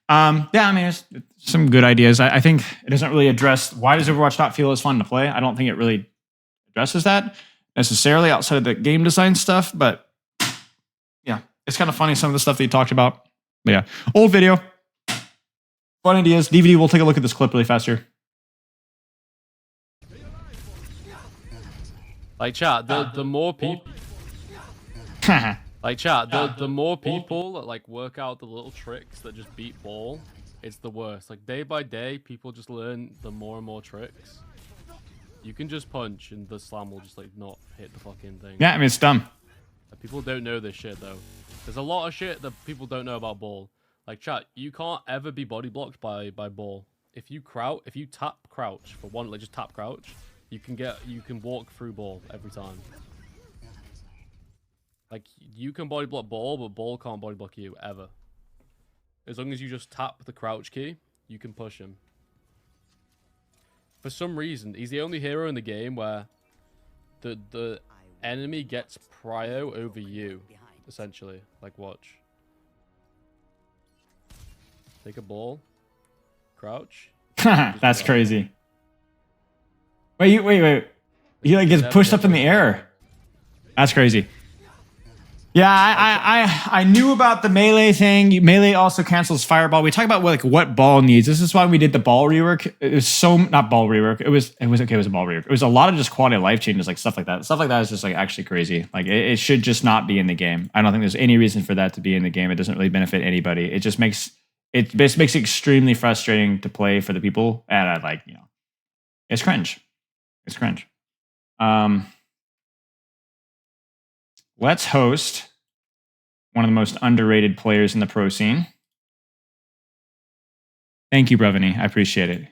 yeah, I mean, it's some good ideas. I think it doesn't really address why does Overwatch not feel as fun to play. I don't think it really addresses that necessarily outside of the game design stuff, but yeah, it's kind of funny some of the stuff that you talked about. But yeah, old video, fun ideas. DVD, we'll take a look at this clip really fast here. Like chat, the more people, like chat, the more people that like work out the little tricks that just beat ball, it's the worst. Like day by day, people just learn the more and more tricks. You can just punch and the slam will just like not hit the fucking thing. Yeah, I mean, it's dumb. People don't know this shit though. There's a lot of shit that people don't know about ball. Like chat, you can't ever be body blocked by ball. If you tap crouch for one, like just tap crouch, you can walk through ball every time. Like you can body block ball, but ball can't body block you ever. As long as you just tap the crouch key, you can push him. For some reason, he's the only hero in the game where the enemy gets prio over you, essentially. Like, watch. Take a ball. Crouch. That's crazy. Wait. He like gets pushed up in the air. That's crazy. Yeah, I knew about the melee thing. Melee also cancels fireball. We talked about what ball needs. This is why we did the ball rework. It was not ball rework. It was okay. It was a ball rework. It was a lot of just quality of life changes, like stuff like that. Stuff like that is just like actually crazy. Like it should just not be in the game. I don't think there's any reason for that to be in the game. It doesn't really benefit anybody. It just makes it extremely frustrating to play for the people. And it's cringe. It's cringe. Let's host one of the most underrated players in the pro scene. Thank you, Brevany. I appreciate it.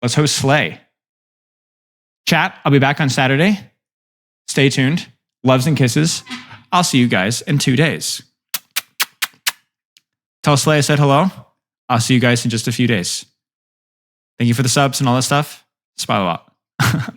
Let's host Slay. Chat, I'll be back on Saturday. Stay tuned. Loves and kisses. I'll see you guys in 2 days. Tell Slay I said hello. I'll see you guys in just a few days. Thank you for the subs and all that stuff. Spilo out.